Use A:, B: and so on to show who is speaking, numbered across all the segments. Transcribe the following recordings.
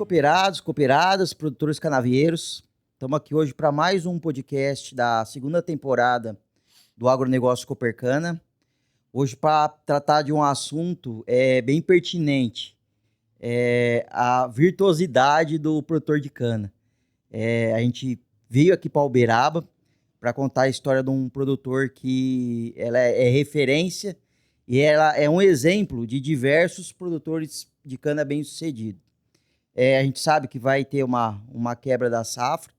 A: cooperados, cooperadas, produtores canavieiros. Estamos aqui hoje para mais um podcast da segunda temporada do Agronegócio Copercana. Hoje para tratar de um assunto bem pertinente, a virtuosidade do produtor de cana. A gente veio aqui para Uberaba para contar a história de um produtor que ela é referência e ela é um exemplo de diversos produtores de cana bem-sucedidos. A gente sabe que vai ter uma quebra da safra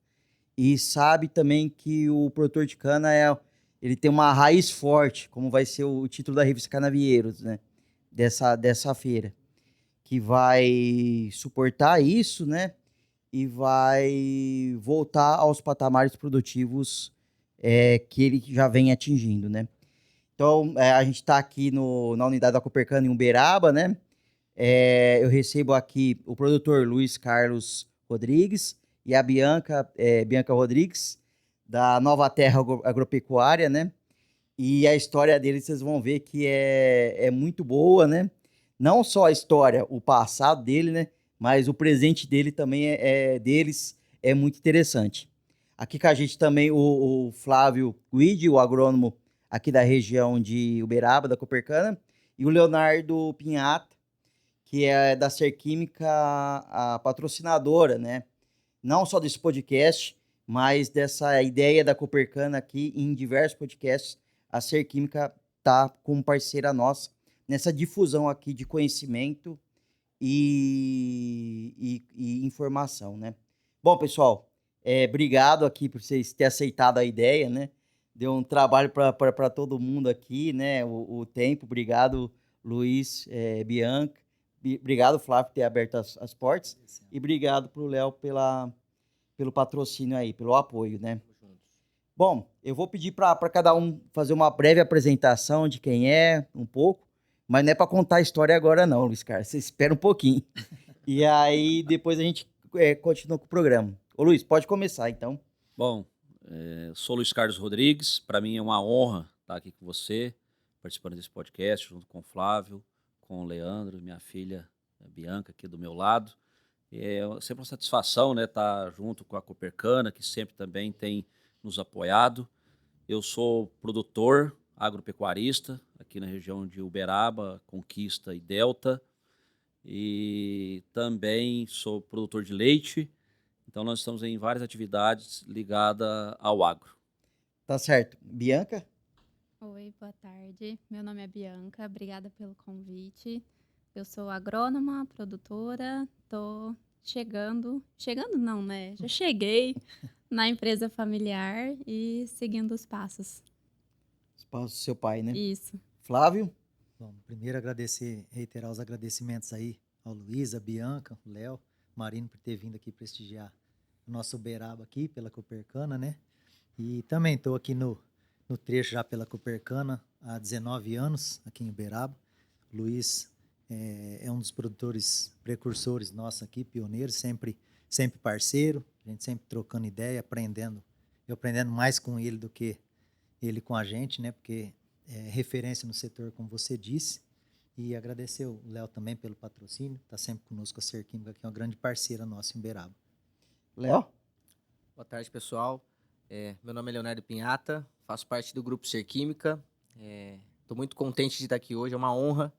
A: e sabe também que o produtor de cana ele tem uma raiz forte, como vai ser o título da revista Canavieiros, né? Dessa feira, que vai suportar isso, né? E vai voltar aos patamares produtivos que ele já vem atingindo, né? Então, a gente está aqui na unidade da Copercana em Uberaba, né? Eu recebo aqui o produtor Luiz Carlos Rodrigues e a Bianca Rodrigues, da Nova Terra Agropecuária, né? E a história deles, vocês vão ver que é muito boa, né? Não só a história, o passado dele, né? Mas o presente dele também deles é muito interessante. Aqui com a gente também o Flávio Guidi, o agrônomo aqui da região de Uberaba, da Copercana, e o Leonardo Pinhata, que é da Ser Química, a patrocinadora, né? Não só desse podcast, mas dessa ideia da Copercana aqui em diversos podcasts. A Ser Química está como parceira nossa nessa difusão aqui de conhecimento e informação, né? Bom, pessoal, obrigado aqui por vocês terem aceitado a ideia, né? Deu um trabalho para todo mundo aqui, né? O tempo. Obrigado, Luiz, Bianca. Obrigado, Flávio, por ter aberto as portas. E obrigado para o Léo pelo patrocínio aí, pelo apoio, né? Bom, eu vou pedir para cada um fazer uma breve apresentação de quem um pouco, mas não é para contar a história agora não, Luiz Carlos. Você espera um pouquinho. E aí, depois a gente continua com o programa. Ô, Luiz, pode começar, então.
B: Bom, sou Luiz Carlos Rodrigues. Para mim é uma honra estar aqui com você, participando desse podcast, junto com o Flávio, com o Leandro, minha filha a Bianca aqui do meu lado. É sempre uma satisfação, né, estar junto com a Copercana, que sempre também tem nos apoiado. Eu sou produtor agropecuarista aqui na região de Uberaba, Conquista e Delta. E também sou produtor de leite. Então nós estamos em várias atividades ligadas ao agro.
A: Tá certo. Bianca?
C: Oi, boa tarde. Meu nome é Bianca, obrigada pelo convite. Eu sou agrônoma, produtora, tô chegando não, né? Já cheguei na empresa familiar e seguindo os passos.
A: Os passos do seu pai, né?
C: Isso.
A: Flávio?
D: Bom, primeiro reiterar os agradecimentos aí ao Luiz, a Bianca, o Léo, o Marino por ter vindo aqui prestigiar o nosso Uberaba aqui pela Copercana, né? E também estou aqui no trecho já pela Copercana há 19 anos, aqui em Uberaba. O Luiz é um dos produtores precursores nossos aqui, pioneiros, sempre parceiro, a gente sempre trocando ideia, eu aprendendo mais com ele do que ele com a gente, né? Porque é referência no setor, como você disse. E agradecer o Léo também pelo patrocínio, está sempre conosco a Ser Química, que é uma grande parceira nossa em Uberaba.
A: Léo?
E: Boa tarde, pessoal. Meu nome é Leonardo Pinhata, faço parte do Grupo Ser Química. Estou muito contente de estar aqui hoje, é uma honra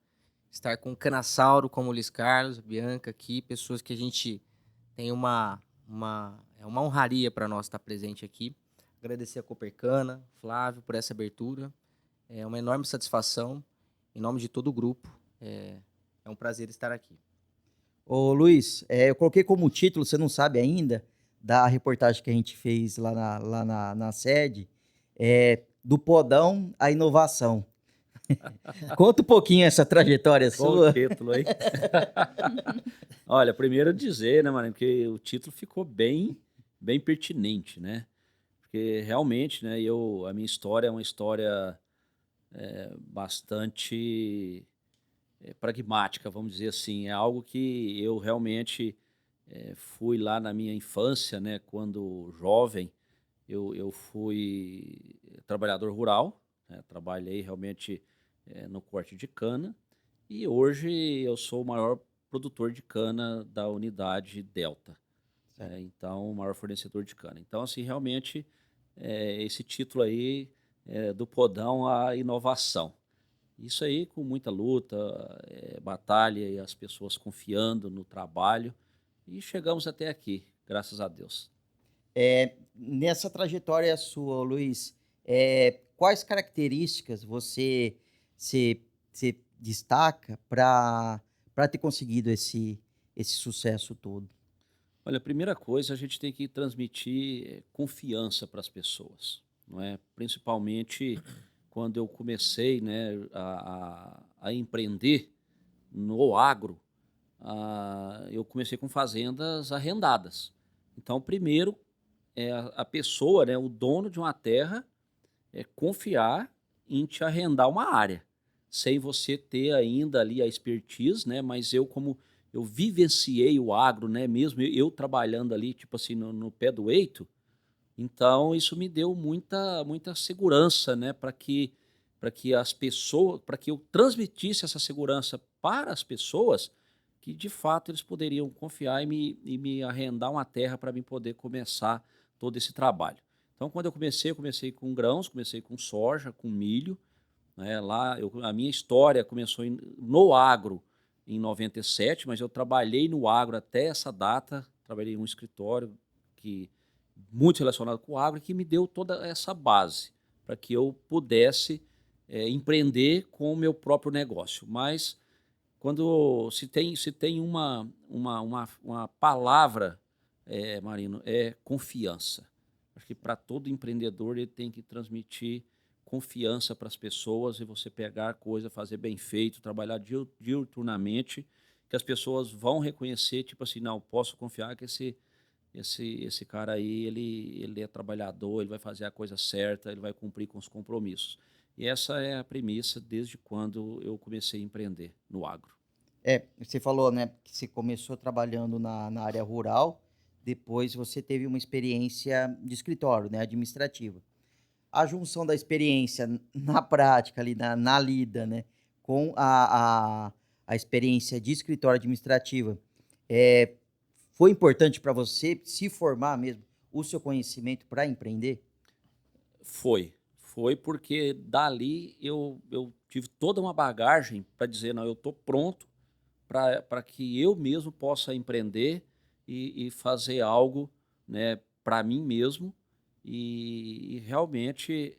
E: estar com o Canassauro, como o Luiz Carlos, a Bianca aqui, pessoas que a gente tem uma honraria para nós estar presente aqui. Agradecer a Copercana, Flávio, por essa abertura. É uma enorme satisfação, em nome de todo o grupo. É um prazer estar aqui.
A: Ô, Luiz, eu coloquei como título, você não sabe ainda, da reportagem que a gente fez lá na sede, do podão à inovação. Conta um pouquinho essa trajetória sua.
B: Bom título, hein? Olha, primeiro dizer, né, Marinho, que o título ficou bem pertinente, né? Porque realmente, né, a minha história é uma história bastante pragmática, vamos dizer assim. É algo que eu realmente fui lá na minha infância, né, quando jovem, eu fui trabalhador rural, né, trabalhei realmente no corte de cana, e hoje eu sou o maior produtor de cana da unidade Delta.
A: Certo.
B: Então, o maior fornecedor de cana. Então, assim, realmente, esse título aí é do podão à inovação. Isso aí com muita luta, batalha e as pessoas confiando no trabalho. E chegamos até aqui, graças a Deus.
A: Nessa trajetória sua, Luiz, quais características você destaca para ter conseguido esse sucesso todo?
B: Olha, a primeira coisa, a gente tem que transmitir confiança para as pessoas, não é? Principalmente quando eu comecei, né, a empreender no agro, eu comecei com fazendas arrendadas. Então, primeiro, a pessoa, né, o dono de uma terra, confiar em te arrendar uma área, sem você ter ainda ali a expertise, né? Mas como eu vivenciei o agro, né? Mesmo eu trabalhando ali, tipo assim, no pé do eito, então isso me deu muita segurança, né? Para que as pessoas, para que eu transmitisse essa segurança para as pessoas, que de fato eles poderiam confiar e me arrendar uma terra para mim poder começar todo esse trabalho. Então, quando eu comecei com grãos, comecei com soja, com milho, né? Lá, a minha história começou no agro em 97, mas eu trabalhei no agro até essa data, trabalhei em um escritório muito relacionado com o agro, que me deu toda essa base para que eu pudesse empreender com o meu próprio negócio. Mas quando se tem uma palavra, Marino, é confiança. Acho que para todo empreendedor ele tem que transmitir confiança para as pessoas e você pegar a coisa, fazer bem feito, trabalhar diuturnamente, que as pessoas vão reconhecer, tipo assim, não, posso confiar que esse cara aí, ele é trabalhador, ele vai fazer a coisa certa, ele vai cumprir com os compromissos. E essa é a premissa desde quando eu comecei a empreender no agro.
A: Você falou, né, que você começou trabalhando na área rural, depois você teve uma experiência de escritório, né, administrativa. A junção da experiência na prática, ali na lida, né, com a experiência de escritório administrativa, foi importante para você se formar mesmo, o seu conhecimento para empreender?
B: Foi porque dali eu tive toda uma bagagem para dizer, não, eu estou pronto para que eu mesmo possa empreender e fazer algo, né, para mim mesmo. E realmente,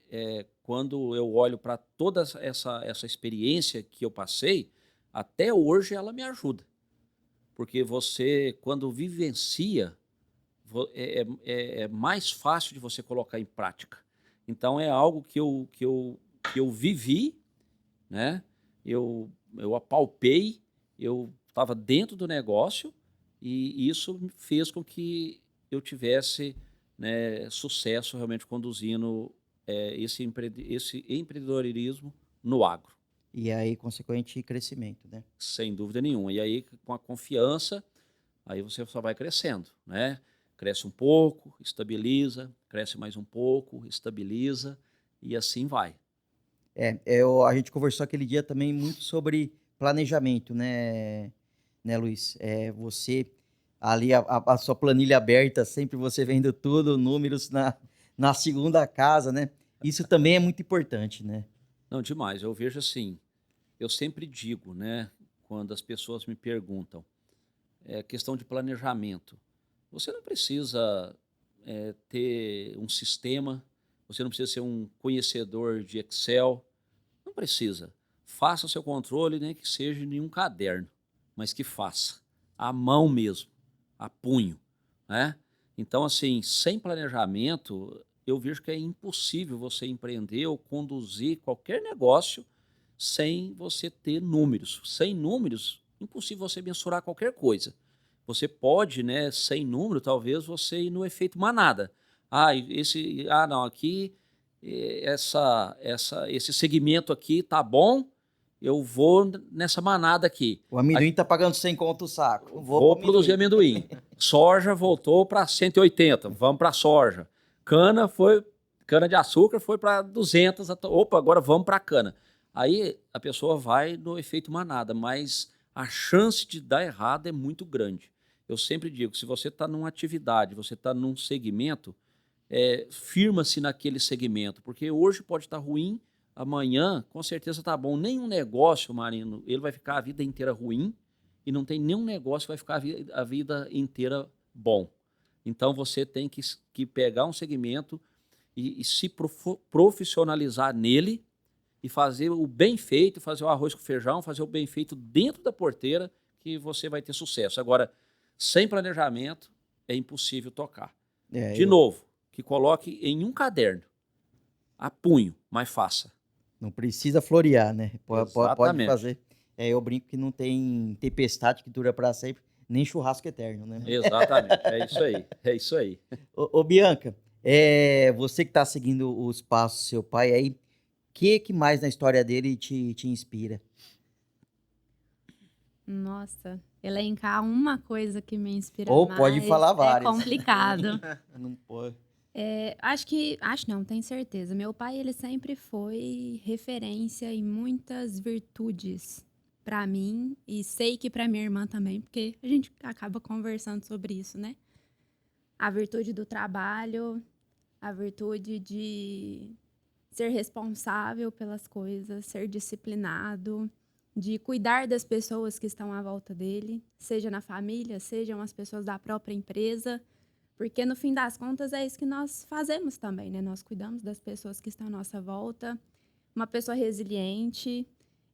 B: quando eu olho para toda essa experiência que eu passei, até hoje ela me ajuda. Porque você, quando vivencia, é mais fácil de você colocar em prática. Então, é algo que eu vivi, né? Eu apalpei, eu estava dentro do negócio e isso fez com que eu tivesse, né, sucesso realmente conduzindo esse empreendedorismo no agro.
A: E aí, consequente, crescimento, né?
B: Sem dúvida nenhuma. E aí, com a confiança, aí você só vai crescendo, né? Cresce um pouco, estabiliza, cresce mais um pouco, estabiliza e assim vai.
A: A gente conversou aquele dia também muito sobre planejamento, né, Luiz? Você, ali, a sua planilha aberta, sempre você vendo tudo, números na segunda casa, né? Isso também é muito importante, né?
B: Não, demais. Eu vejo assim, eu sempre digo, né, quando as pessoas me perguntam, questão de planejamento. Você não precisa ter um sistema, você não precisa ser um conhecedor de Excel, não precisa. Faça o seu controle, nem que seja em um caderno, mas que faça, à mão mesmo, a punho, né? Então, assim, sem planejamento, eu vejo que é impossível você empreender ou conduzir qualquer negócio sem você ter números. Sem números, impossível você mensurar qualquer coisa. Você pode, né, sem número, talvez você ir no efeito manada. Não, aqui esse segmento aqui tá bom, eu vou nessa manada aqui.
A: O amendoim tá pagando 100 conto o saco.
B: Vou produzir amendoim. Soja voltou para 180, vamos para soja. Cana de açúcar foi para 200, opa, agora vamos para cana. Aí a pessoa vai no efeito manada, mas a chance de dar errado é muito grande. Eu sempre digo, se você está numa atividade, você está num segmento, firma-se naquele segmento, porque hoje pode estar ruim, amanhã com certeza está bom. Nenhum negócio, Marino, ele vai ficar a vida inteira ruim e não tem nenhum negócio que vai ficar a vida inteira bom. Então você tem que pegar um segmento e se profissionalizar nele e fazer o bem feito, fazer o arroz com feijão, fazer o bem feito dentro da porteira, que você vai ter sucesso. Agora, sem planejamento, é impossível tocar. De novo, que coloque em um caderno, a punho, mas faça.
A: Não precisa florear, né? Pode
B: Exatamente.
A: fazer. Eu brinco que não tem tempestade que dura para sempre, nem churrasco eterno, né?
B: Exatamente, é isso aí.
A: Ô, Bianca, você que está seguindo os passos do seu pai aí, o que mais na história dele te inspira?
C: Nossa, elencar uma coisa que me inspira
A: Ou
C: mais
A: pode falar várias.
C: é complicado.
A: Não pode.
C: Acho não, tenho certeza. Meu pai, ele sempre foi referência em muitas virtudes para mim e sei que para minha irmã também, porque a gente acaba conversando sobre isso, né? A virtude do trabalho, a virtude de ser responsável pelas coisas, ser disciplinado, de cuidar das pessoas que estão à volta dele, seja na família, sejam as pessoas da própria empresa, porque no fim das contas é isso que nós fazemos também, né? Nós cuidamos das pessoas que estão à nossa volta, uma pessoa resiliente.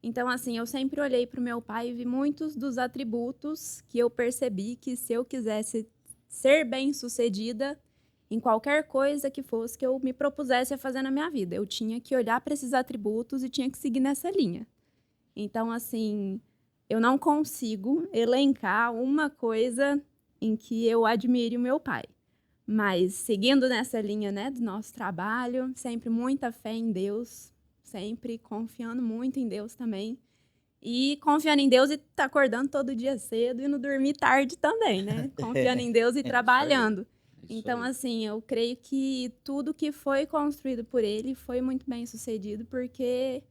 C: Então, assim, eu sempre olhei para o meu pai e vi muitos dos atributos que eu percebi que se eu quisesse ser bem-sucedida em qualquer coisa que fosse que eu me propusesse a fazer na minha vida, eu tinha que olhar para esses atributos e tinha que seguir nessa linha. Então, assim, eu não consigo elencar uma coisa em que eu admire o meu pai. Mas, seguindo nessa linha, né, do nosso trabalho, sempre muita fé em Deus, sempre confiando muito em Deus também. E confiando em Deus e tá acordando todo dia cedo e não dormir tarde também, né? Confiando em Deus e trabalhando. Então, assim, eu creio que tudo que foi construído por ele foi muito bem sucedido, porque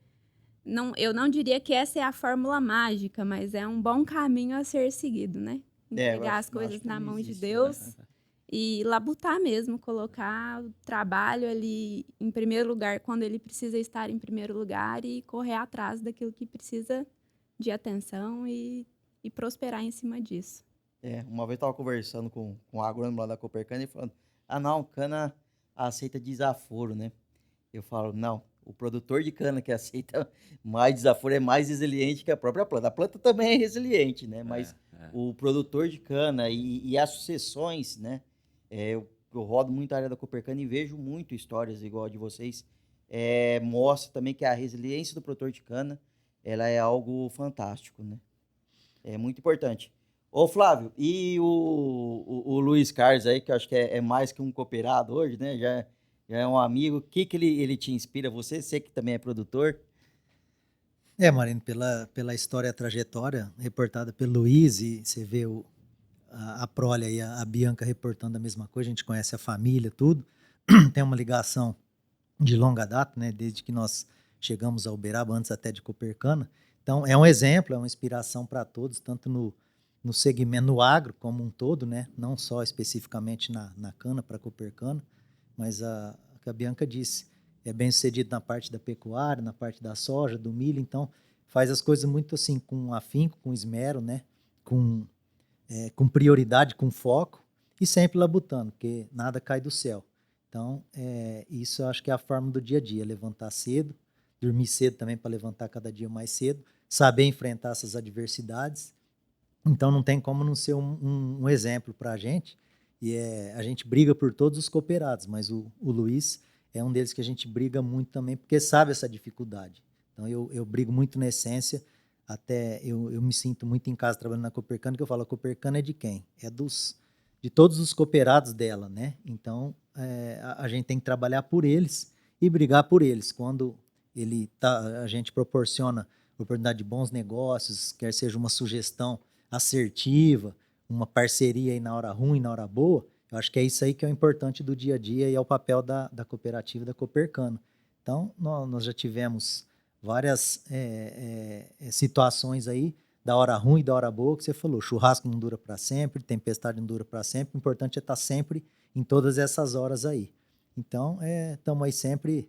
C: eu não diria que essa é a fórmula mágica, mas é um bom caminho a ser seguido, né? Entregar as coisas na mão de Deus e labutar mesmo, colocar o trabalho ali em primeiro lugar quando ele precisa estar em primeiro lugar e correr atrás daquilo que precisa de atenção e prosperar em cima disso.
A: Uma vez eu estava conversando com o agrônomo lá da Copercana e falando, não, cana aceita desaforo, né? Eu falo, não, o produtor de cana que aceita mais desaforo é mais resiliente que a própria planta. A planta também é resiliente, né? Mas o produtor de cana e as sucessões, né? Eu rodo muito a área da Copercana e vejo muito histórias igual a de vocês. Mostra também que a resiliência do produtor de cana, ela é algo fantástico, né? É muito importante. Ô, Flávio, e o Luiz Carlos aí, que eu acho que é mais que um cooperado hoje, né? Já é um amigo. O que ele te inspira? Você que também é produtor?
D: Marino, pela história e a trajetória reportada pelo Luiz, e você vê a prole aí, a Bianca reportando a mesma coisa, a gente conhece a família, tudo. Tem uma ligação de longa data, né? Desde que nós chegamos a Uberaba, antes até de Copercana. Então, é um exemplo, é uma inspiração para todos, tanto no segmento, no agro como um todo, né? Não só especificamente na cana, para Copercana, mas a que a Bianca disse, é bem sucedido na parte da pecuária, na parte da soja, do milho, então faz as coisas muito assim, com afinco, com esmero, né? Com prioridade, com foco, e sempre labutando, porque nada cai do céu. Então, isso eu acho que é a forma do dia a dia, levantar cedo, dormir cedo também para levantar cada dia mais cedo, saber enfrentar essas adversidades. Então, não tem como não ser um exemplo para a gente. E a gente briga por todos os cooperados, mas o Luiz é um deles que a gente briga muito também, porque sabe essa dificuldade. Então, eu brigo muito na essência, até eu me sinto muito em casa trabalhando na Copercana, que eu falo, a Copercana é de quem? É de todos os cooperados dela, né? Então, a gente tem que trabalhar por eles e brigar por eles. Quando a gente proporciona oportunidade de bons negócios, quer seja uma sugestão assertiva, uma parceria aí na hora ruim, na hora boa, eu acho que é isso aí que é o importante do dia a dia e é o papel da cooperativa da Copercana. Então, nós já tivemos várias situações aí da hora ruim e da hora boa, que você falou, churrasco não dura para sempre, tempestade não dura para sempre, o importante é estar sempre em todas essas horas aí. Então, estamos aí sempre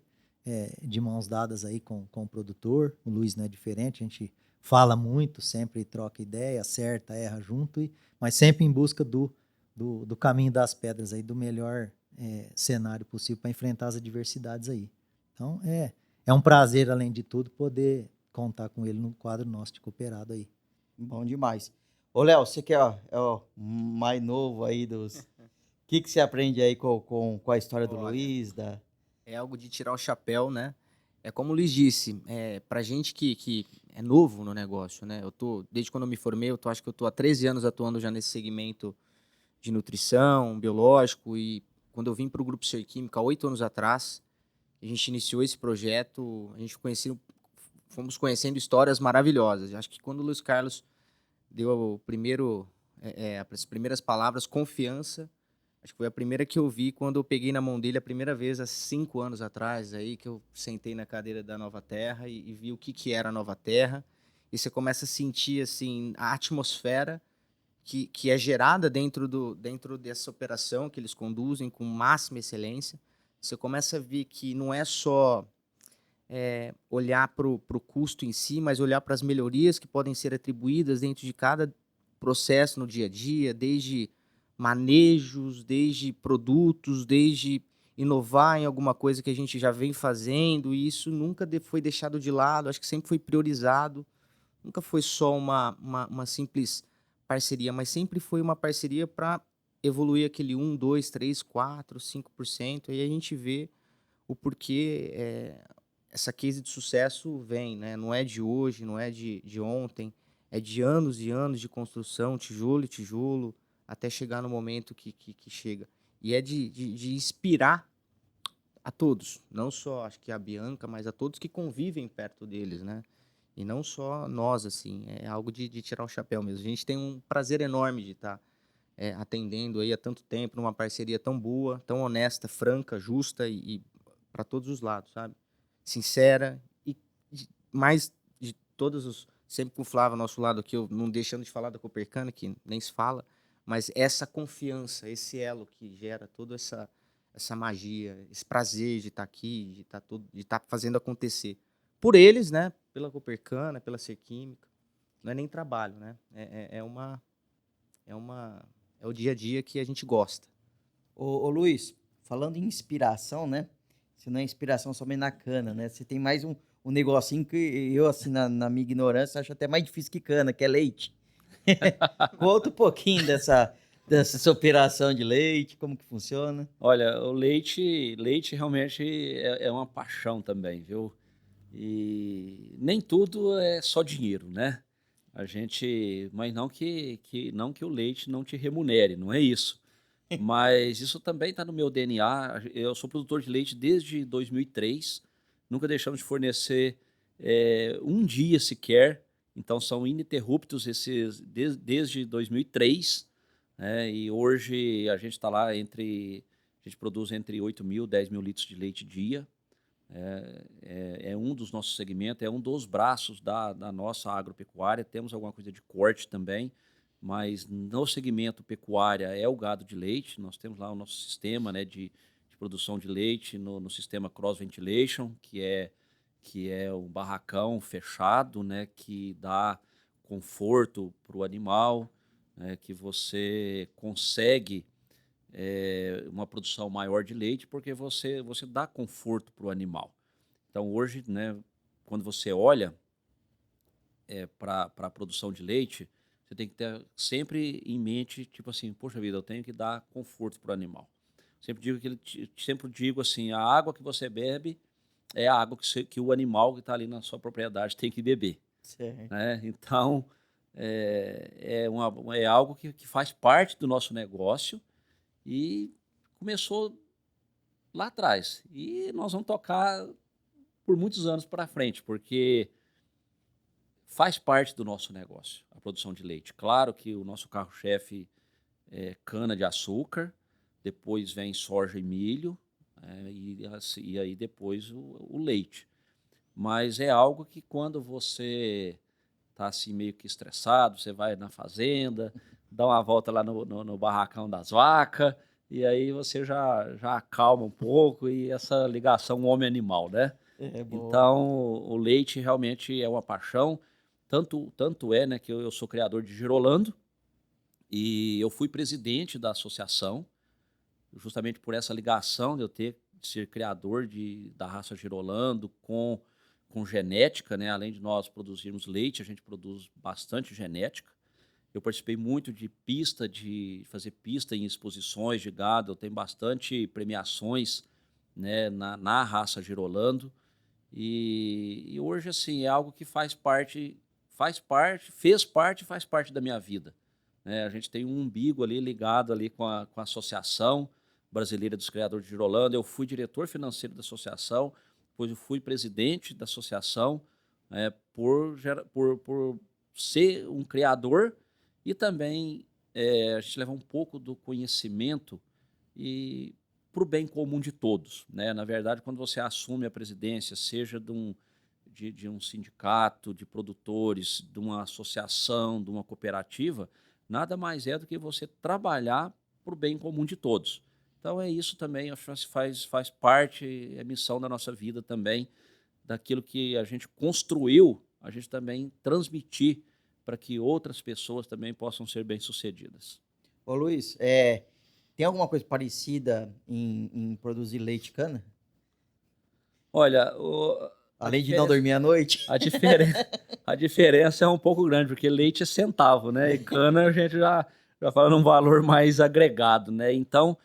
D: de mãos dadas aí com o produtor, o Luiz não é diferente, a gente fala muito, sempre troca ideia, acerta, erra junto, mas sempre em busca do caminho das pedras aí, do melhor cenário possível para enfrentar as adversidades aí. Então, é um prazer, além de tudo, poder contar com ele no quadro nosso de cooperado aí.
A: Bom demais. Ô, Léo, você que é o mais novo aí dos... O que você aprende aí com a história do
E: Olha,
A: Luiz?
E: é algo de tirar o chapéu, né? É como o Luiz disse, pra gente que é novo no negócio, né? Desde quando eu me formei, acho que eu tô há 13 anos atuando já nesse segmento de nutrição, biológico, e quando eu vim para o Grupo Ser Química, há 8 anos atrás, a gente iniciou esse projeto, fomos conhecendo histórias maravilhosas. Acho que quando o Luiz Carlos deu as primeiras palavras, confiança, acho que foi a primeira que eu vi quando eu peguei na mão dele a primeira vez, há 5 anos atrás, aí que eu sentei na cadeira da Nova Terra e vi o que era a Nova Terra. E você começa a sentir assim, a atmosfera que é gerada dentro dessa operação que eles conduzem com máxima excelência. Você começa a ver que não é só olhar para o custo em si, mas olhar para as melhorias que podem ser atribuídas dentro de cada processo no dia a dia, desde manejos, desde produtos, desde inovar em alguma coisa que a gente já vem fazendo, e isso nunca foi deixado de lado, acho que sempre foi priorizado, nunca foi só uma simples parceria, mas sempre foi uma parceria para evoluir aquele 1, 2, 3, 4, 5%, e aí a gente vê o porquê essa case de sucesso vem, né? Não é de hoje, não é de ontem, é de anos e anos de construção, tijolo e tijolo, até chegar no momento que chega. E é de inspirar a todos, não só, acho que a Bianca, mas a todos que convivem perto deles, né? E não só nós, assim, é algo de tirar o chapéu mesmo. A gente tem um prazer enorme de estar atendendo aí há tanto tempo, numa parceria tão boa, tão honesta, franca, justa e para todos os lados, sabe? Sincera e mais de todos os... Sempre com o Flávio ao nosso lado aqui, eu não deixando de falar da Copercana, que nem se fala, mas essa confiança, esse elo que gera toda essa magia, esse prazer de estar aqui, de estar fazendo acontecer. Por eles, né? Pela Copercana, pela Ser Química. Não é nem trabalho, né? É o dia a dia que a gente gosta.
A: Ô, Luiz, falando em inspiração, né? Se não é inspiração somente na cana, né? Você tem mais um negocinho que eu, assim, na minha ignorância, acho até mais difícil que cana, que é leite. Conta um pouquinho dessa operação de leite, como que funciona.
B: Olha, o leite realmente é uma paixão também, viu? E nem tudo é só dinheiro, né? Mas não que o leite não te remunere, não é isso. Mas isso também está no meu DNA. Eu sou produtor de leite desde 2003. Nunca deixamos de fornecer um dia sequer. Então são ininterruptos desde 2003. Né? E hoje a gente está lá a gente produz entre 8 mil e 10 mil litros de leite dia. É um dos nossos segmentos, é um dos braços da nossa agropecuária. Temos alguma coisa de corte também, mas no segmento pecuária é o gado de leite. Nós temos lá o nosso sistema, né, de produção de leite no sistema cross ventilation, que é um barracão fechado, né, que dá conforto para o animal, né, que você consegue uma produção maior de leite, porque você dá conforto para o animal. Então, hoje, né, quando você olha para a produção de leite, você tem que ter sempre em mente, tipo assim, poxa vida, eu tenho que dar conforto para o animal. Sempre digo assim, a água que você bebe é a água que o animal que está ali na sua propriedade tem que beber.
A: Certo.
B: Né? Então, é algo que faz parte do nosso negócio. E começou lá atrás. E nós vamos tocar por muitos anos para frente, porque faz parte do nosso negócio, a produção de leite. Claro que o nosso carro-chefe é cana-de-açúcar, depois vem soja e milho, e aí depois o leite. Mas é algo que quando você tá assim meio que estressado, você vai na fazenda, dá uma volta lá no barracão das vacas, e aí você já acalma um pouco, e essa ligação homem-animal, né?
A: Boa.
B: Então, o leite realmente é uma paixão, tanto é, né, que eu sou criador de Girolando, e eu fui presidente da associação, justamente por essa ligação de eu de ser criador da raça Girolando com genética, né? Além de nós produzirmos leite, a gente produz bastante genética. Eu participei muito de fazer pista em exposições de gado, eu tenho bastante premiações, né, na raça Girolando, e hoje, assim, é algo que faz parte da minha vida, né? A gente tem um umbigo ali ligado ali com a Associação Brasileira dos Criadores de Girolando. Eu fui diretor financeiro da associação, depois eu fui presidente da associação, por ser um criador e também a gente leva um pouco do conhecimento e para o bem comum de todos, né? Na verdade, quando você assume a presidência, seja de um sindicato, de produtores, de uma associação, de uma cooperativa, nada mais é do que você trabalhar para o bem comum de todos. Então é isso também, acho que faz parte, é missão da nossa vida também, daquilo que a gente construiu, a gente também transmitir para que outras pessoas também possam ser bem-sucedidas.
A: Ô, Luiz, tem alguma coisa parecida em produzir leite cana?
B: Olha,
A: Além de não dormir à noite?
B: a diferença é um pouco grande, porque leite é centavo, né? E cana a gente já fala num valor mais agregado, né? Então,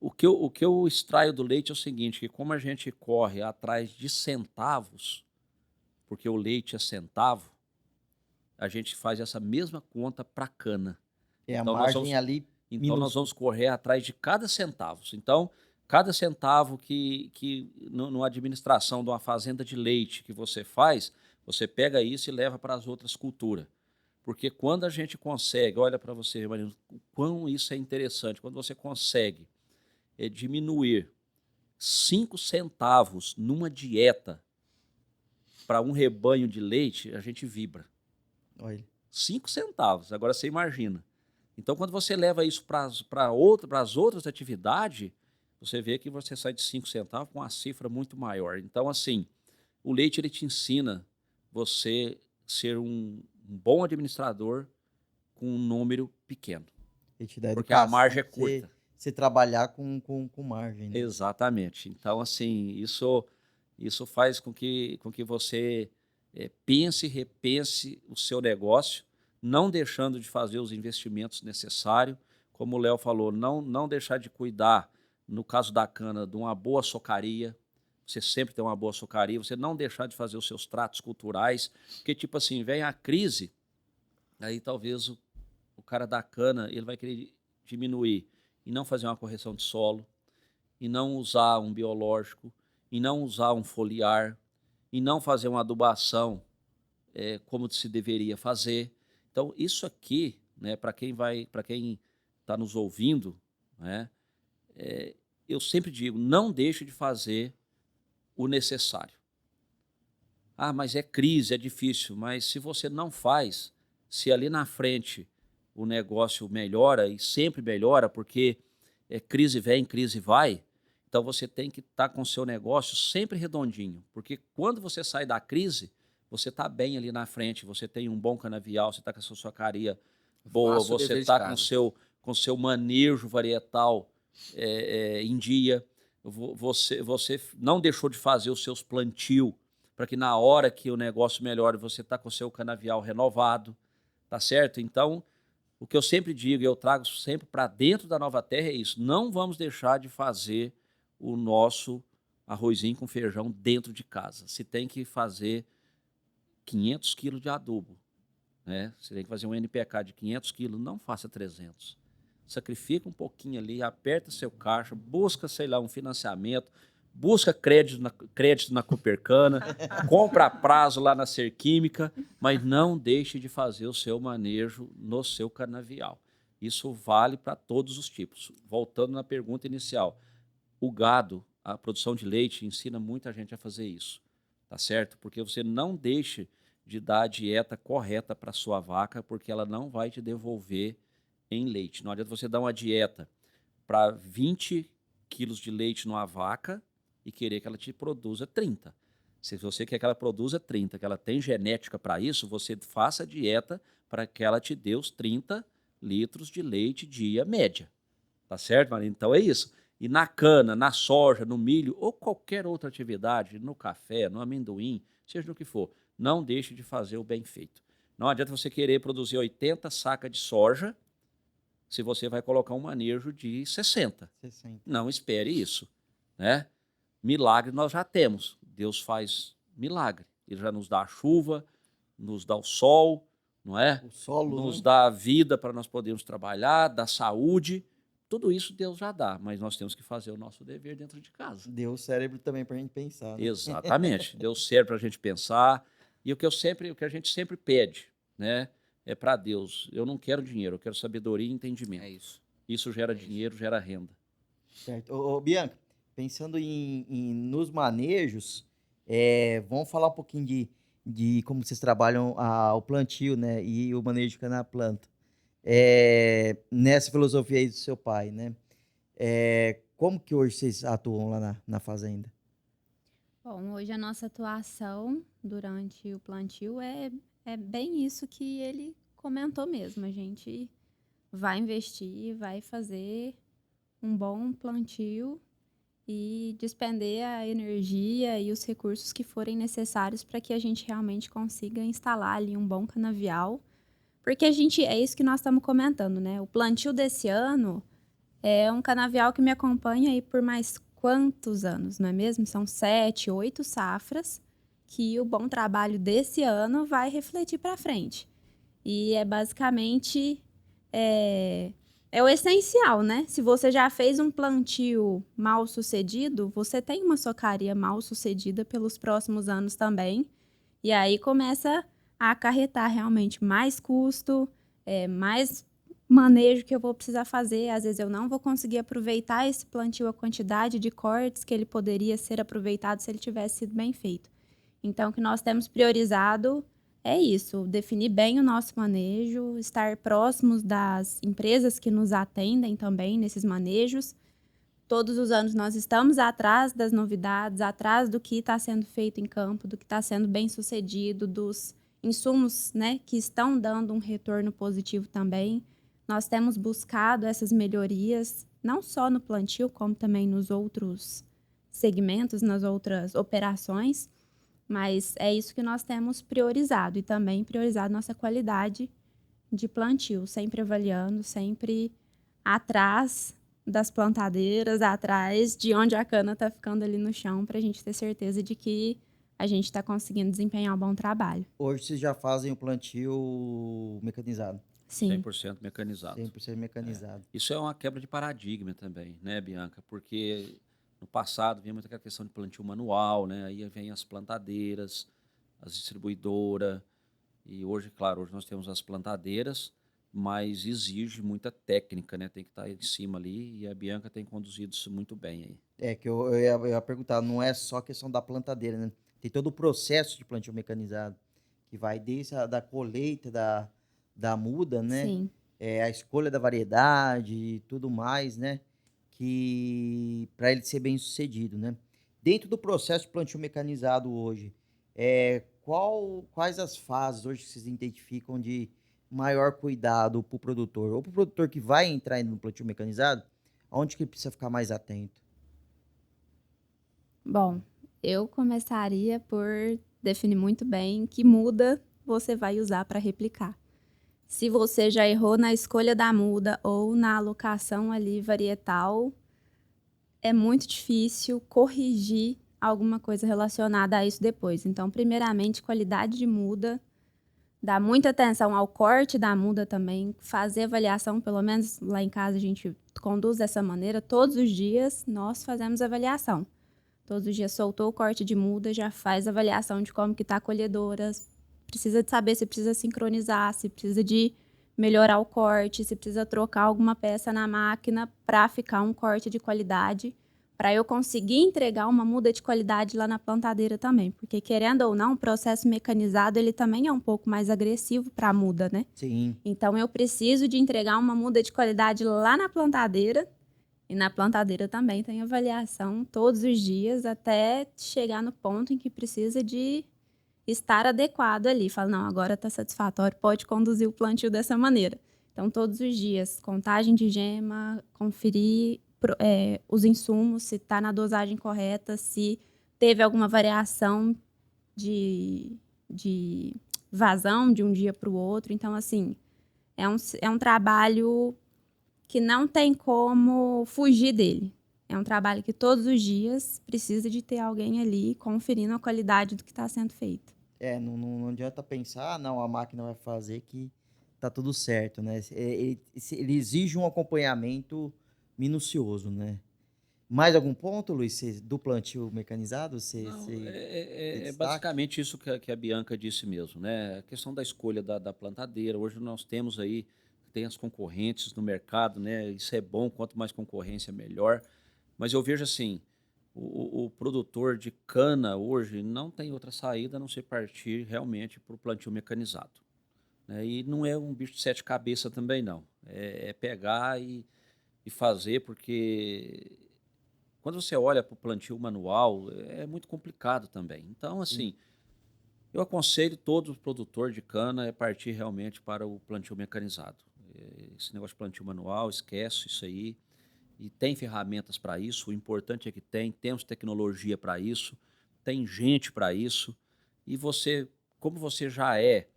B: o que eu extraio do leite é o seguinte, que como a gente corre atrás de centavos, porque o leite é centavo, a gente faz essa mesma conta para cana.
A: É a
B: Então,
A: margem ali
B: Então,
A: minúscula.
B: nós vamos correr atrás de cada centavo. Então, cada centavo que numa administração de uma fazenda de leite que você faz, você pega isso e leva para as outras culturas. Porque quando a gente consegue, olha para você, Marino, o quão isso é interessante, quando você consegue diminuir 5 centavos numa dieta para um rebanho de leite, a gente vibra.
A: Olha.
B: 5 centavos, agora você imagina. Então, quando você leva isso para as outras atividades, você vê que você sai de 5 centavos com uma cifra muito maior. Então, assim, o leite ele te ensina você ser um bom administrador com um número pequeno.
A: Ele te dá
B: Porque a
A: educação
B: margem é
A: pra
B: curta.
A: Você trabalhar com margem, né?
B: Exatamente. Então, assim, isso faz com que você pense e repense o seu negócio, não deixando de fazer os investimentos necessários. Como o Léo falou, não deixar de cuidar, no caso da cana, de uma boa socaria. Você sempre tem uma boa socaria. Você não deixar de fazer os seus tratos culturais. Porque, tipo assim, vem a crise, aí talvez o cara da cana ele vai querer diminuir e não fazer uma correção de solo, e não usar um biológico, e não usar um foliar, e não fazer uma adubação como se deveria fazer. Então, isso aqui, né, para quem está nos ouvindo, né, eu sempre digo, não deixe de fazer o necessário. Ah, mas é crise, é difícil, mas se você não faz, se ali na frente o negócio melhora, e sempre melhora, porque crise vem, crise vai, então você tem que estar com o seu negócio sempre redondinho, porque quando você sai da crise, você está bem ali na frente, você tem um bom canavial, você está com a sua socaria boa,
E: Faça o
B: você
E: dever de
B: está
E: casa.
B: com o seu manejo varietal em dia, você não deixou de fazer os seus plantios para que na hora que o negócio melhore, você está com o seu canavial renovado, tá certo? Então, o que eu sempre digo, eu trago sempre para dentro da Nova Terra é isso, não vamos deixar de fazer o nosso arrozinho com feijão dentro de casa. Se tem que fazer 500 quilos de adubo, né? Se tem que fazer um NPK de 500 quilos, não faça 300. Sacrifica um pouquinho ali, aperta seu caixa, busca, sei lá, um financiamento, busca crédito na Coopercana, compra a prazo lá na Serquímica, mas não deixe de fazer o seu manejo no seu canavial. Isso vale para todos os tipos. Voltando na pergunta inicial, o gado, a produção de leite, ensina muita gente a fazer isso, tá certo? Porque você não deixe de dar a dieta correta para sua vaca, porque ela não vai te devolver em leite. Não adianta você dar uma dieta para 20 quilos de leite numa vaca e querer que ela te produza 30. Se você quer que ela produza 30, que ela tem genética para isso, você faça a dieta para que ela te dê os 30 litros de leite dia média. Tá certo, Maria? Então é isso. E na cana, na soja, no milho ou qualquer outra atividade, no café, no amendoim, seja no que for, não deixe de fazer o bem feito. Não adianta você querer produzir 80 sacas de soja se você vai colocar um manejo de 60.
A: 60.
B: Não espere isso, né? Milagre nós já temos. Deus faz milagre. Ele já nos dá a chuva, nos dá o sol, não é?
A: O solo,
B: Nos
A: né?
B: dá a vida para nós podermos trabalhar, dá saúde. Tudo isso Deus já dá, mas nós temos que fazer o nosso dever dentro de casa.
A: Deu o cérebro também pra gente pensar, né?
B: Exatamente. Deu certo para a gente pensar. E o que a gente sempre pede, né? É para Deus. Eu não quero dinheiro, eu quero sabedoria e entendimento.
E: É isso.
B: Isso gera dinheiro, gera renda.
A: Certo. Ô, Bianca, pensando nos manejos, vamos falar um pouquinho de como vocês trabalham o plantio, né? E o manejo de cana-planta. Nessa filosofia aí do seu pai, né? Como que hoje vocês atuam lá na fazenda?
C: Bom, hoje a nossa atuação durante o plantio é bem isso que ele comentou mesmo. A gente vai investir, vai fazer um bom plantio e despender a energia e os recursos que forem necessários para que a gente realmente consiga instalar ali um bom canavial. Porque é isso que nós estamos comentando, né? O plantio desse ano é um canavial que me acompanha aí por mais quantos anos, não é mesmo? São 7, 8 safras que o bom trabalho desse ano vai refletir para frente. E é basicamente o essencial, né? Se você já fez um plantio mal sucedido, você tem uma socaria mal sucedida pelos próximos anos também. E aí começa a acarretar realmente mais custo, mais manejo que eu vou precisar fazer. Às vezes eu não vou conseguir aproveitar esse plantio, a quantidade de cortes que ele poderia ser aproveitado se ele tivesse sido bem feito. Então, o que nós temos priorizado é isso, definir bem o nosso manejo, estar próximos das empresas que nos atendem também nesses manejos. Todos os anos nós estamos atrás das novidades, atrás do que está sendo feito em campo, do que está sendo bem sucedido, dos insumos, né, que estão dando um retorno positivo também. Nós temos buscado essas melhorias, não só no plantio, como também nos outros segmentos, nas outras operações, mas é isso que nós temos priorizado e também priorizado nossa qualidade de plantio, sempre avaliando, sempre atrás das plantadeiras, atrás de onde a cana está ficando ali no chão, para a gente ter certeza de que a gente está conseguindo desempenhar um bom trabalho.
A: Hoje vocês já fazem o plantio mecanizado,
C: Sim.
B: 100% mecanizado.
A: 100% mecanizado.
B: Isso é uma quebra de paradigma também, né, Bianca? Porque no passado vinha muito aquela questão de plantio manual, né? Aí vem as plantadeiras, as distribuidoras. E hoje, claro, hoje nós temos as plantadeiras, mas exige muita técnica, né? Tem que estar em cima ali e a Bianca tem conduzido isso muito bem aí.
A: Que eu ia perguntar, não é só questão da plantadeira, né? Tem todo o processo de plantio mecanizado, que vai desde da colheita da muda, né?
C: Sim.
A: A escolha da variedade e tudo mais, né? Que para ele ser bem sucedido, né? Dentro do processo de plantio mecanizado hoje, quais as fases hoje que vocês identificam de maior cuidado para o produtor? Ou para o produtor que vai entrar no plantio mecanizado, onde que ele precisa ficar mais atento?
C: Bom, eu começaria por definir muito bem que muda você vai usar para replicar. Se você já errou na escolha da muda ou na alocação ali varietal, é muito difícil corrigir alguma coisa relacionada a isso depois. Então, primeiramente, qualidade de muda, dar muita atenção ao corte da muda também, fazer avaliação, pelo menos lá em casa a gente conduz dessa maneira, todos os dias nós fazemos avaliação. Todos os dias soltou o corte de muda, já faz avaliação de como que está a colhedora, precisa de saber se precisa sincronizar, se precisa de melhorar o corte, se precisa trocar alguma peça na máquina para ficar um corte de qualidade, para eu conseguir entregar uma muda de qualidade lá na plantadeira também. Porque, querendo ou não, o processo mecanizado ele também é um pouco mais agressivo para a muda, né?
A: Sim.
C: Então, eu preciso de entregar uma muda de qualidade lá na plantadeira. E na plantadeira também tem avaliação todos os dias até chegar no ponto em que precisa de estar adequado ali. Fala, não, agora está satisfatório, pode conduzir o plantio dessa maneira. Então, todos os dias, contagem de gema, conferir os insumos, se está na dosagem correta, se teve alguma variação de vazão de um dia para o outro. Então, assim, é um trabalho que não tem como fugir dele. É um trabalho que todos os dias precisa de ter alguém ali conferindo a qualidade do que está sendo feito.
A: Não adianta pensar, não, a máquina vai fazer que tá tudo certo, né? Ele exige um acompanhamento minucioso, né? Mais algum ponto, Luiz, do plantio mecanizado?
B: Não, é
A: destaque?
B: basicamente isso que a Bianca disse mesmo, né? A questão da escolha da plantadeira. Hoje nós temos aí, tem as concorrentes no mercado, né? Isso é bom, quanto mais concorrência, melhor. Mas eu vejo assim, o produtor de cana hoje não tem outra saída a não ser partir realmente para o plantio mecanizado, né? E não é um bicho de sete cabeças também, não. É pegar e fazer, porque quando você olha para o plantio manual, é muito complicado também. Então, assim, eu aconselho todo produtor de cana a partir realmente para o plantio mecanizado. Esse negócio de plantio manual, esquece isso aí. E tem ferramentas para isso, o importante é que temos tecnologia para isso, tem gente para isso. E você, como você já é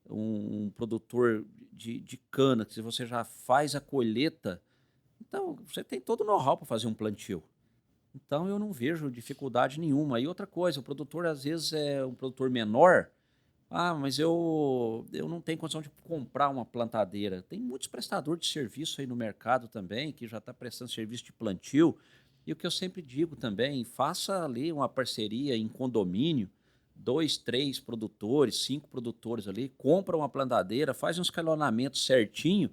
B: um produtor de cana, que você já faz a colheita, então você tem todo o know-how para fazer um plantio. Então eu não vejo dificuldade nenhuma. E outra coisa, o produtor às vezes é um produtor menor. Ah, mas eu não tenho condição de comprar uma plantadeira. Tem muitos prestadores de serviço aí no mercado também, que já está prestando serviço de plantio. E o que eu sempre digo também, faça ali uma parceria em condomínio, 2, 3 produtores, 5 produtores ali, compra uma plantadeira, faz um escalonamento certinho,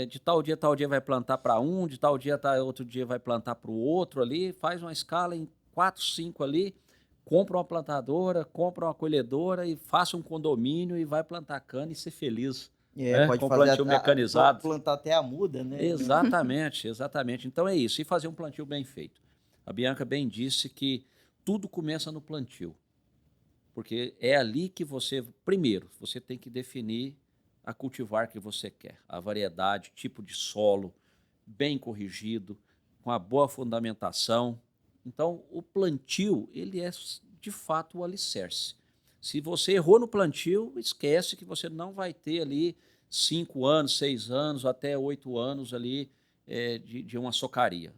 B: de tal dia vai plantar para um, de tal dia, outro dia vai plantar para o outro ali, faz uma escala em 4, 5 ali, compra uma plantadora, compra uma colhedora e faça um condomínio e vai plantar cana e ser feliz, né?
A: Pode
B: Com
A: fazer
B: plantio mecanizado.
A: plantar até a muda, né?
B: Exatamente, exatamente. Então é isso, e fazer um plantio bem feito. A Bianca bem disse que tudo começa no plantio, porque é ali que primeiro, você tem que definir a cultivar que você quer, a variedade, tipo de solo, bem corrigido, com a boa fundamentação. Então, o plantio, ele é de fato o alicerce. Se você errou no plantio, esquece que você não vai ter ali 5 anos, 6 anos, até 8 anos ali de uma socaria.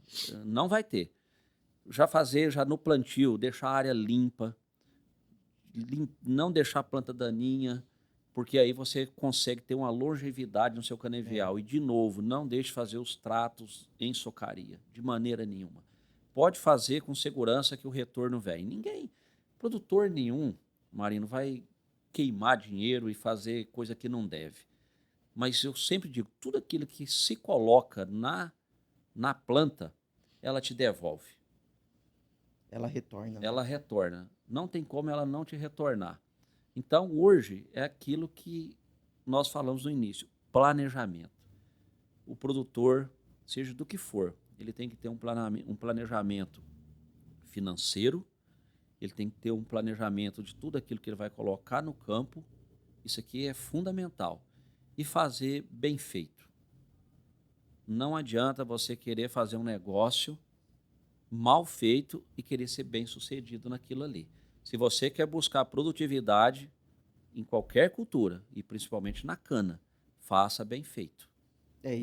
B: Não vai ter. Já no plantio, deixar a área limpa, não deixar a planta daninha, porque aí você consegue ter uma longevidade no seu canavial. E, de novo, não deixe fazer os tratos em socaria, de maneira nenhuma. Pode fazer com segurança que o retorno vem. Produtor nenhum, Marino, vai queimar dinheiro e fazer coisa que não deve. Mas eu sempre digo, tudo aquilo que se coloca na planta, ela te devolve.
A: Ela retorna.
B: Ela retorna. Não tem como ela não te retornar. Então, hoje, é aquilo que nós falamos no início, planejamento. O produtor, seja do que for, ele tem que ter um planejamento financeiro, ele tem que ter um planejamento de tudo aquilo que ele vai colocar no campo. Isso aqui é fundamental. E fazer bem feito. Não adianta você querer fazer um negócio mal feito e querer ser bem sucedido naquilo ali. Se você quer buscar produtividade em qualquer cultura, e principalmente na cana, faça bem feito.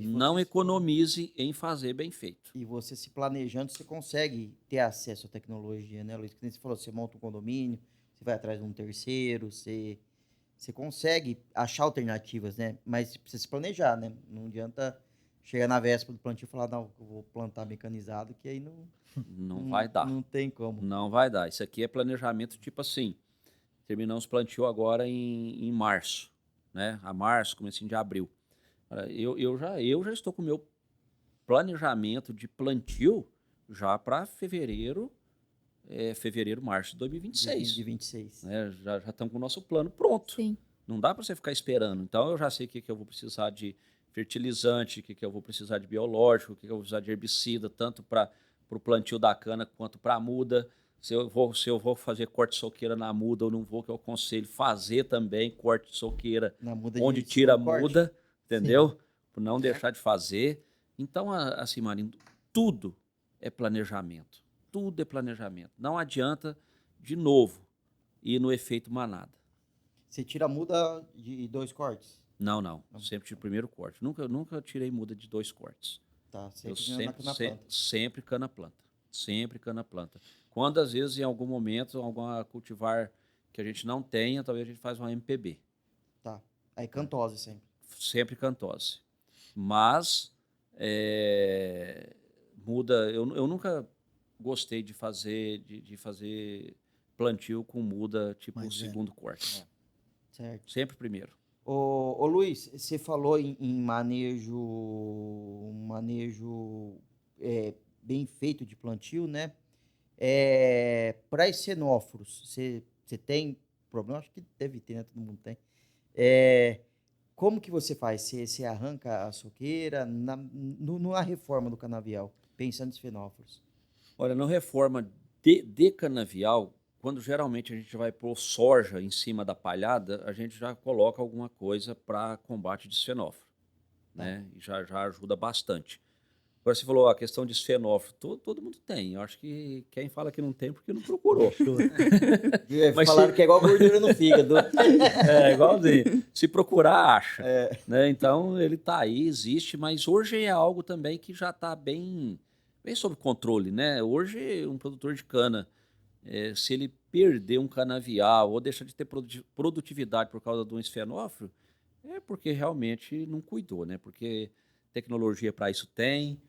B: Não economize em fazer bem feito.
A: E você se planejando, você consegue ter acesso à tecnologia, né, Luiz? Como você falou, você monta um condomínio, você vai atrás de um terceiro, você consegue achar alternativas, né? Mas precisa se planejar, né? Não adianta chegar na véspera do plantio e falar, não, eu vou plantar mecanizado, que aí
B: não vai dar.
A: Não tem como.
B: Não vai dar. Isso aqui é planejamento tipo assim, terminamos o plantio agora em março, né? A março, comecinho de abril. Eu já estou com o meu planejamento de plantio já para fevereiro, março de 2026.
A: De 26.
B: Né? Já estamos com o nosso plano pronto.
C: Sim.
B: Não dá para você ficar esperando. Então, eu já sei o que eu vou precisar de fertilizante, o que eu vou precisar de biológico, o que eu vou precisar de herbicida, tanto para o plantio da cana quanto para a muda. Se eu vou fazer corte de soqueira na muda ou não vou, que eu aconselho fazer também corte de soqueira
A: Na muda
B: onde
A: de
B: tira a
A: corte.
B: muda, entendeu? Por não deixar de fazer. Então, assim, Marinho, tudo é planejamento. Tudo é planejamento. Não adianta, de novo, ir no efeito manada.
A: Você tira a muda de 2 cortes?
B: Não. Sempre tiro o primeiro corte. Nunca tirei muda de 2 cortes.
A: Tá,
B: Eu
A: sempre na planta.
B: sempre cana-planta. Sempre cana-planta. Quando, às vezes, em algum momento, alguma cultivar que a gente não tenha, talvez a gente faz uma MPB.
A: Tá. Aí cantose sempre.
B: Sempre cantose. Mas, muda... Eu nunca gostei de fazer plantio com muda, tipo
D: Mas
B: o segundo corte.
A: Certo.
B: Sempre primeiro.
A: Ô Luiz, você falou em manejo bem feito de plantio, né? Para xenóforos, você tem problema? Acho que deve ter, né? Todo mundo tem. Como que você faz? Você arranca a soqueira na reforma do canavial, pensando nos fenóforos?
B: Olha, na reforma de canavial, quando geralmente a gente vai pôr soja em cima da palhada, a gente já coloca alguma coisa para combate de esfenófilo, né? E já ajuda bastante. Agora você falou a questão de esfenófilo, todo mundo tem. Eu acho que quem fala que não tem porque não procurou. Mas
A: Falaram que é igual gordura no fígado.
B: Igualzinho. Se procurar, acha. Né? Então, ele está aí, existe, mas hoje é algo também que já está bem sob controle, né? Hoje, um produtor de cana, se ele perder um canavial ou deixar de ter produtividade por causa de um esfenófilo, é porque realmente não cuidou, né? Porque tecnologia para isso tem,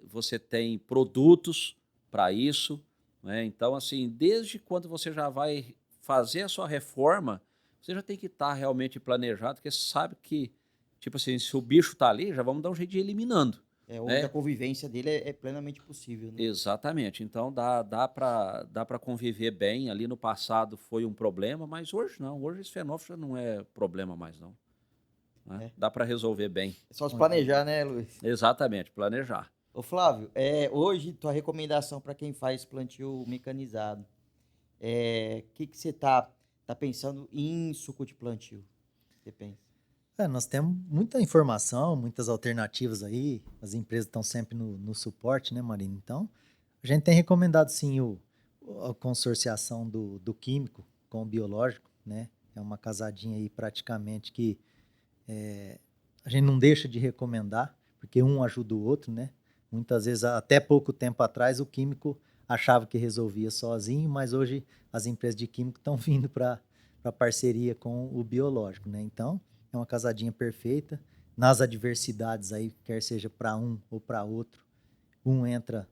B: você tem produtos para isso, né? Então, assim, desde quando você já vai fazer a sua reforma, você já tem que estar realmente planejado, porque você sabe que, tipo assim, se o bicho está ali, já vamos dar um jeito de ir eliminando.
A: Hoje a convivência dele é plenamente possível, né?
B: Exatamente. Então, dá para conviver bem. Ali no passado foi um problema, mas hoje não. Hoje esse fenómeno não é problema mais, não. Né? Dá para resolver bem.
A: É só se planejar, né, Luiz?
B: Exatamente, planejar.
A: Ô Flávio, hoje tua recomendação para quem faz plantio mecanizado, que você tá pensando em suco de plantio? Você pensa?
D: Nós temos muita informação, muitas alternativas aí, as empresas estão sempre no suporte, né, Marina? Então, a gente tem recomendado sim a consorciação do químico com o biológico, né? É uma casadinha aí praticamente que a gente não deixa de recomendar, porque um ajuda o outro, né? Muitas vezes, até pouco tempo atrás, o químico achava que resolvia sozinho, mas hoje as empresas de químico estão vindo para parceria com o biológico, né? Então, é uma casadinha perfeita. Nas adversidades aí, quer seja para um ou para outro, um entra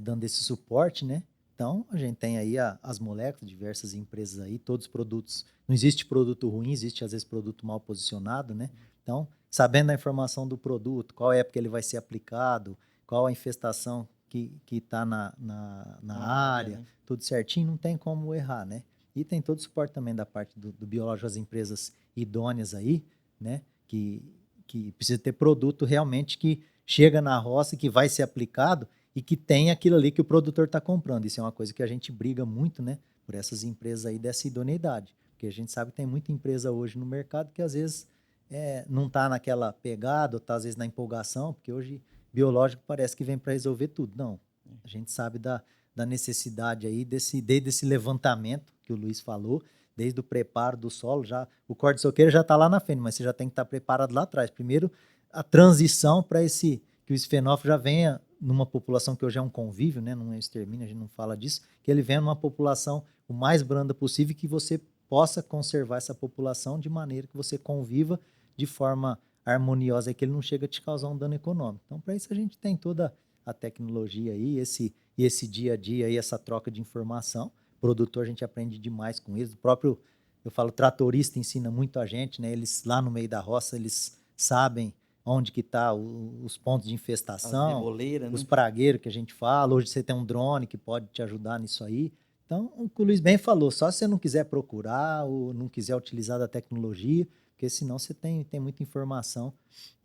D: dando esse suporte, né? Então, a gente tem aí as moléculas, diversas empresas aí, todos os produtos. Não existe produto ruim, existe às vezes produto mal posicionado, né? Então, sabendo a informação do produto, qual época ele vai ser aplicado, qual a infestação que está na área,
A: né?
D: tudo certinho, não tem como errar, né? E tem todo o suporte também da parte do biológico, as empresas idôneas aí, né? Que precisa ter produto realmente que chega na roça, que vai ser aplicado e que tem aquilo ali que o produtor está comprando. Isso é uma coisa que a gente briga muito, né? Por essas empresas aí dessa idoneidade. Porque a gente sabe que tem muita empresa hoje no mercado que às vezes não está naquela pegada, ou está às vezes na empolgação, porque hoje biológico parece que vem para resolver tudo. Não. A gente sabe da necessidade aí desde esse levantamento que o Luiz falou, desde o preparo do solo, já o corte de soqueira já está lá na frente, mas você já tem que estar preparado lá atrás. Primeiro, a transição para que o esfenófilo já venha numa população que hoje é um convívio, né, não é extermínio, a gente não fala disso, que ele venha numa população o mais branda possível e que você possa conservar essa população de maneira que você conviva de forma harmoniosa e que ele não chega a te causar um dano econômico. Então, para isso a gente tem toda a tecnologia aí, esse dia a dia aí, essa troca de informação. Produtor, a gente aprende demais com eles. O próprio, eu falo, tratorista ensina muito a gente, né? Eles lá no meio da roça, eles sabem onde que tá os pontos de
A: As
D: infestação,
A: reboleiras,
D: os
A: né?
D: pragueiros que a gente fala. Hoje você tem um drone que pode te ajudar nisso aí. Então, o que o Luiz bem falou, só se você não quiser procurar ou não quiser utilizar da tecnologia, porque senão você tem muita informação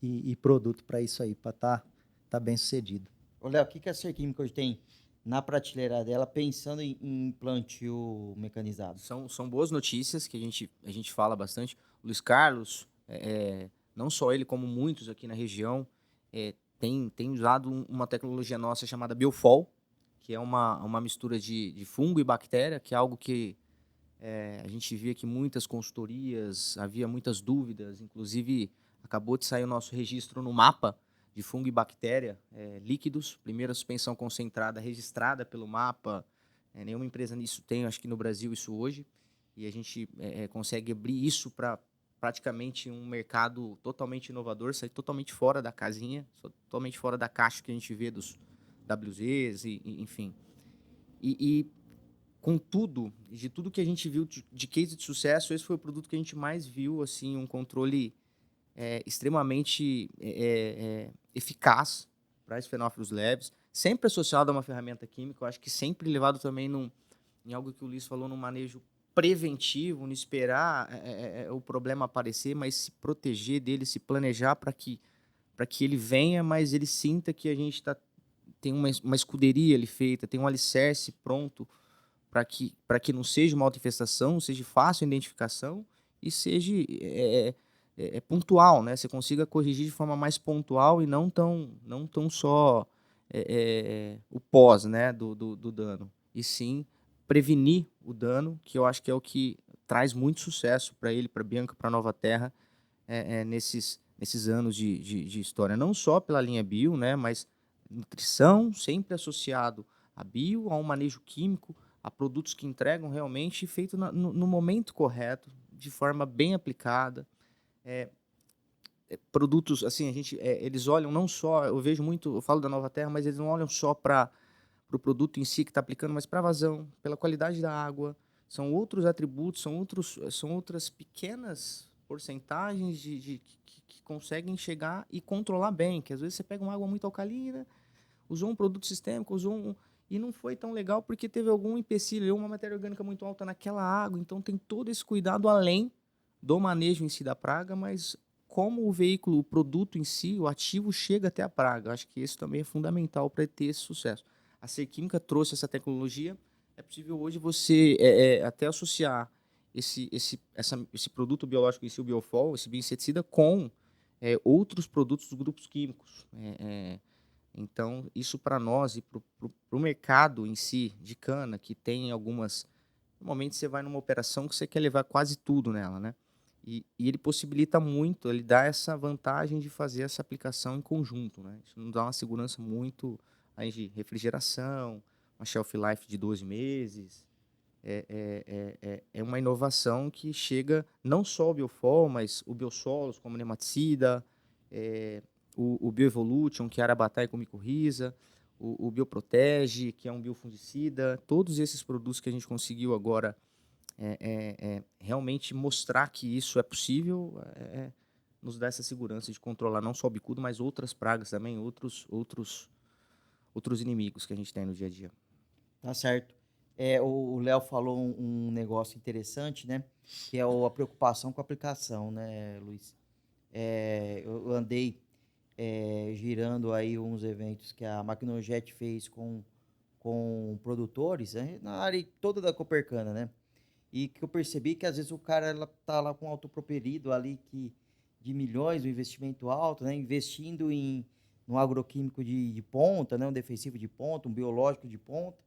D: e produto para isso aí, para tá bem sucedido.
A: Ô, Léo, o que a Serquímica hoje tem na prateleira dela pensando em plantio mecanizado?
E: São boas notícias que a gente fala bastante. O Luiz Carlos, não só ele, como muitos aqui na região, tem usado uma tecnologia nossa chamada Biofol, que é uma mistura de fungo e bactéria, que é algo que a gente via que muitas consultorias, havia muitas dúvidas, inclusive acabou de sair o nosso registro no mapa de fungo e bactéria líquidos, primeira suspensão concentrada registrada pelo mapa, nenhuma empresa nisso tem, acho que no Brasil isso hoje, e a gente consegue abrir isso para praticamente um mercado totalmente inovador, sair totalmente fora da casinha, totalmente fora da caixa que a gente vê dos WZs, enfim. E de tudo que a gente viu de case de sucesso, esse foi o produto que a gente mais viu, assim, um controle extremamente eficaz para esfenófilos leves, sempre associado a uma ferramenta química, eu acho que sempre levado também em algo que o Luiz falou, num manejo preventivo, não esperar o problema aparecer, mas se proteger dele, se planejar para que ele venha, mas ele sinta que a gente tem uma escuderia ali feita, tem um alicerce pronto, para que não seja uma autoinfestação, seja fácil a identificação e seja pontual, né? Você consiga corrigir de forma mais pontual e não tão só o pós, né, do dano. E sim prevenir o dano, que eu acho que é o que traz muito sucesso para ele, para Bianca, para Nova Terra, nesses anos de história. Não só pela linha bio, né, mas nutrição sempre associado a bio, a um manejo químico, a produtos que entregam realmente feito no momento correto, de forma bem aplicada. Produtos, assim, eles olham não só, eu vejo muito, eu falo da Nova Terra, mas eles não olham só para o produto em si que está aplicando, mas para a vazão, pela qualidade da água. São outros atributos, são outras pequenas porcentagens que conseguem chegar e controlar bem, que às vezes você pega uma água muito alcalina, usou um produto sistêmico, e não foi tão legal porque teve algum empecilho, uma matéria orgânica muito alta naquela água, então tem todo esse cuidado além do manejo em si da praga, mas como o veículo, o produto em si, o ativo chega até a praga. Acho que isso também é fundamental para ter esse sucesso. A Serquímica trouxe essa tecnologia, é possível hoje você até associar esse produto biológico em si, o Biofol, esse bioinseticida, com outros produtos dos grupos químicos. Então, isso para nós e para o mercado em si de cana, que tem algumas... Normalmente você vai numa operação que você quer levar quase tudo nela, né? E ele possibilita muito, ele dá essa vantagem de fazer essa aplicação em conjunto, né? Isso nos dá uma segurança muito aí de refrigeração, uma shelf life de 12 meses. É uma inovação que chega não só o Biofol, mas o Biosolos como nematicida, o Bioevolution, que é Arabatá e Comicurriza, o Bioprotege, que é um biofungicida. Todos esses produtos que a gente conseguiu agora realmente mostrar que isso é possível, nos dá essa segurança de controlar não só o bicudo, mas outras pragas também, outros inimigos que a gente tem no dia a dia.
A: Tá certo. O Léo falou um negócio interessante, né? Que é a preocupação com a aplicação, né, Luiz? Eu andei girando aí uns eventos que a Maquinojet fez com produtores, né, na área toda da Copercana, né? E que eu percebi que às vezes o cara ela tá lá com autopropelido ali de milhões, um investimento alto, né? Investindo num agroquímico de ponta, né? Um defensivo de ponta, um biológico de ponta.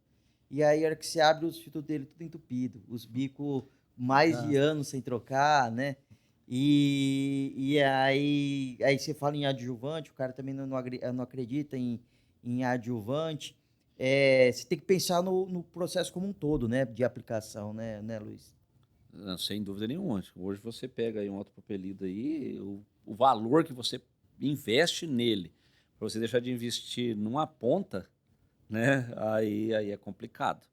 A: E aí, a hora que você abre os filtros dele, tudo entupido. Os bicos mais de anos sem trocar, né? E aí você fala em adjuvante, o cara também não acredita em adjuvante. Você tem que pensar no processo como um todo, né? De aplicação, né, Luiz?
B: Não, sem dúvida nenhuma. Hoje você pega aí um autopropelido aí, o valor que você investe nele, para você deixar de investir numa ponta, né? Aí é complicado.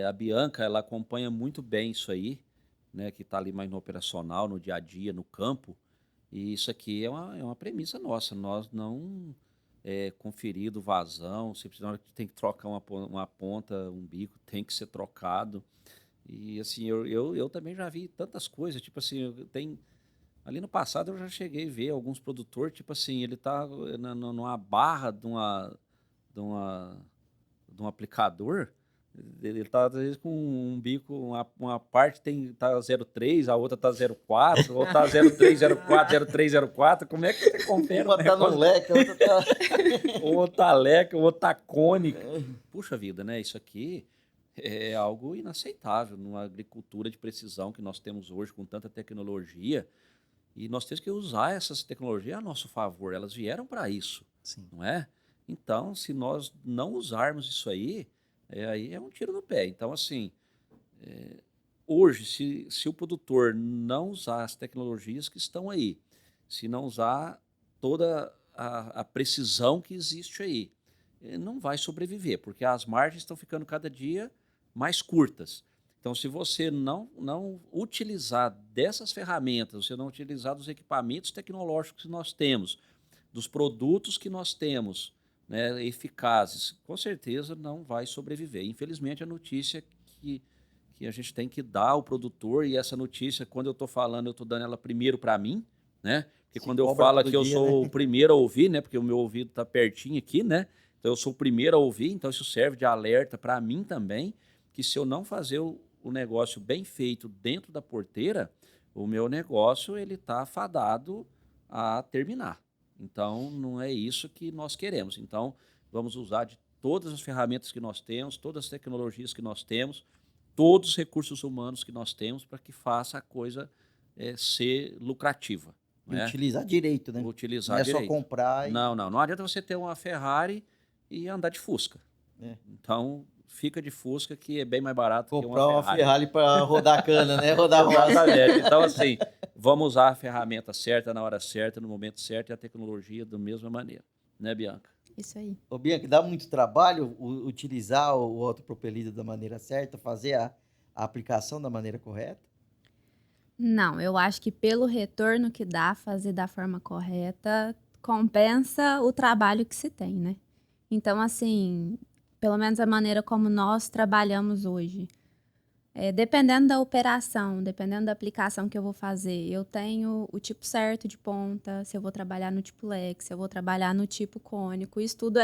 B: A Bianca, ela acompanha muito bem isso aí, né? Que está ali mais no operacional, no dia a dia, no campo. E isso aqui é uma premissa nossa. Nós não conferido vazão, sempre na hora que tem que trocar uma ponta, um bico, tem que ser trocado. E assim, eu também já vi tantas coisas, tipo assim, ali no passado eu já cheguei a ver alguns produtores, tipo assim, ele tá numa barra de um aplicador, ele tá às vezes com um bico, uma parte tá 0,3, a outra tá 0,4, ou tá 0,3, 0,4, 0,3, 0,4, como é que você confere?
A: Uma tá no leque, a outra tá...
B: Ou tá leque, ou tá cônica. Puxa vida, né? Isso aqui é algo inaceitável numa agricultura de precisão que nós temos hoje com tanta tecnologia. E nós temos que usar essas tecnologias a nosso favor. Elas vieram para isso,
D: Sim.
B: não é? Então, se nós não usarmos isso aí, aí é um tiro no pé. Então, assim, hoje, se o produtor não usar as tecnologias que estão aí, se não usar toda a precisão que existe aí, não vai sobreviver, porque as margens estão ficando cada dia mais curtas. Então, se você não utilizar dessas ferramentas, você não utilizar dos equipamentos tecnológicos que nós temos, dos produtos que nós temos, né, eficazes, com certeza não vai sobreviver. Infelizmente, a notícia que a gente tem que dar ao produtor, e essa notícia, quando eu estou falando, eu estou dando ela primeiro para mim, né? Porque quando eu falo aqui, eu sou o primeiro a ouvir, né? Porque o meu ouvido está pertinho aqui, né? Então, eu sou o primeiro a ouvir, então isso serve de alerta para mim também, que se eu não fazer o negócio bem feito dentro da porteira, o meu negócio ele está fadado a terminar. Então, não é isso que nós queremos. Então, vamos usar de todas as ferramentas que nós temos, todas as tecnologias que nós temos, todos os recursos humanos que nós temos para que faça a coisa ser lucrativa. Né?
A: Utilizar direito, né?
B: Utilizar
A: não é
B: direito.
A: Só comprar.
B: Não adianta você ter uma Ferrari e andar de Fusca. Então, fica de Fusca, que é bem mais barato
A: comprar
B: que uma
A: Ferrari para rodar cana, né? Rodar roça.
B: Exatamente. Então, assim, vamos usar a ferramenta certa, na hora certa, no momento certo, e a tecnologia da mesma maneira. Né, Bianca?
C: Isso aí.
A: Ô, Bianca, dá muito trabalho utilizar o autopropelido da maneira certa, fazer a aplicação da maneira correta?
C: Não, eu acho que pelo retorno que dá, fazer da forma correta, compensa o trabalho que se tem, né? Então, assim, pelo menos a maneira como nós trabalhamos hoje, dependendo da operação, dependendo da aplicação que eu vou fazer, eu tenho o tipo certo de ponta, se eu vou trabalhar no tipo leque, se eu vou trabalhar no tipo cônico, isso tudo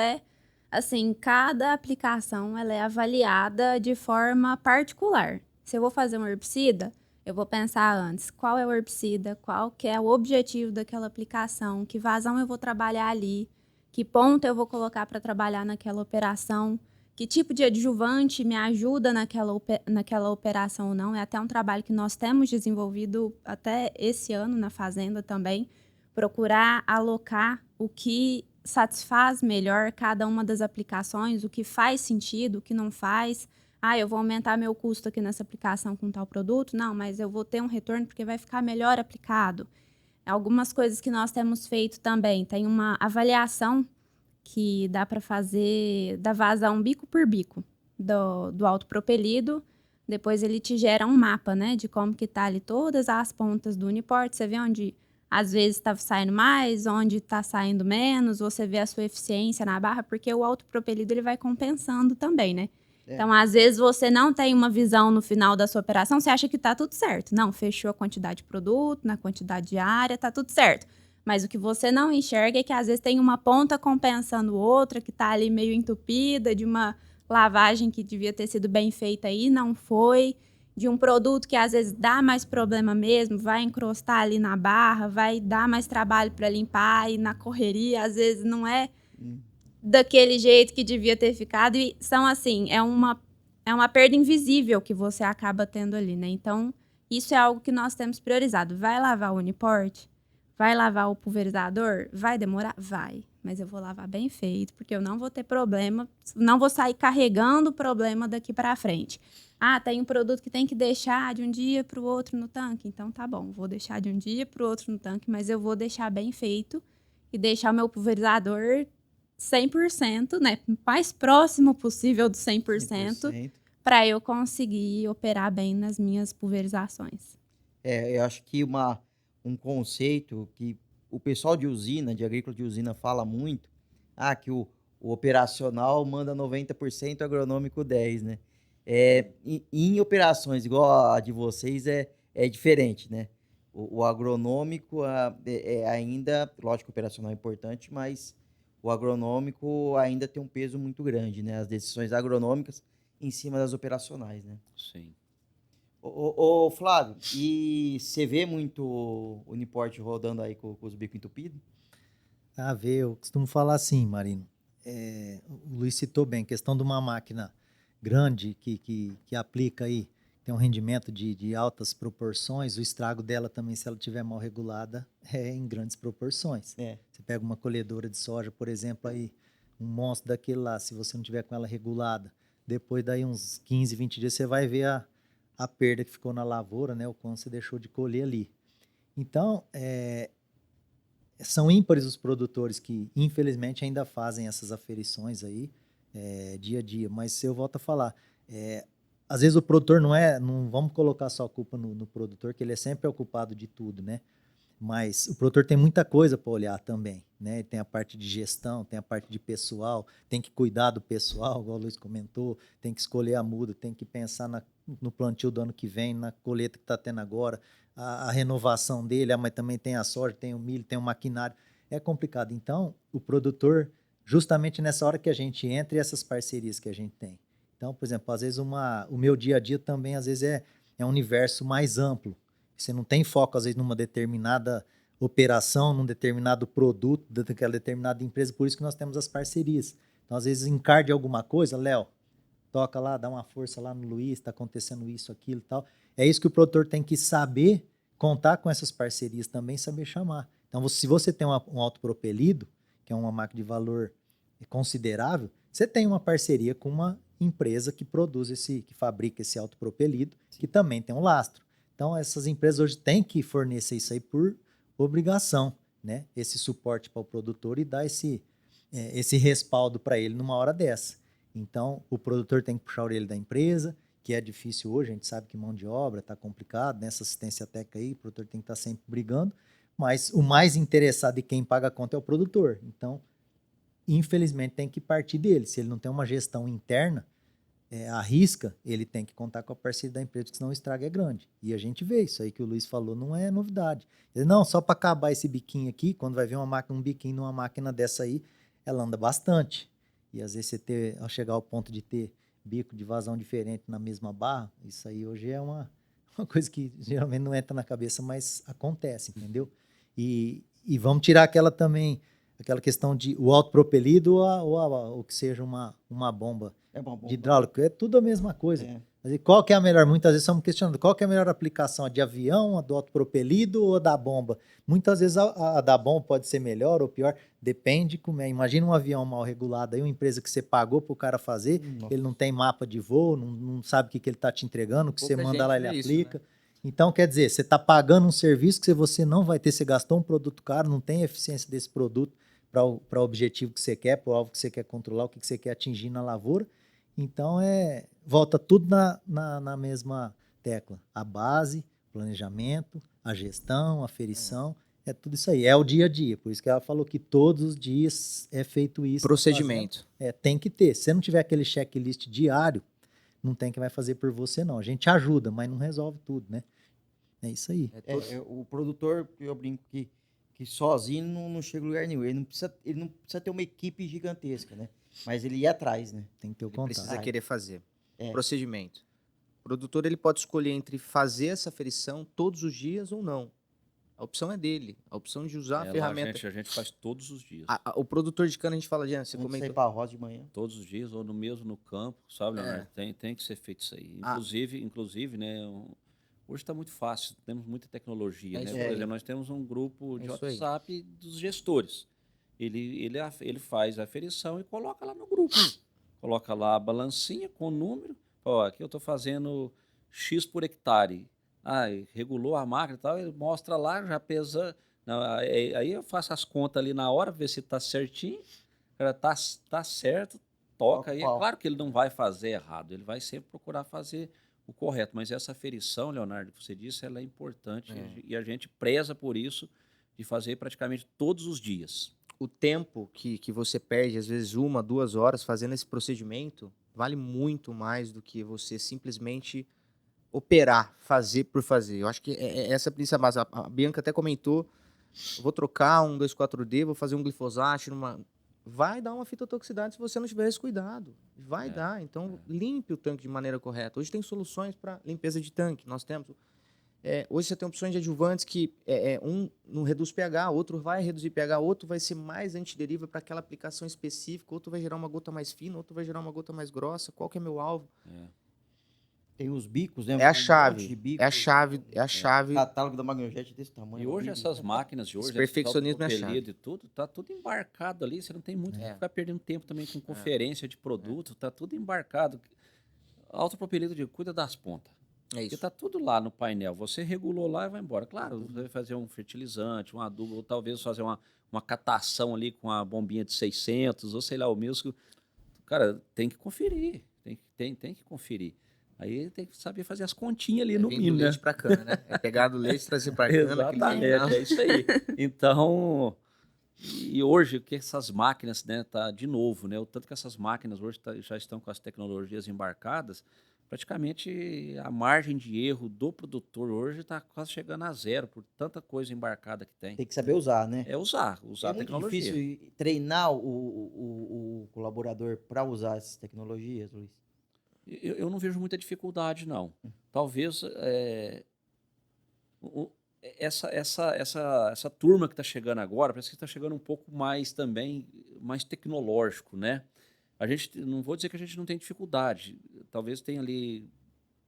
C: assim, cada aplicação ela é avaliada de forma particular. Se eu vou fazer um herbicida, eu vou pensar antes, qual é o herbicida, qual que é o objetivo daquela aplicação, que vazão eu vou trabalhar ali, que ponta eu vou colocar para trabalhar naquela operação, que tipo de adjuvante me ajuda naquela operação ou não. É até um trabalho que nós temos desenvolvido até esse ano na fazenda também, procurar alocar o que satisfaz melhor cada uma das aplicações, o que faz sentido, o que não faz. Eu vou aumentar meu custo aqui nessa aplicação com tal produto? Não, mas eu vou ter um retorno porque vai ficar melhor aplicado. Algumas coisas que nós temos feito também, tem uma avaliação que dá para fazer, dá vazão bico por bico do autopropelido. Depois ele te gera um mapa, né, de como que tá ali todas as pontas do Uniporte. Você vê onde às vezes está saindo mais, onde está saindo menos, você vê a sua eficiência na barra, porque o autopropelido ele vai compensando também, né? Então, às vezes, você não tem uma visão no final da sua operação, você acha que está tudo certo. Não, fechou a quantidade de produto, na quantidade de área, está tudo certo. Mas o que você não enxerga é que, às vezes, tem uma ponta compensando outra, que está ali meio entupida, de uma lavagem que devia ter sido bem feita aí, não foi. De um produto que, às vezes, dá mais problema mesmo, vai encrostar ali na barra, vai dar mais trabalho para limpar, e na correria, às vezes, não é daquele jeito que devia ter ficado. E são assim, é uma perda invisível que você acaba tendo ali, né? Então, isso é algo que nós temos priorizado. Vai lavar o Uniporte? Vai lavar o pulverizador? Vai demorar? Vai. Mas eu vou lavar bem feito, porque eu não vou ter problema, não vou sair carregando o problema daqui para frente. Tem um produto que tem que deixar de um dia para o outro no tanque. Então, tá bom, vou deixar de um dia para o outro no tanque, mas eu vou deixar bem feito e deixar o meu pulverizador 100%, né? Mais próximo possível do 100%. Para eu conseguir operar bem nas minhas pulverizações.
A: Eu acho que uma um conceito que o pessoal de usina, de agrícola de usina, fala muito, que o operacional manda 90%, o agronômico 10%, né? Em operações igual a de vocês é diferente, né? O agronômico ainda, lógico, o operacional é importante, mas o agronômico ainda tem um peso muito grande, né? As decisões agronômicas em cima das operacionais, né?
B: Sim.
A: Ô, Flávio, e você vê muito o Uniporte rodando aí com os bicos entupidos?
D: Eu costumo falar assim, Marino. O Luiz citou bem, questão de uma máquina grande que aplica aí, tem um rendimento de altas proporções, o estrago dela também, se ela estiver mal regulada, é em grandes proporções. Você pega uma colhedora de soja, por exemplo, aí, um monstro daquele lá, se você não tiver com ela regulada, depois daí uns 15, 20 dias, você vai ver a perda que ficou na lavoura, né, o quanto você deixou de colher ali. Então, são ímpares os produtores que, infelizmente, ainda fazem essas aferições aí, dia a dia. Mas eu volto a falar, às vezes o produtor não vamos colocar só a culpa no produtor, que ele é sempre o culpado de tudo, né? Mas o produtor tem muita coisa para olhar também, né? Tem a parte de gestão, tem a parte de pessoal, tem que cuidar do pessoal, igual o Luiz comentou, tem que escolher a muda, tem que pensar no plantio do ano que vem, na colheita que está tendo agora, a renovação dele, mas também tem a soja, tem o milho, tem o maquinário. É complicado. Então, o produtor, justamente nessa hora que a gente entra e essas parcerias que a gente tem. Então, por exemplo, às vezes o meu dia a dia também, às vezes, é um universo mais amplo. Você não tem foco, às vezes, numa determinada operação, num determinado produto, daquela determinada empresa, por isso que nós temos as parcerias. Então, às vezes, encarde alguma coisa, Léo, toca lá, dá uma força lá no Luiz, está acontecendo isso, aquilo e tal. É isso que o produtor tem que saber contar com essas parcerias também, saber chamar. Então, se você tem um autopropelido, que é uma máquina de valor considerável, você tem uma parceria com uma empresa que produz que fabrica esse autopropelido, que também tem um lastro. Então, essas empresas hoje têm que fornecer isso aí por obrigação, né? Esse suporte para o produtor e dar esse respaldo para ele numa hora dessa. Então, o produtor tem que puxar a orelha da empresa, que é difícil hoje, a gente sabe que mão de obra está complicado, nessa assistência técnica aí, o produtor tem que estar sempre brigando, mas o mais interessado e quem paga a conta é o produtor. Então, infelizmente, tem que partir dele. Se ele não tem uma gestão interna, arrisca, ele tem que contar com a parceria da empresa, porque senão o estrago é grande. E a gente vê isso aí que o Luiz falou, não é novidade. Ele, não, só para acabar esse biquinho aqui, quando vai ver um biquinho numa máquina dessa aí, ela anda bastante. E às vezes ao chegar ao ponto de ter bico de vazão diferente na mesma barra, isso aí hoje é uma coisa que geralmente não entra na cabeça, mas acontece, entendeu? E vamos tirar aquela questão de o autopropelido ou que seja uma bomba de hidráulico, é tudo a mesma coisa. Mas qual que é a melhor? Muitas vezes estamos questionando, qual que é a melhor aplicação? A de avião, a do autopropelido ou a da bomba? Muitas vezes a da bomba pode ser melhor ou pior, depende como é. Imagina um avião mal regulado, aí uma empresa que você pagou para o cara fazer, ele não tem mapa de voo, não sabe o que ele está te entregando, o que você manda lá ele aplica. Né? Então, quer dizer, você está pagando um serviço que você não vai ter, você gastou um produto caro, não tem eficiência desse produto para o objetivo que você quer, para o alvo que você quer controlar, o que você quer atingir na lavoura. Então, volta tudo na mesma tecla. A base, planejamento, a gestão, a aferição, tudo isso aí. É o dia a dia. Por isso que ela falou que todos os dias é feito isso.
E: Procedimento.
D: Tem que ter. Se você não tiver aquele checklist diário, não tem quem vai fazer por você, não. A gente ajuda, mas não resolve tudo, né? É isso aí.
A: O produtor, eu brinco que sozinho não chega a lugar nenhum. Ele não precisa ter uma equipe gigantesca, né? Mas ele ia atrás, né?
D: Tem que ter o
E: Ele
D: contato.
E: precisa querer fazer. Procedimento. O produtor ele pode escolher entre fazer essa aferição todos os dias ou não. A opção é dele. A opção de usar a ferramenta.
B: A gente faz todos os dias.
E: O produtor de cana, a gente fala, Jean, você comentou.
A: Sair pra roça de manhã.
B: Todos os dias, ou no campo, sabe, Leonardo? Tem que ser feito isso aí. Inclusive, né? Hoje está muito fácil, temos muita tecnologia, né? Por exemplo, nós temos um grupo de WhatsApp dos gestores. Ele faz a aferição e coloca lá no grupo. Coloca lá a balancinha com o número. Ó, aqui eu estou fazendo X por hectare. Regulou a máquina e tal, ele mostra lá, já pesa. Aí eu faço as contas ali na hora, ver se está certinho. Cara, tá certo, toca aí. É claro que ele não vai fazer errado, ele vai sempre procurar fazer o correto. Mas essa aferição, Leonardo, que você disse, ela é importante
E: É.
B: e a gente preza por isso de fazer praticamente todos os dias.
E: O tempo que você perde, às vezes 1, 2 horas fazendo esse procedimento, vale muito mais do que você simplesmente operar, fazer por fazer. Eu acho que é essa a principal base. A Bianca até comentou, eu vou trocar um 2,4-D, vou fazer um glifosato vai dar uma fitotoxicidade se você não tiver esse cuidado. Vai dar. Então, limpe o tanque de maneira correta. Hoje tem soluções para limpeza de tanque. Nós temos... hoje você tem opções de adjuvantes que um não reduz pH, outro vai reduzir pH, outro vai ser mais antideriva para aquela aplicação específica, outro vai gerar uma gota mais fina, outro vai gerar uma gota mais grossa. Qual que é meu alvo?
A: Tem os bicos, né?
E: É a
A: Um monte de
E: chave.
A: bico.
E: É a chave.
A: O catálogo da Magnojet é desse tamanho.
B: E hoje essas máquinas de hoje,
E: Esse perfeccionismo é a
B: autopropelido e tudo, tá tudo embarcado ali. Você não tem muito que ficar perdendo tempo também com conferência de produto, tá tudo embarcado. Autopropelido de cuida das pontas.
E: É
B: Porque
E: isso.
B: tá tudo lá no painel. Você regulou lá e vai embora. Claro, você vai fazer um fertilizante, um adubo, ou talvez fazer uma catação ali com a bombinha de 600, ou sei lá, o mesmo. Cara, tem que conferir. Tem que conferir. Aí tem que saber fazer as continhas ali no
E: Vem do
B: mínimo, né?
E: leite pra cana, né? É pegar do leite e trazer pra cana.
B: Exatamente, é isso aí. Então, e hoje, que essas máquinas, né, tá de novo, né? O tanto que essas máquinas hoje já estão com as tecnologias embarcadas, praticamente a margem de erro do produtor hoje está quase chegando a zero, por tanta coisa embarcada que tem.
A: Tem que saber usar, né?
B: É usar
A: É
B: a
A: muito
B: tecnologia.
A: difícil treinar o colaborador para usar essas tecnologias, Luiz.
B: Eu não vejo muita dificuldade, não. Talvez essa turma que está chegando agora, parece que está chegando um pouco mais também, mais tecnológico, né? A gente, não vou dizer que a gente não tem dificuldade, talvez tenha ali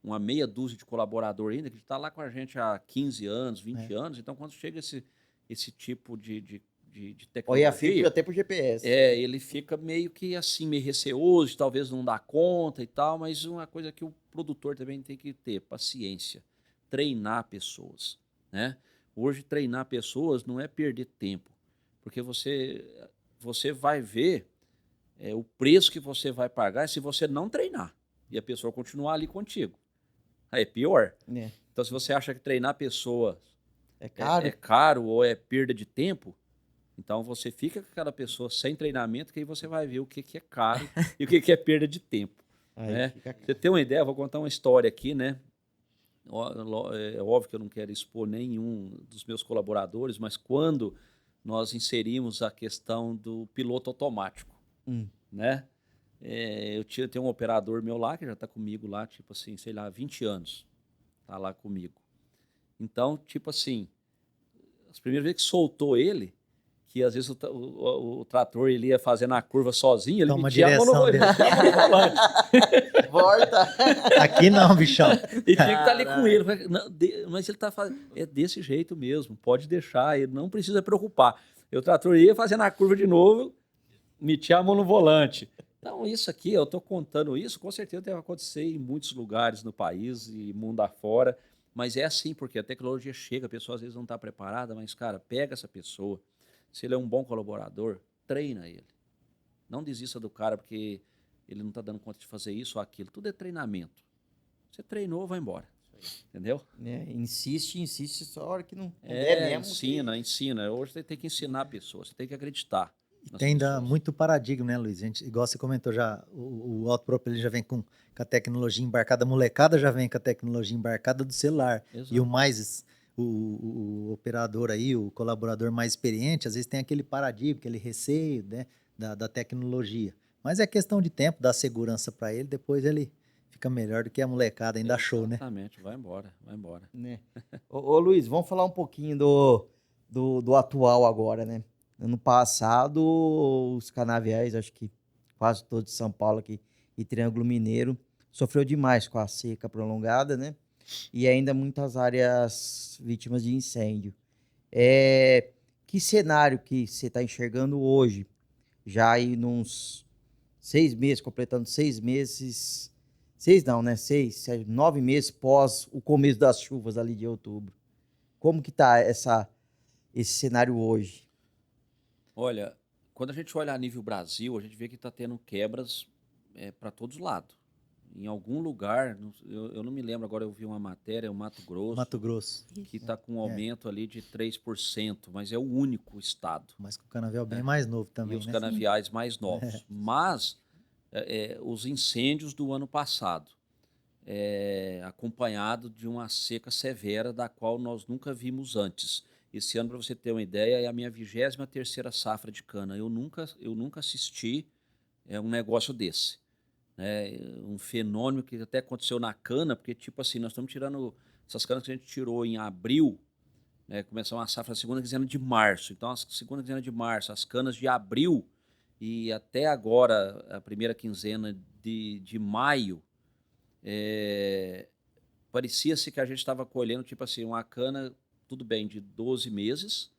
B: uma meia dúzia de colaborador ainda, que está lá com a gente há 15 anos, 20 anos, então quando chega esse tipo de
A: Olha a
B: tecnologia,
A: fibra até pro GPS.
B: ele fica meio que assim, meio receoso, talvez não dá conta e tal, mas uma coisa que o produtor também tem que ter, paciência, treinar pessoas, né? Hoje treinar pessoas não é perder tempo, porque você vai ver o preço que você vai pagar se você não treinar e a pessoa continuar ali contigo. Aí é pior.
A: É.
B: Então, se você acha que treinar pessoas
A: É caro.
B: é caro ou é perda de tempo, então você fica com aquela pessoa sem treinamento, que aí você vai ver o que é caro e o que é perda de tempo.
A: Aí
B: Né?
A: fica caro.
B: Você tem uma ideia? Eu vou contar uma história aqui, né? É óbvio que eu não quero expor nenhum dos meus colaboradores, mas quando nós inserimos a questão do piloto automático, né? Eu tenho um operador meu lá, que já está comigo lá, tipo assim, sei lá, 20 anos. Tá lá comigo. Então, tipo assim, as primeiras vezes que soltou ele, que às vezes o trator ele ia fazendo a curva sozinho, ele
D: Toma
B: metia a mão no
D: direção dele.
B: volante.
A: Volta.
D: Aqui não, bichão.
B: E tinha que estar ali com ele. Mas ele tá fazendo. É desse jeito mesmo, pode deixar, ele não precisa preocupar. E o trator ia fazendo a curva de novo, metia a mão no volante. Então, isso aqui, eu estou contando isso, com certeza deve acontecer em muitos lugares no país e mundo afora. Mas é assim, porque a tecnologia chega, a pessoa às vezes não está preparada, mas, cara, pega essa pessoa. Se ele é um bom colaborador, treina ele. Não desista do cara porque ele não está dando conta de fazer isso ou aquilo. Tudo é treinamento. Você treinou, vai embora. Entendeu?
A: Insiste, só a hora que não der mesmo.
B: Ensina. Hoje você tem que ensinar a pessoa, você tem que acreditar.
D: Tem ainda muito paradigma, né, Luiz? Igual você comentou já, o autopropelido já vem com a tecnologia embarcada, a molecada já vem com a tecnologia embarcada do celular.
B: Exato.
D: E o operador aí, o colaborador mais experiente, às vezes tem aquele paradigma, aquele receio, né, da tecnologia. Mas é questão de tempo, dar segurança para ele, depois ele fica melhor do que a molecada, ainda achou, né?
B: Exatamente, vai embora.
A: Né? Ô, Luiz, vamos falar um pouquinho do atual agora, né? Ano passado, os canaviais, acho que quase todos de São Paulo aqui e Triângulo Mineiro, sofreu demais com a seca prolongada, né? E ainda muitas áreas vítimas de incêndio. Que cenário que você está enxergando hoje, já aí nos 6 meses, completando 6 meses, 6 não, né? 9 meses pós o começo das chuvas ali de outubro. Como que está esse cenário hoje?
B: Olha, quando a gente olha a nível Brasil, a gente vê que está tendo quebras para todos os lados. em algum lugar, eu não me lembro agora, eu vi uma matéria, o Mato Grosso,
D: Mato Grosso.
B: que está com um aumento ali de 3%, mas é o único estado.
D: Mas com o canavial bem mais novo também,
B: E os
D: né?
B: canaviais mais novos. Mas os incêndios do ano passado, acompanhado de uma seca severa da qual nós nunca vimos antes. Esse ano, para você ter uma ideia, é a minha 23ª safra de cana. Eu nunca assisti um negócio desse. Né? Um fenômeno que até aconteceu na cana, porque, tipo assim, nós estamos tirando essas canas que a gente tirou em abril, né? Começou uma safra na segunda quinzena de março. Então, a segunda quinzena de março, as canas de abril e até agora, a primeira quinzena de maio, parecia-se que a gente estava colhendo, tipo assim, uma cana, tudo bem, de 12 meses,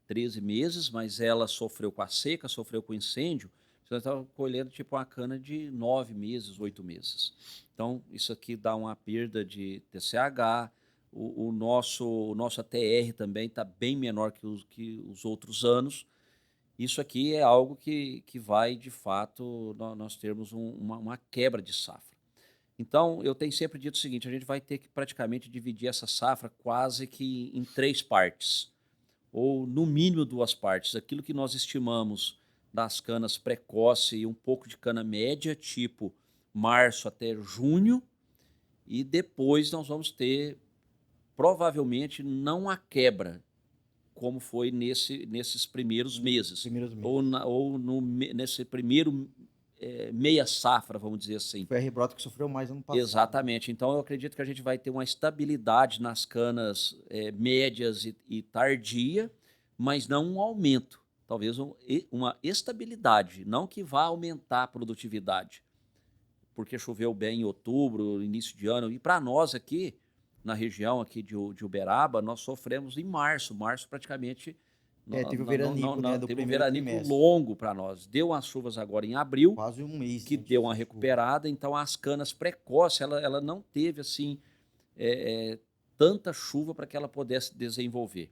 B: 13 meses, mas ela sofreu com a seca, sofreu com o incêndio, nós estávamos colhendo tipo uma cana de 9 meses, 8 meses. Então, isso aqui dá uma perda de TCH, o nosso ATR também está bem menor que os outros anos. Isso aqui é algo que vai, de fato, nós termos uma quebra de safra. Então, eu tenho sempre dito o seguinte, a gente vai ter que praticamente dividir essa safra quase que em 3 partes, ou no mínimo 2 partes. Aquilo que nós estimamos das canas precoce e um pouco de cana média, tipo março até junho, e depois nós vamos ter, provavelmente, não a quebra, como foi nesses primeiros meses, nesse primeiro meia safra, vamos dizer assim.
A: Foi a rebrota que sofreu mais ano passado.
B: Exatamente. Então, eu acredito que a gente vai ter uma estabilidade nas canas médias e tardia, mas não um aumento. Talvez uma estabilidade, não que vá aumentar a produtividade, porque choveu bem em outubro, início de ano. E para nós aqui, na região aqui de Uberaba, nós sofremos em março. Março praticamente
A: teve o veranico, né, do
B: teve um
A: primeiro
B: veranico
A: trimestre.
B: longo para nós. Deu umas chuvas agora em abril,
A: quase um mês,
B: que
A: né,
B: deu uma
A: de
B: recuperada. Então as canas precoces, ela não teve assim tanta chuva para que ela pudesse desenvolver.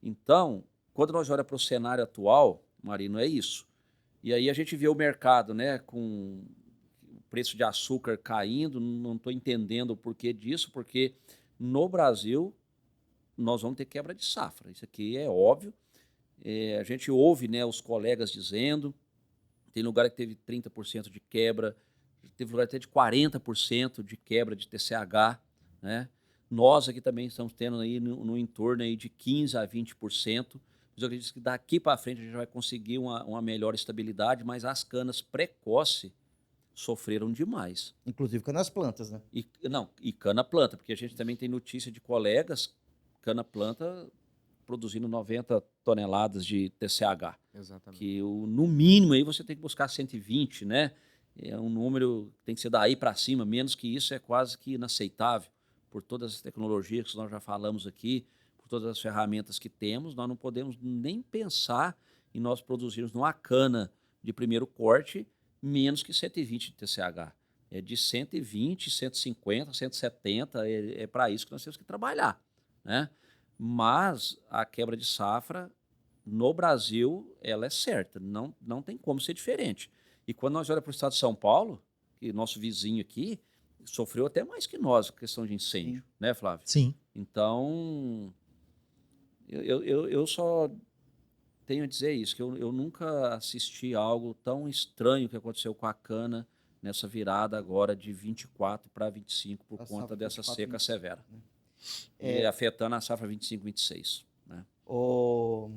B: Então, quando nós olhamos para o cenário atual, Marino, é isso. E aí a gente vê o mercado, né, com o preço de açúcar caindo, não estou entendendo o porquê disso, porque no Brasil nós vamos ter quebra de safra. Isso aqui é óbvio. A gente ouve, né, os colegas dizendo, tem lugar que teve 30% de quebra, teve lugar até de 40% de quebra de TCH, né? Nós aqui também estamos tendo aí no entorno aí de 15% a 20%, mas eu acredito que daqui para frente a gente vai conseguir uma melhor estabilidade, mas as canas precoce sofreram demais.
A: Inclusive cana-plantas, né?
B: E cana-planta, porque a gente também tem notícia de colegas, cana-planta produzindo 90 toneladas de TCH.
E: Exatamente.
B: Que no mínimo aí você tem que buscar 120, né? É um número que tem que ser daí para cima, menos que isso é quase que inaceitável. Por todas as tecnologias que nós já falamos aqui, por todas as ferramentas que temos, nós não podemos nem pensar em nós produzirmos numa cana de primeiro corte menos que 120 de TCH. É de 120, 150, 170, é para isso que nós temos que trabalhar, né? Mas a quebra de safra no Brasil, ela é certa, não tem como ser diferente. E quando nós olhamos para o estado de São Paulo, que nosso vizinho aqui, sofreu até mais que nós, a questão de incêndio, né, Flávio?
D: Sim.
B: Então, eu só tenho a dizer isso, que eu nunca assisti algo tão estranho que aconteceu com a cana nessa virada agora de 24 para 25 por conta dessa seca severa.
A: Né?
B: E afetando a safra 25, 26. Né?
A: Ô,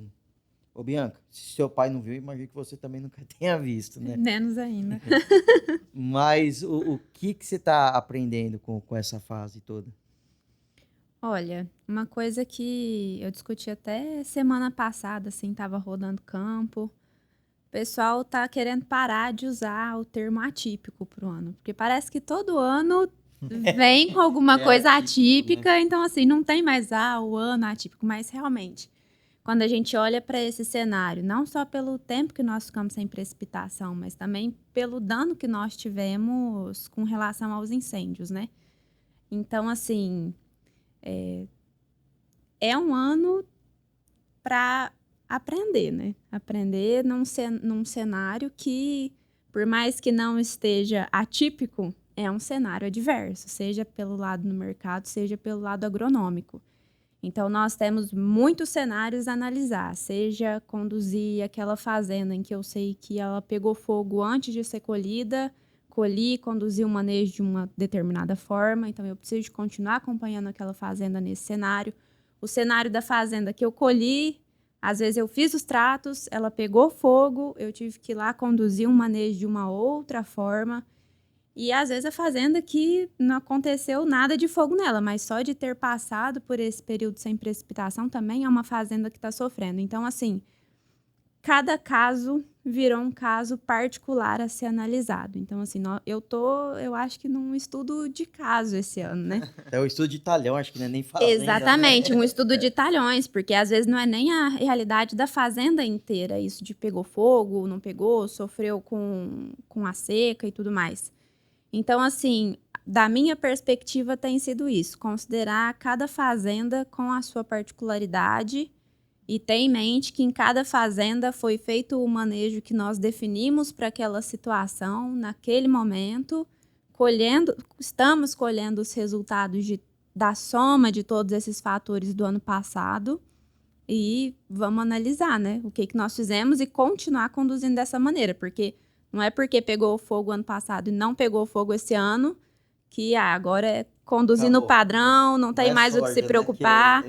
A: Bianca, se seu pai não viu, imagino que você também nunca tenha visto, né?
C: Menos ainda.
A: Mas o que você está aprendendo com essa fase toda?
C: Olha, uma coisa que eu discuti até semana passada, assim, tava rodando campo. O pessoal tá querendo parar de usar o termo atípico pro ano. Porque parece que todo ano vem com alguma coisa atípica. Né? Então, assim, não tem mais o ano atípico. Mas, realmente, quando a gente olha para esse cenário, não só pelo tempo que nós ficamos sem precipitação, mas também pelo dano que nós tivemos com relação aos incêndios, né? Então, assim, é um ano para aprender, né? Aprender num cenário que, por mais que não esteja atípico, é um cenário adverso, seja pelo lado do mercado, seja pelo lado agronômico. Então, nós temos muitos cenários a analisar, seja conduzir aquela fazenda em que eu sei que ela pegou fogo antes de ser colhida, colhi, conduzir o manejo de uma determinada forma, então eu preciso de continuar acompanhando aquela fazenda nesse cenário. O cenário da fazenda que eu colhi, às vezes eu fiz os tratos, ela pegou fogo, eu tive que ir lá conduzir um manejo de uma outra forma. E às vezes a fazenda que não aconteceu nada de fogo nela, mas só de ter passado por esse período sem precipitação também é uma fazenda que está sofrendo. Então, assim, cada caso virou um caso particular a ser analisado. Então, assim, eu acho que num estudo de caso esse ano, né?
A: É o estudo de talhão, acho que não é nem fazenda,
C: Exatamente,
A: né?
C: um estudo de talhões, porque às vezes não é nem a realidade da fazenda inteira, isso de pegou fogo, não pegou, sofreu com a seca e tudo mais. Então, assim, da minha perspectiva tem sido isso, considerar cada fazenda com a sua particularidade e ter em mente que em cada fazenda foi feito o manejo que nós definimos para aquela situação, naquele momento, estamos colhendo os resultados da soma de todos esses fatores do ano passado e vamos analisar, né, o que nós fizemos e continuar conduzindo dessa maneira, porque não é porque pegou fogo ano passado e não pegou fogo esse ano que agora é conduzir no
A: Acabou.
C: padrão, não tem
A: é
C: mais o que
A: soja,
C: se
A: né,
C: preocupar.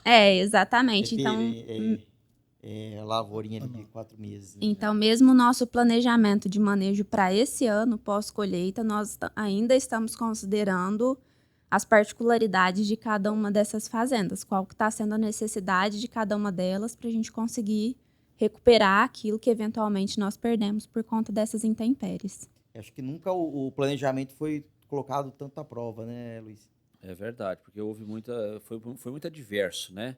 A: é
C: Exatamente. Então,
A: lavourinha de 4 meses. Né?
C: então, mesmo o nosso planejamento de manejo para esse ano, pós-colheita, nós ainda estamos considerando as particularidades de cada uma dessas fazendas, qual que está sendo a necessidade de cada uma delas para a gente conseguir recuperar aquilo que eventualmente nós perdemos por conta dessas intempéries.
A: Acho que nunca o planejamento foi colocado tanto à prova, né, Luiz?
B: É verdade, porque houve foi muito adverso, né?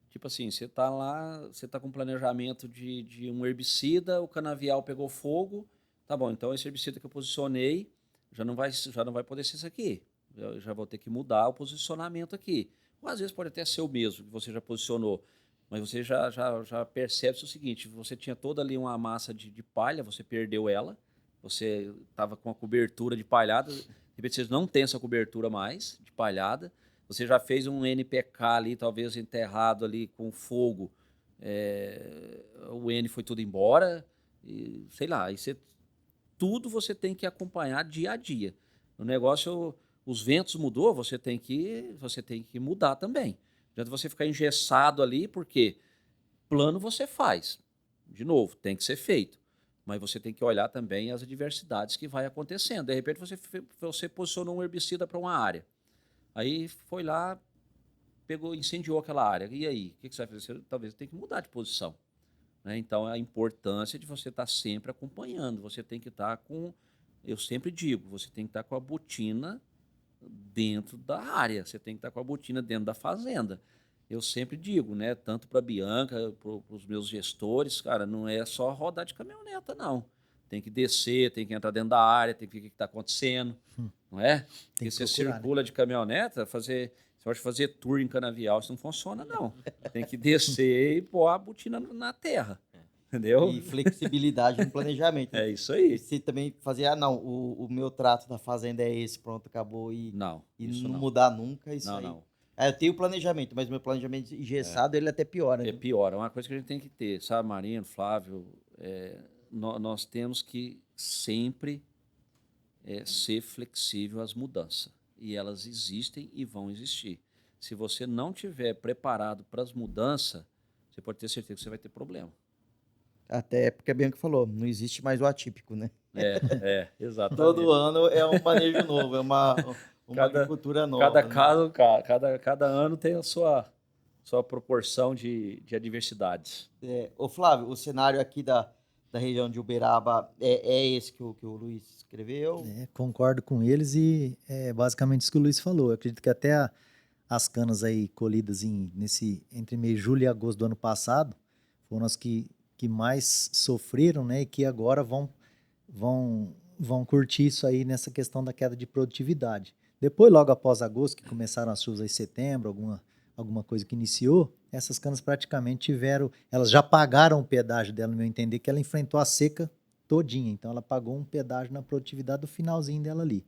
B: Tipo assim, você tá lá, você tá com planejamento de um herbicida, o canavial pegou fogo, tá bom, então esse herbicida que eu posicionei já não vai poder ser isso aqui. Eu já vou ter que mudar o posicionamento aqui. Ou às vezes pode até ser o mesmo que você já posicionou, mas você já percebe o seguinte, você tinha toda ali uma massa de palha, você perdeu ela, você estava com a cobertura de palhada, de repente você não tem essa cobertura mais de palhada, você já fez um NPK ali, talvez enterrado ali com fogo, o N foi tudo embora, e, sei lá, tudo você tem que acompanhar dia a dia. O negócio, os ventos mudou, você tem que mudar também. Não adianta você ficar engessado ali, porque plano você faz. De novo, tem que ser feito. Mas você tem que olhar também as adversidades que vai acontecendo. De repente você posicionou um herbicida para uma área. Aí foi lá, incendiou aquela área. E aí, o que você vai fazer? Você talvez tenha que mudar de posição. Né? Então, a importância de você estar sempre acompanhando. Você tem que estar eu sempre digo, você tem que estar com a botina dentro da área. Você tem que estar com a botina dentro da fazenda. Eu sempre digo, né, tanto para a Bianca, para os meus gestores, cara, não é só rodar de caminhoneta, não. Tem que descer, tem que entrar dentro da área, tem que ver o que está acontecendo, não é? Porque você circula, né, de caminhoneta, você pode fazer tour em canavial, isso não funciona, não. Tem que descer e pôr a botina na terra, entendeu?
A: E flexibilidade no planejamento.
B: É isso aí.
A: E se também fazer, o meu trato da fazenda é esse, pronto, acabou, e não mudar nunca, isso aí. Não. Eu tenho planejamento, mas meu planejamento engessado, ele até piora. Né?
B: Piora. É uma coisa que a gente tem que ter, sabe, Marino, Flávio, nós temos que sempre ser flexível às mudanças. E elas existem e vão existir. Se você não estiver preparado para as mudanças, você pode ter certeza que você vai ter problema.
A: Até porque a Bianca falou, não existe mais o atípico, né?
B: Exatamente.
A: Todo ano é um manejo novo, é uma agricultura nova.
B: Cada ano tem a sua proporção de adversidades.
A: Ô Flávio, o cenário aqui da região de Uberaba é esse que o Luiz escreveu?
D: Concordo com eles e é basicamente isso que o Luiz falou. Eu acredito que até as canas aí colhidas entre meio de julho e agosto do ano passado foram as que mais sofreram, né? E que agora vão curtir isso aí nessa questão da queda de produtividade. Depois, logo após agosto, que começaram as chuvas em setembro, alguma coisa que iniciou, essas canas praticamente elas já pagaram o pedágio dela, no meu entender, que ela enfrentou a seca todinha. Então, ela pagou um pedágio na produtividade do finalzinho dela ali.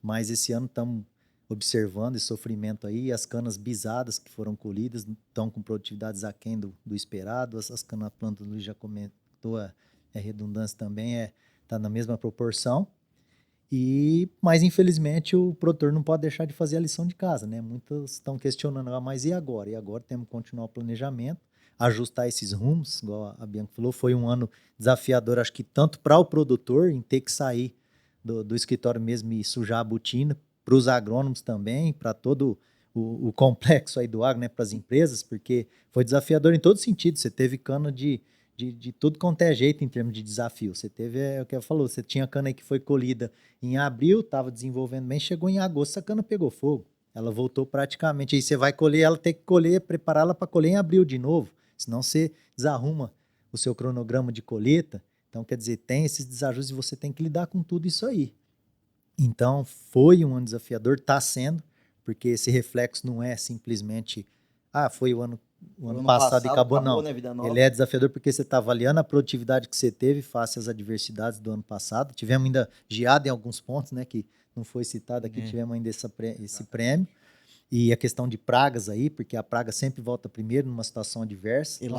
D: Mas esse ano estamos observando esse sofrimento aí, as canas bisadas que foram colhidas estão com produtividades aquém do esperado, as canas plantas, o Luiz já comentou, a redundância também está na mesma proporção. Mas infelizmente o produtor não pode deixar de fazer a lição de casa, né? Muitos estão questionando, mas e agora? E agora temos que continuar o planejamento, ajustar esses rumos, igual a Bianca falou, foi um ano desafiador, acho que tanto para o produtor, em ter que sair do escritório mesmo e sujar a botina, para os agrônomos também, para todo o complexo aí do agro, né? Para as empresas, porque foi desafiador em todo sentido, você teve cana de tudo quanto é jeito em termos de desafio. Você teve, o que eu falou, você tinha cana aí que foi colhida em abril, estava desenvolvendo bem, chegou em agosto, essa cana pegou fogo. Ela voltou praticamente, aí você vai colher, ela tem que colher, prepará-la para colher em abril de novo, senão você desarruma o seu cronograma de colheita. Então, quer dizer, tem esses desajustes e você tem que lidar com tudo isso aí. Então, foi um ano desafiador, está sendo, porque esse reflexo não é simplesmente, foi o ano passado e acabou, não.
A: Né, vida nova.
D: Ele é desafiador porque você está avaliando a produtividade que você teve face às adversidades do ano passado. Tivemos ainda geada em alguns pontos, né, que não foi citado aqui, tivemos ainda esse prêmio. E a questão de pragas aí, porque a praga sempre volta primeiro numa situação adversa. Então,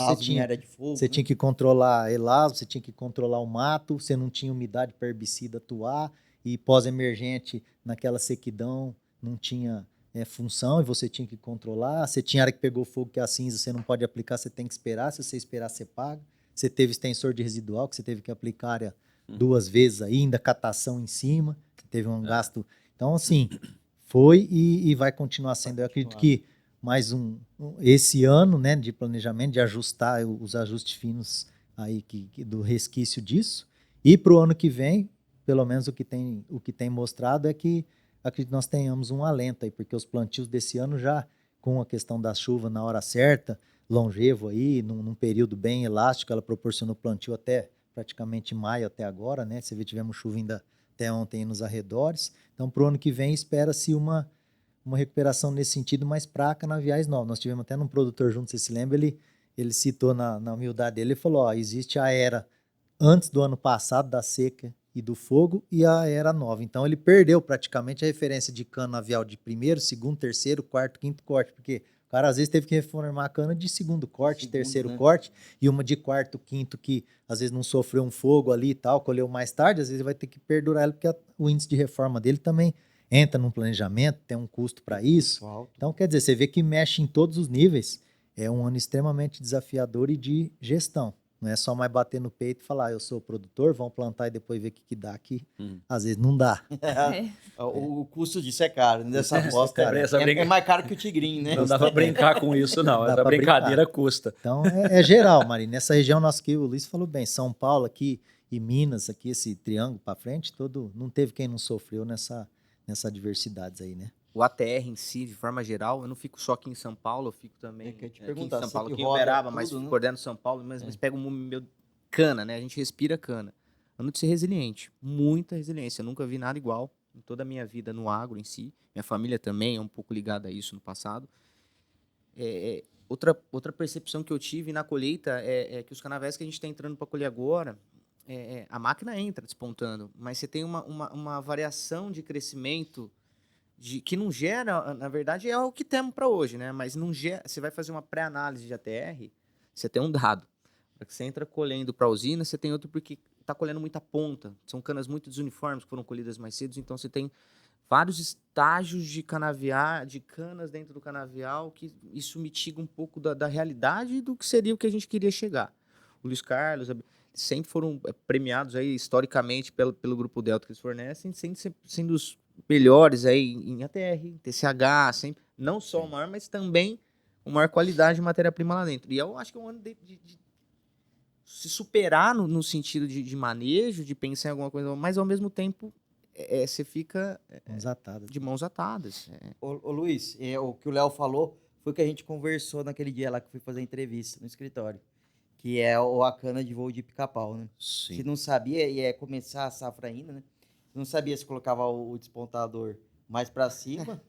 D: você tinha que controlar elasmo, você tinha que controlar o mato, você não tinha umidade para herbicida atuar, e pós-emergente, naquela sequidão, não tinha função e você tinha que controlar. Você tinha área que pegou fogo, que é a cinza, você não pode aplicar, você tem que esperar. Se você esperar, você paga. Você teve extensor de residual, que você teve que aplicar área 2 vezes ainda, catação em cima, que teve um gasto. Então, assim, foi e vai continuar sendo. Eu acredito que mais esse ano, né, de planejamento, de ajustar os ajustes finos aí do resquício disso. E para o ano que vem, pelo menos o que tem mostrado é que acredito que nós tenhamos um alento aí, porque os plantios desse ano já, com a questão da chuva na hora certa, longevo aí, num período bem elástico, ela proporcionou plantio até praticamente maio até agora, né? Você vê, tivemos chuva ainda até ontem nos arredores. Então, para o ano que vem, espera-se uma recuperação nesse sentido, mais para canaviais novos. Nós tivemos até num produtor junto, você se lembra, ele citou na humildade dele, ele falou, existe a era antes do ano passado, da seca e do fogo, e a era nova. Então, ele perdeu praticamente a referência de canavial de primeiro, segundo, terceiro, quarto, quinto corte, porque o cara às vezes teve que reformar a cana de segundo corte, terceiro corte, e uma de quarto, quinto, que às vezes não sofreu um fogo ali e tal, colheu mais tarde, às vezes vai ter que perdurar ela, porque o índice de reforma dele também entra num planejamento, tem um custo para isso. Então, quer dizer, você vê que mexe em todos os níveis. É um ano extremamente desafiador e de gestão. Não é só mais bater no peito e falar, eu sou produtor, vamos plantar e depois ver o que dá aqui. Às vezes não dá.
A: O custo disso é caro, né? Dessa aposta
B: é
A: mais caro que o tigrinho, né?
B: Não dá para brincar com isso, não. Essa brincadeira custa.
D: Então, é geral, Marina. Nessa região nossa que o Luiz falou bem, São Paulo aqui e Minas, aqui esse triângulo para frente, não teve quem não sofreu nessa adversidades aí, né?
E: O ATR em si, de forma geral, eu não fico só aqui em São Paulo, eu fico também
A: te
E: aqui
A: perguntar,
E: em São Paulo,
A: que
E: aqui em
A: roda
E: Uberaba,
A: tudo,
E: mas
A: né?
E: coordenando São Paulo, mas pega o meu cana, né? A gente respira cana. Ano de ser resiliente, muita resiliência. Eu nunca vi nada igual em toda a minha vida no agro em si. Minha família também é um pouco ligada a isso no passado. Outra percepção que eu tive na colheita é que os canaviais que a gente está entrando para colher agora, a máquina entra despontando, mas você tem uma variação de crescimento que não gera, na verdade, é o que temos para hoje, né? Mas não gera. Você vai fazer uma pré-análise de ATR, você tem um dado. Para que você entra colhendo para a usina, você tem outro porque está colhendo muita ponta. São canas muito desuniformes que foram colhidas mais cedo, então você tem vários estágios de canavial, de canas dentro do canavial, que isso mitiga um pouco da realidade do que seria o que a gente queria chegar. O Luiz Carlos sempre foram premiados aí historicamente pelo Grupo Delta que eles fornecem, sendo os melhores aí em ATR, TCH, sempre, não só o maior, mas também a maior qualidade de matéria-prima lá dentro. E eu acho que é um ano de se superar no sentido de manejo, de pensar em alguma coisa, mas ao mesmo tempo você fica de mãos atadas.
A: Ô Luiz, o que o Léo falou foi o que a gente conversou naquele dia lá que fui fazer a entrevista no escritório, que é a cana de voo de pica-pau, né?
B: Sim.
A: Se não sabia, ia começar a safra ainda, né? Não sabia se colocava o despontador mais para cima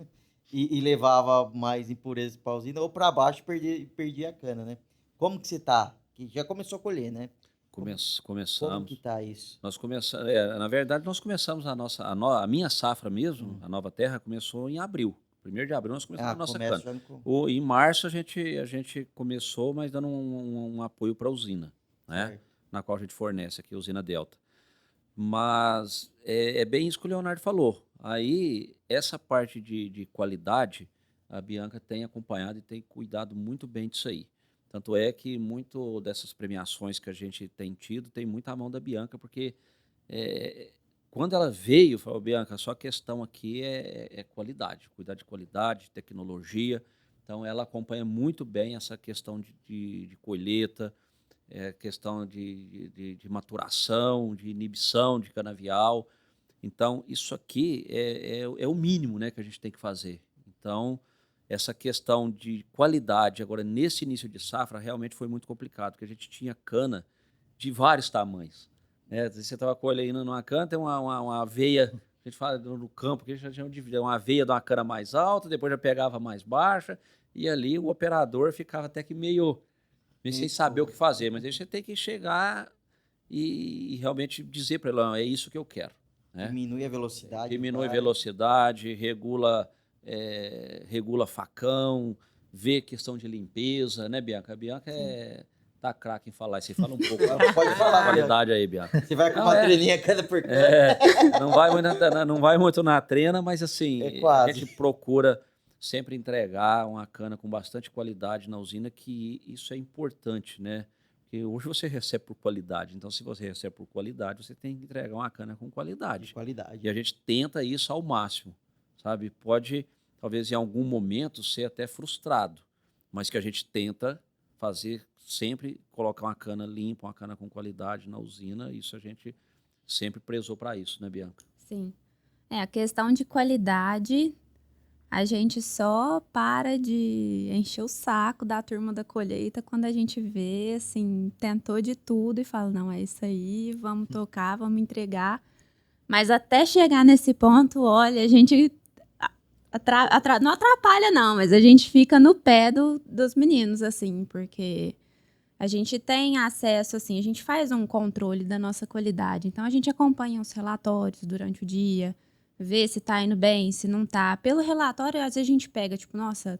A: e levava mais impurezas para a usina, ou para baixo e perdia a cana, né? Como que você tá? Que já começou a colher, né? Como
B: Começamos.
A: que tá isso?
B: Nós começamos, na verdade, nós começamos a minha safra mesmo, a Nova Terra, começou em abril. 1º de abril nós começamos a nossa
A: começa
B: cana.
A: já com...
B: Em março a gente começou, mas dando um apoio para a usina, né?
A: Certo.
B: Na qual a gente fornece aqui, a usina Delta. Mas é bem isso que o Leonardo falou. Aí, essa parte de qualidade, a Bianca tem acompanhado e tem cuidado muito bem disso aí. Tanto é que muito dessas premiações que a gente tem tido tem muita mão da Bianca, porque quando ela veio, falou, Bianca, só a questão aqui é qualidade, cuidar de qualidade, tecnologia. Então, ela acompanha muito bem essa questão de colheita, questão de maturação, de inibição de canavial. Então, isso aqui é o mínimo, né, que a gente tem que fazer. Então, essa questão de qualidade, agora, nesse início de safra, realmente foi muito complicado, porque a gente tinha cana de vários tamanhos. Né? Você estava colhendo numa cana, tem uma aveia, a gente fala no campo, que a gente já chama de uma aveia de uma cana mais alta, depois já pegava mais baixa, e ali o operador ficava até que meio sem saber o que fazer. Mas aí você tem que chegar e realmente dizer para ele, é isso que eu quero. Né?
A: Diminui a velocidade.
B: Diminui a velocidade, regula facão, vê questão de limpeza, né, Bianca? A Bianca tá craque em falar. Você fala um pouco
A: Pode falar,
B: qualidade aí, Bianca.
A: Você vai com uma treininha cada por cada.
B: Não vai muito na trena, mas assim,
A: quase.
B: a gente procura sempre entregar uma cana com bastante qualidade na usina, que isso é importante, né? Porque hoje você recebe por qualidade, então se você recebe por qualidade, você tem que entregar uma cana com qualidade.
A: De qualidade.
B: E a gente tenta isso ao máximo, sabe? Pode, talvez em algum momento, ser até frustrado, mas que a gente tenta fazer sempre, colocar uma cana limpa, uma cana com qualidade na usina, isso a gente sempre prezou para isso, né, Bianca?
C: Sim. A questão de qualidade, a gente só para de encher o saco da turma da colheita quando a gente vê, assim, tentou de tudo e fala, não, é isso aí, vamos tocar, vamos entregar. Mas até chegar nesse ponto, olha, a gente não atrapalha não, mas a gente fica no pé dos meninos, assim, porque a gente tem acesso, assim, a gente faz um controle da nossa qualidade. Então, a gente acompanha os relatórios durante o dia, vê se tá indo bem, se não tá. Pelo relatório, às vezes a gente pega, tipo, nossa,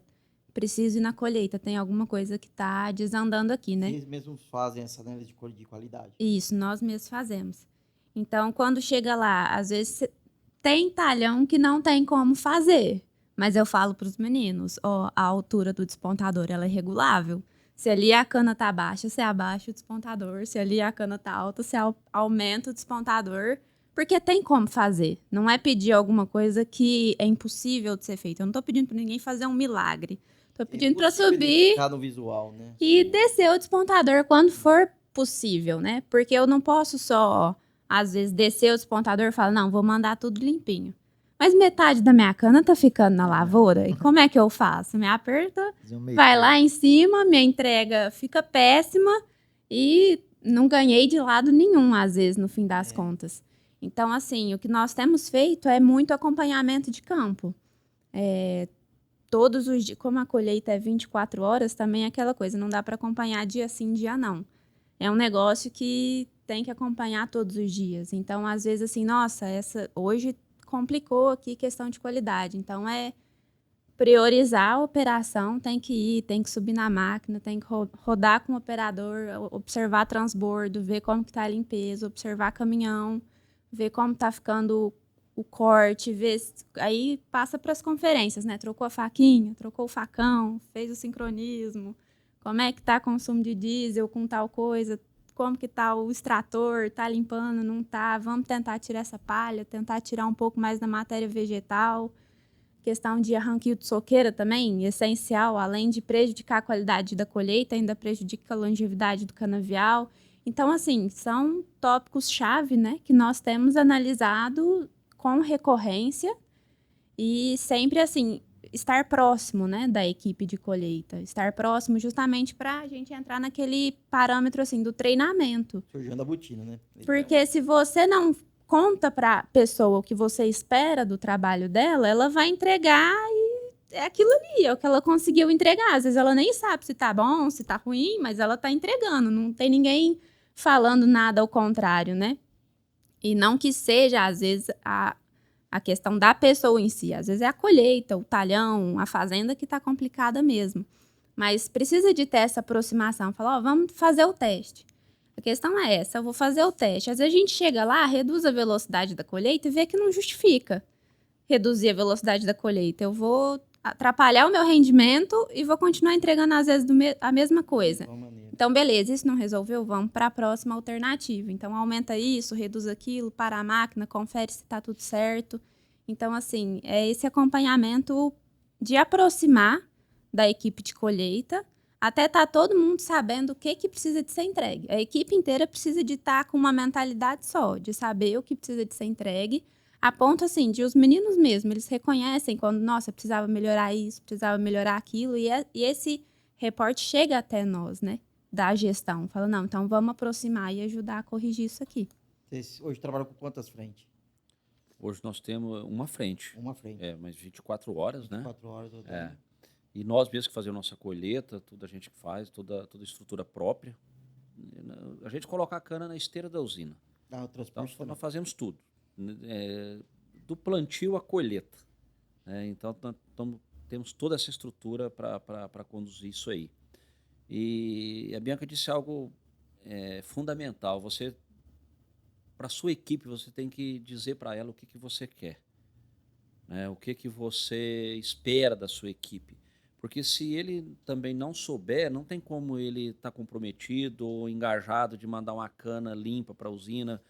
C: preciso ir na colheita, tem alguma coisa que tá desandando aqui, né?
A: Eles mesmos fazem essa análise de qualidade.
C: Isso, nós mesmos fazemos. Então, quando chega lá, às vezes tem talhão que não tem como fazer. Mas eu falo para os meninos, a altura do despontador, ela é regulável. Se ali a cana tá baixa, você abaixa o despontador. Se ali a cana tá alta, você aumenta o despontador. Porque tem como fazer. Não é pedir alguma coisa que é impossível de ser feita. Eu não tô pedindo para ninguém fazer um milagre. Tô pedindo para subir
A: Ficar no visual, né?
C: e descer o despontador quando for possível, né? Porque eu não posso só, às vezes, descer o despontador e falar, não, vou mandar tudo limpinho. Mas metade da minha cana tá ficando na lavoura. E como é que eu faço? Me aperta, vai lá em cima, minha entrega fica péssima e não ganhei de lado nenhum, às vezes, no fim das contas. Então, assim, o que nós temos feito é muito acompanhamento de campo. Todos os dias, como a colheita é 24 horas, também é aquela coisa, não dá para acompanhar dia sim, dia não. É um negócio que tem que acompanhar todos os dias. Então, às vezes, assim, nossa, hoje complicou aqui questão de qualidade. Então, priorizar a operação, tem que ir, tem que subir na máquina, tem que rodar com o operador, observar transbordo, ver como que tá a limpeza, observar caminhão, ver como tá ficando o corte, aí passa para as conferências, né? Trocou a faquinha, trocou o facão, fez o sincronismo, como é que tá o consumo de diesel com tal coisa, como que tá o extrator, tá limpando, não tá, vamos tentar tirar essa palha, tentar tirar um pouco mais da matéria vegetal. Questão de arranquio de soqueira também, essencial, além de prejudicar a qualidade da colheita, ainda prejudica a longevidade do canavial. Então, assim, são tópicos-chave, né, que nós temos analisado com recorrência e sempre, assim, estar próximo, né, da equipe de colheita. Estar próximo justamente para a gente entrar naquele parâmetro, assim, do treinamento.
A: Surgindo a botina, né?
C: Porque se você não conta para a pessoa o que você espera do trabalho dela, ela vai entregar e é aquilo ali, é o que ela conseguiu entregar. Às vezes ela nem sabe se tá bom, se tá ruim, mas ela tá entregando. Não tem ninguém falando nada ao contrário, né? E não que seja, às vezes, a questão da pessoa em si. Às vezes é a colheita, o talhão, a fazenda que está complicada mesmo. Mas precisa de ter essa aproximação. Falar, ó, vamos fazer o teste. A questão é essa, eu vou fazer o teste. Às vezes a gente chega lá, reduz a velocidade da colheita e vê que não justifica reduzir a velocidade da colheita. Eu vou atrapalhar o meu rendimento e vou continuar entregando, às vezes, a mesma coisa. Então, beleza, isso não resolveu? Vamos para a próxima alternativa. Então, aumenta isso, reduz aquilo, para a máquina, confere se está tudo certo. Então, assim, é esse acompanhamento de aproximar da equipe de colheita até estar todo mundo sabendo o que precisa de ser entregue. A equipe inteira precisa de estar com uma mentalidade só, de saber o que precisa de ser entregue, a ponto, assim, de os meninos mesmo, eles reconhecem quando, nossa, precisava melhorar isso, precisava melhorar aquilo, e esse reporte chega até nós, né, da gestão. Fala, não, então vamos aproximar e ajudar a corrigir isso aqui.
A: Vocês hoje trabalham com quantas frentes?
B: Hoje nós temos uma frente.
A: Uma frente.
B: Mas 24 horas, né?
A: 4 horas.
B: E nós mesmos que fazemos nossa colheita, tudo a gente que faz, toda a estrutura própria. A gente coloca a cana na esteira da usina.
A: O
B: Então,
A: transporte
B: nós fazemos tudo. Do plantio à colheita. Então, temos toda essa estrutura para conduzir isso aí. E a Bianca disse algo fundamental. Você, para a sua equipe, você tem que dizer para ela o que você quer. O que você espera da sua equipe. Porque se ele também não souber, não tem como ele estar comprometido ou engajado de mandar uma cana limpa para a usina.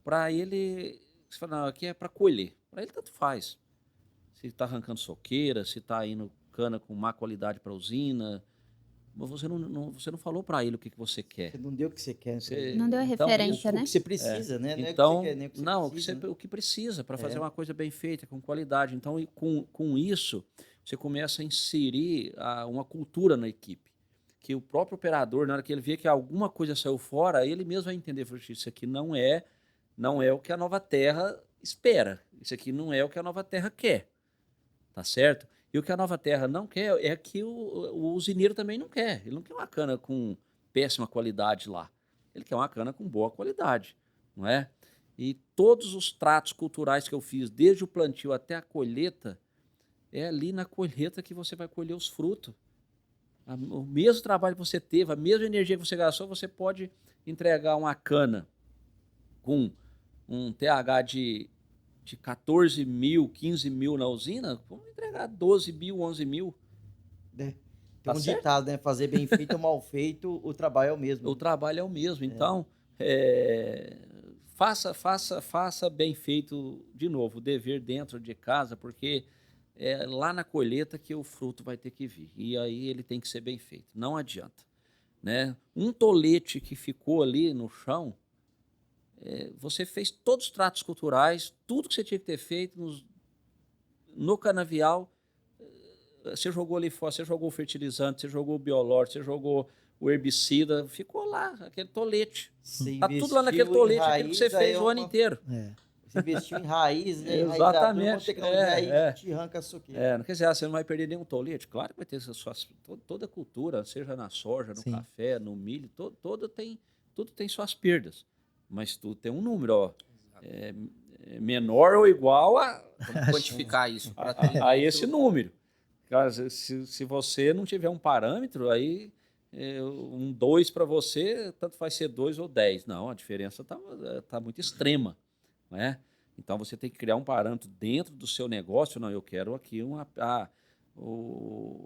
B: Para ele, você fala, não, aqui é para colher. Para ele, tanto faz. Se está arrancando soqueira, se está indo cana com má qualidade para a usina. Mas você não falou para ele o que você quer.
A: Você não deu o que você quer.
C: Não deu a referência,
A: O
C: né?
A: que você precisa, né?
B: Então,
A: não é o que você quer, nem
B: o que precisa para fazer uma coisa bem feita, com qualidade. Então, com isso, você começa a inserir uma cultura na equipe. Que o próprio operador, na hora que ele vê que alguma coisa saiu fora, ele mesmo vai entender, isso aqui não é o que a Nova Terra espera. Isso aqui não é o que a Nova Terra quer. Tá certo? E o que a Nova Terra não quer é que o usineiro também não quer. Ele não quer uma cana com péssima qualidade lá. Ele quer uma cana com boa qualidade, não é? E todos os tratos culturais que eu fiz, desde o plantio até a colheita, é ali na colheita que você vai colher os frutos. O mesmo trabalho que você teve, a mesma energia que você gastou, você pode entregar uma cana com um TH de 14 mil, 15 mil na usina, vamos entregar 12 mil, 11 mil.
A: Tem
B: Tá
A: um
B: certo?
A: ditado, né? Fazer bem feito ou mal feito, o trabalho é o mesmo.
B: O trabalho é o mesmo. Então, faça bem feito, de novo, o dever dentro de casa, porque é lá na colheita que o fruto vai ter que vir. E aí ele tem que ser bem feito. Não adianta. Né? Um tolete que ficou ali no chão, você fez todos os tratos culturais, tudo que você tinha que ter feito no canavial, você jogou ali fora, você jogou o fertilizante, você jogou o biológico, você jogou o herbicida, ficou lá, aquele tolete. Está tudo lá naquele tolete, aquilo que você fez o ano inteiro.
A: Você investiu em raiz, né?
B: Exatamente.
A: Aí te arranca a suqueira.
B: Não quer dizer, você não vai perder nenhum tolete? Claro que vai ter toda a cultura, seja na soja, no café, no milho, tudo tem suas perdas. Mas tudo tem um número, ó. Menor ou igual
E: Vamos quantificar isso.
B: A esse número. Se você não tiver um parâmetro, aí um 2 para você, tanto faz ser 2 ou 10. Não, a diferença tá muito extrema. Não é? Então você tem que criar um parâmetro dentro do seu negócio. Não, eu quero aqui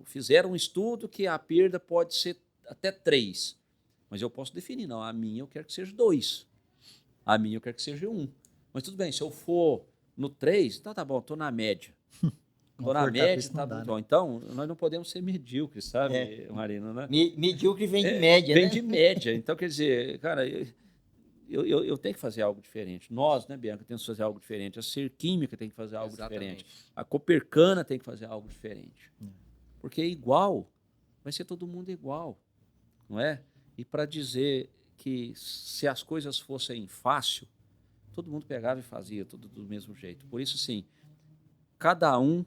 B: fizeram um estudo que a perda pode ser até 3. Mas eu posso definir, não, a minha eu quero que seja 2. A minha eu quero que seja 1. Mas tudo bem, se eu for no 3, então tá bom, estou na média. Estou na média, tá bom. Né? Então, nós não podemos ser medíocres, sabe, Marina? Né?
A: Medíocre vem de média,
B: vem
A: né?
B: de média. Então, quer dizer, cara, eu tenho que fazer algo diferente. Nós, né, Bianca, temos que fazer algo diferente. A Ser Química tem que fazer algo diferente. A Copercana tem que fazer algo diferente. Porque igual, vai ser todo mundo igual, não é? E para dizer que se as coisas fossem fácil, todo mundo pegava e fazia tudo do mesmo jeito. Por isso, sim, cada um,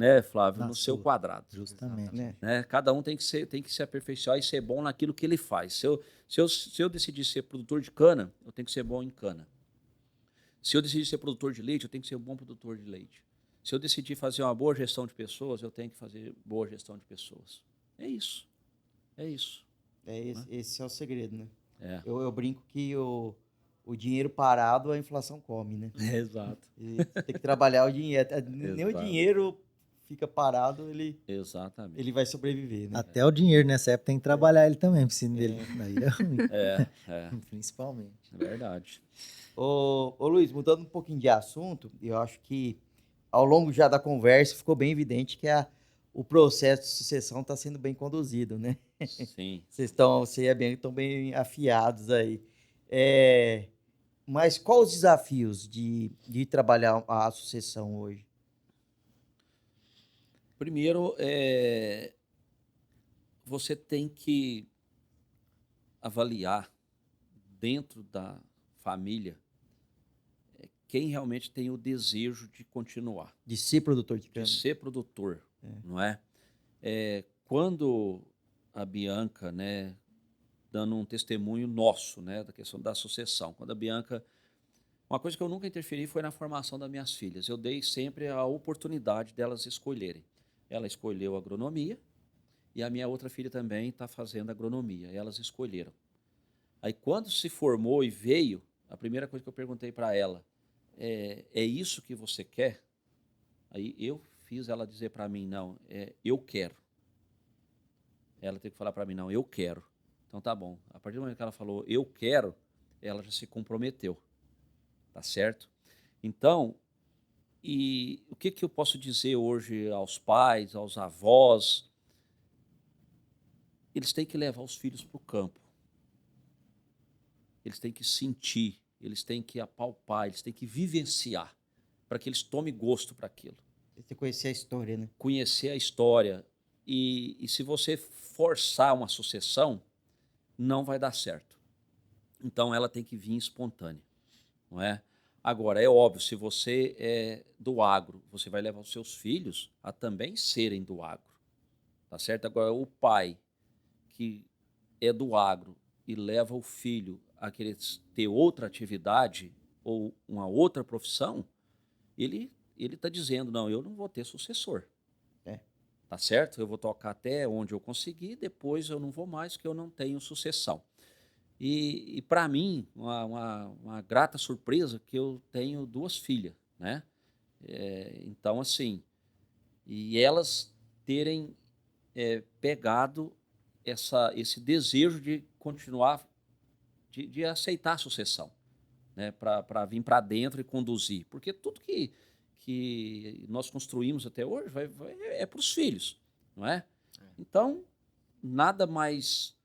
B: né, Flávio,
D: Na
B: no seu
D: sua.
B: quadrado.
D: Justamente.
A: Né?
B: Né? Cada um tem que se aperfeiçoar e ser bom naquilo que ele faz. Se eu decidir ser produtor de cana, eu tenho que ser bom em cana. Se eu decidir ser produtor de leite, eu tenho que ser um bom produtor de leite. Se eu decidir fazer uma boa gestão de pessoas, eu tenho que fazer boa gestão de pessoas. É isso. É isso.
A: Esse é o segredo, né?
B: É.
A: Eu brinco que o dinheiro parado a inflação come, né?
B: Exato.
A: E você tem que trabalhar o dinheiro. Nem o
B: Exato.
A: dinheiro fica parado,
B: Exatamente.
A: ele vai sobreviver, né?
D: Até o dinheiro nessa época tem que trabalhar ele também, precisa dele. Daí é ruim,
B: É
D: principalmente.
B: verdade.
A: Ô Luiz, mudando um pouquinho de assunto, eu acho que ao longo já da conversa ficou bem evidente que o processo de sucessão está sendo bem conduzido, né?
B: Sim.
A: Você e a Bianca estão bem afiados aí. Mas quais os desafios de trabalhar a sucessão hoje?
B: Primeiro, você tem que avaliar dentro da família quem realmente tem o desejo de continuar,
A: De ser produtor de
B: de
A: cana?
B: ser produtor, não é? Quando a Bianca, né, dando um testemunho nosso, né, da questão da sucessão, quando a Bianca, uma coisa que eu nunca interferi foi na formação das minhas filhas. Eu dei sempre a oportunidade delas escolherem. Ela escolheu agronomia e a minha outra filha também está fazendo agronomia. Elas escolheram. Aí quando se formou e veio, a primeira coisa que eu perguntei para ela é isso que você quer? Aí eu fiz ela dizer para mim, não, eu quero. Ela teve que falar para mim, não, eu quero. Então tá bom. A partir do momento que ela falou, eu quero, ela já se comprometeu. Tá certo? Então, e o que eu posso dizer hoje aos pais, aos avós? Eles têm que levar os filhos para o campo. Eles têm que sentir, eles têm que apalpar, eles têm que vivenciar, para que eles tomem gosto para aquilo.
A: Você conhecer a história, né?
B: Conhecer a história. E se você forçar uma sucessão, não vai dar certo. Então, ela tem que vir espontânea, não é? Agora, é óbvio, se você é do agro, você vai levar os seus filhos a também serem do agro, tá certo? Agora, o pai que é do agro e leva o filho a querer ter outra atividade ou uma outra profissão, ele está dizendo, não, eu não vou ter sucessor. Tá certo? Eu vou tocar até onde eu conseguir, depois eu não vou mais, porque eu não tenho sucessão. E para mim, uma grata surpresa que eu tenho 2 filhas, né? Então, assim, e elas terem pegado esse desejo de continuar, de aceitar a sucessão, né? Para vir para dentro e conduzir. Porque tudo que nós construímos até hoje é para os filhos, não é? Então, nada mais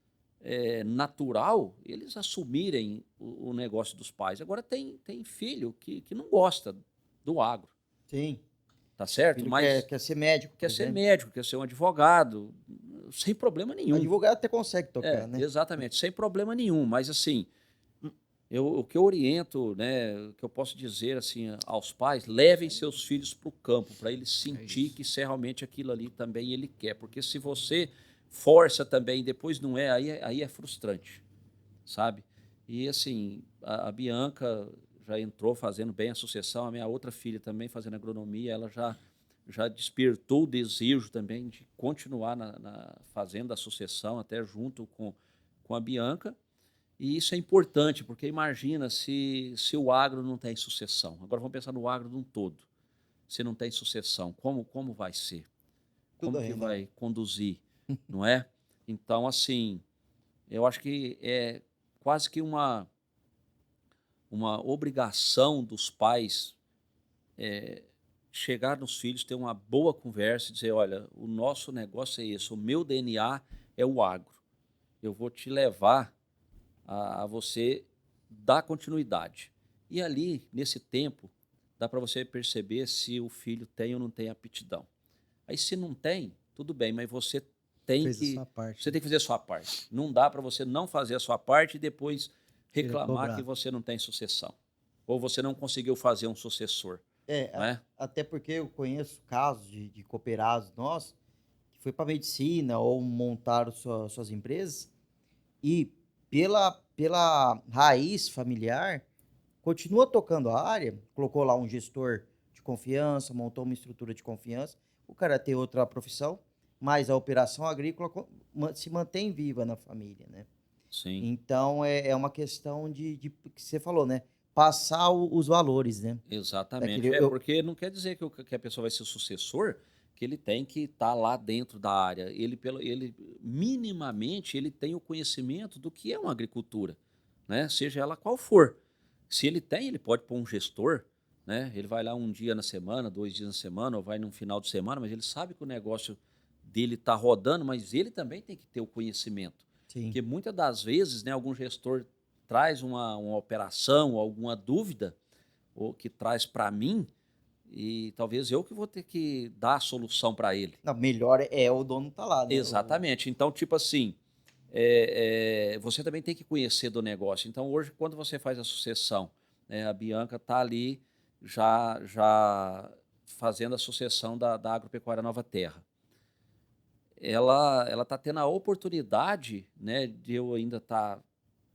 B: natural eles assumirem o negócio dos pais. Agora, tem filho que não gosta do agro,
A: Sim.
B: tá certo?
A: Filho
B: Mas
A: quer ser médico, por
B: quer ser
A: exemplo.
B: médico, quer ser um advogado, sem problema nenhum.
A: Advogado até consegue tocar, né?
B: Exatamente, sem problema nenhum. Mas, assim, o que eu oriento, né, o que eu posso dizer assim aos pais, levem seus filhos para o campo, para ele sentir que se realmente aquilo ali também ele quer. Porque se você força também e depois não é, aí é frustrante, sabe? E assim, a Bianca já entrou fazendo bem a sucessão, a minha outra filha também fazendo agronomia, ela já despertou o desejo também de continuar fazendo a sucessão, até junto com a Bianca. E isso é importante, porque imagina se o agro não tem sucessão. Agora vamos pensar no agro de um todo. Se não tem sucessão, como vai ser? Como
A: Tudo
B: que
A: arrendado.
B: vai conduzir, não é? Então, assim, eu acho que é quase que uma obrigação dos pais chegar nos filhos, ter uma boa conversa e dizer, olha, o nosso negócio é esse, o meu DNA é o agro. Eu vou te levar a você dar continuidade. E ali, nesse tempo, dá para você perceber se o filho tem ou não tem aptidão. Aí, se não tem, tudo bem, mas você tem
D: Fez a sua parte.
B: Você tem que fazer a sua parte. Não dá para você não fazer a sua parte e depois reclamar
D: cobrar.
B: que você não tem sucessão. Ou você não conseguiu fazer um sucessor. não é?
A: Até porque eu conheço casos de cooperados nossos que foi para medicina ou montaram suas empresas e pela raiz familiar continua tocando a área, colocou lá um gestor de confiança, montou uma estrutura de confiança, o cara tem outra profissão, mas a operação agrícola se mantém viva na família, né?
B: Sim,
A: Então, é uma questão que você falou, né? Passar os valores, né?
B: exatamente.
A: Daquele, eu,
B: Porque não quer dizer que a pessoa vai ser sucessor, que ele tem que estar lá dentro da área. Ele minimamente ele tem o conhecimento do que é uma agricultura, né? Seja ela qual for. Se ele tem, ele pode pôr um gestor, né? Ele vai lá um dia na semana, 2 dias na semana, ou vai num final de semana, mas ele sabe que o negócio dele está rodando, mas ele também tem que ter o conhecimento.
A: sim.
B: Porque muitas das vezes, né, algum gestor traz uma operação, alguma dúvida, ou que traz para mim, e talvez eu que vou ter que dar a solução para ele.
A: Não, melhor é o dono tá lá, né?
B: Exatamente. Então, tipo assim, você também tem que conhecer do negócio. Então, hoje, quando você faz a sucessão, né, a Bianca está ali já fazendo a sucessão da Agropecuária Nova Terra. Ela está tendo a oportunidade, né, de eu ainda estar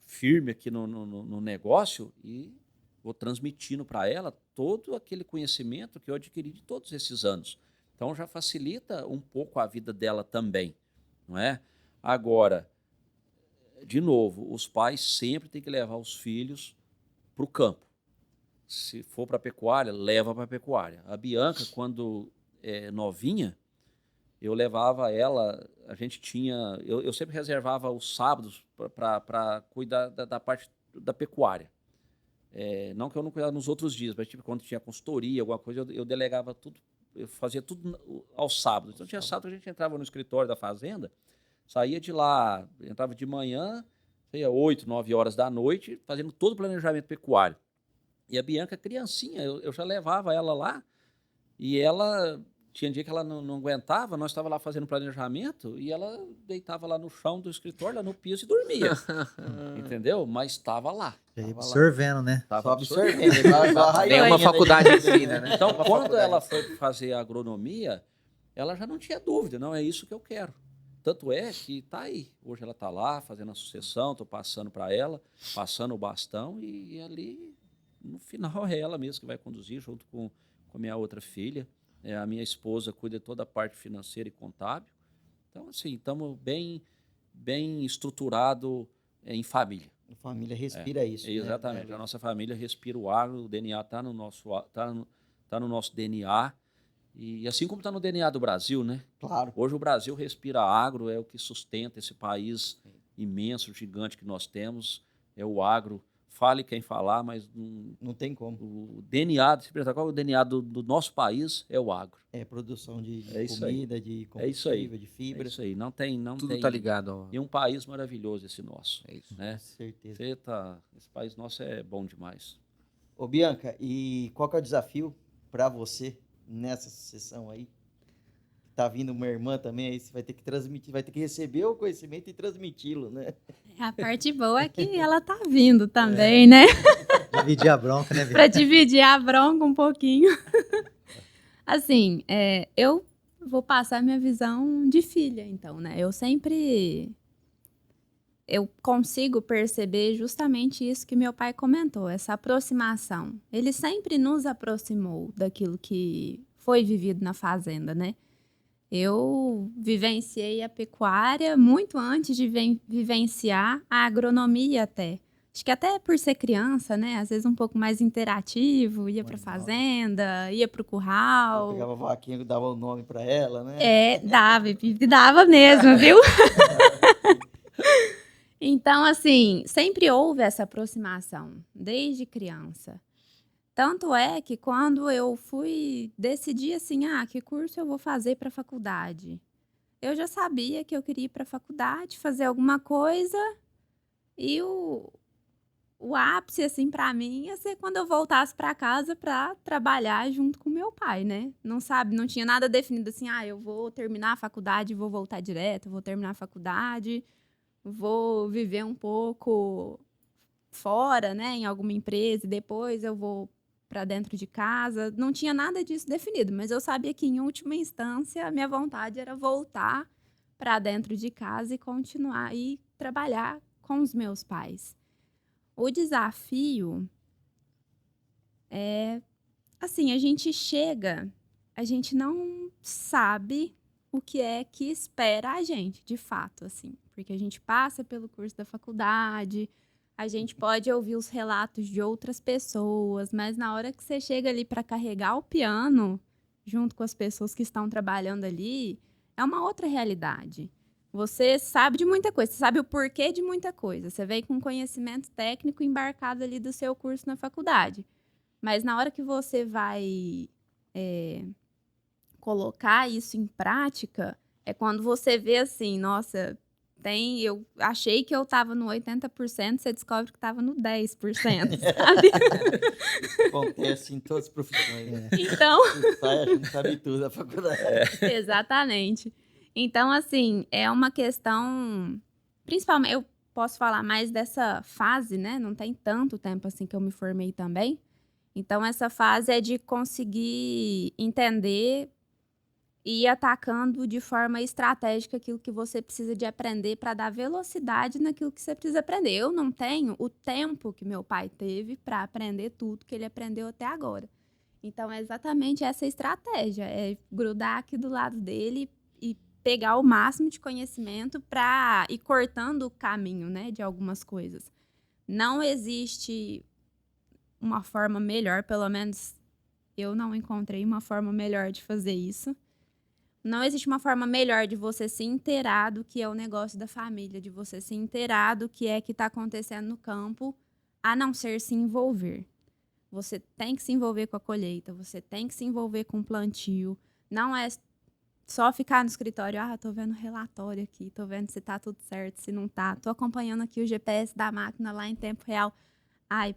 B: firme aqui no negócio e vou transmitindo para ela todo aquele conhecimento que eu adquiri de todos esses anos. Então já facilita um pouco a vida dela também, não é? Agora, de novo, os pais sempre têm que levar os filhos para o campo. Se for para a pecuária, leva para a pecuária. A Bianca, quando novinha, eu levava ela, a gente tinha, eu sempre reservava os sábados para cuidar da parte da pecuária. Não que eu não cuidava nos outros dias, mas tipo, quando tinha consultoria, alguma coisa, eu delegava tudo, eu fazia tudo aos sábados. Então tinha sábado, a gente entrava no escritório da fazenda, saía de lá, entrava de manhã, saía 8, 9 horas da noite, fazendo todo o planejamento pecuário. E a Bianca, criancinha, eu já levava ela lá, e ela... Tinha dia que ela não aguentava, nós estávamos lá fazendo planejamento e ela deitava lá no chão do escritório, lá no piso e dormia. Entendeu? Mas estava lá.
D: Já ia
A: Tava lá.
D: absorvendo, né?
B: Tava
A: Só
B: absorvendo.
A: absorvendo. igual a
E: Tem uma
A: rainha, né?
E: faculdade ensina, né?
B: Então,
A: Uma
B: quando
A: faculdade.
B: ela foi fazer agronomia, ela já não tinha dúvida, não, é isso que eu quero. Tanto é que está aí. Hoje ela está lá fazendo a sucessão, estou passando para ela, passando o bastão e ali, no final, é ela mesma que vai conduzir junto com a minha outra filha. A minha esposa cuida de toda a parte financeira e contábil. Então, assim, estamos bem estruturado em família.
A: A família respira isso. né?
B: Exatamente. A nossa família respira o agro, o DNA está no nosso DNA. E assim como está no DNA do Brasil, né?
A: Claro.
B: Hoje o Brasil respira agro, é o que sustenta esse país imenso, gigante que nós temos. É o agro. Fale quem falar, mas
A: Não tem como.
B: o DNA, qual é o DNA do nosso país? É o agro.
A: É produção de
B: É isso aí.
A: comida, de
B: É isso aí.
A: combustível, de fibra.
B: É isso aí. Não tem.
E: Tudo tá ligado. Ó.
B: E um país maravilhoso esse nosso.
E: É isso.
B: Né?
A: Com certeza.
B: Esse país nosso é bom demais.
A: Ô, Bianca, e qual que é o desafio para você nessa sessão aí? Tá vindo uma irmã também, aí você vai ter que transmitir, vai ter que receber o conhecimento e transmiti-lo, né?
C: A parte boa é que ela tá vindo também, né?
D: Dividir a bronca, né,
C: Pra
D: Vitor?
C: dividir a bronca um pouquinho. Assim, eu vou passar minha visão de filha, então, né? Eu consigo perceber justamente isso que meu pai comentou, essa aproximação. Ele sempre nos aproximou daquilo que foi vivido na fazenda, né? Eu vivenciei a pecuária muito antes de vivenciar a agronomia até. Acho que até por ser criança, né? Às vezes um pouco mais interativo, ia pra fazenda, ia pro
A: Eu
C: curral.
A: pegava a vaquinha e dava o nome para ela, né?
C: Dava mesmo, viu? Então, assim, sempre houve essa aproximação, desde criança. Tanto é que quando eu fui decidir assim, que curso eu vou fazer para a faculdade, eu já sabia que eu queria ir para a faculdade, fazer alguma coisa, e o ápice, assim, para mim, ia ser quando eu voltasse para casa para trabalhar junto com meu pai, né? Não tinha nada definido assim, eu vou terminar a faculdade e vou voltar direto, vou terminar a faculdade, vou viver um pouco fora, né, em alguma empresa, e depois eu vou para dentro de casa. Não tinha nada disso definido, mas eu sabia que, em última instância, a minha vontade era voltar para dentro de casa e continuar e trabalhar com os meus pais. O desafio é, assim, a gente não sabe o que é que espera a gente, de fato, assim, porque a gente passa pelo curso da faculdade, a gente pode ouvir os relatos de outras pessoas, mas na hora que você chega ali para carregar o piano, junto com as pessoas que estão trabalhando ali, é uma outra realidade. Você sabe de muita coisa, você sabe o porquê de muita coisa. Você vem com conhecimento técnico embarcado ali do seu curso na faculdade. Mas na hora que você vai colocar isso em prática, é quando você vê assim, nossa, eu achei que eu estava no 80%, você descobre que estava no 10%, sabe?
A: Acontece em todas as profissões. Né?
C: Então,
A: Sai, a gente sabe tudo da faculdade.
C: exatamente. Então, assim, é uma questão... Principalmente, eu posso falar mais dessa fase, né? Não tem tanto tempo assim que eu me formei também. Então, essa fase é de conseguir entender e ir atacando de forma estratégica aquilo que você precisa de aprender para dar velocidade naquilo que você precisa aprender. Eu não tenho o tempo que meu pai teve para aprender tudo que ele aprendeu até agora. Então, é exatamente essa estratégia. É grudar aqui do lado dele e pegar o máximo de conhecimento para ir cortando o caminho, né, de algumas coisas. Não existe uma forma melhor, pelo menos eu não encontrei uma forma melhor de fazer isso. Não existe uma forma melhor de você se inteirar do que é o negócio da família, de você se inteirar do que é que está acontecendo no campo, a não ser se envolver. Você tem que se envolver com a colheita, você tem que se envolver com o plantio. Não é só ficar no escritório, tô vendo relatório aqui, tô vendo se tá tudo certo, se não tá. Tô acompanhando aqui o GPS da máquina lá em tempo real.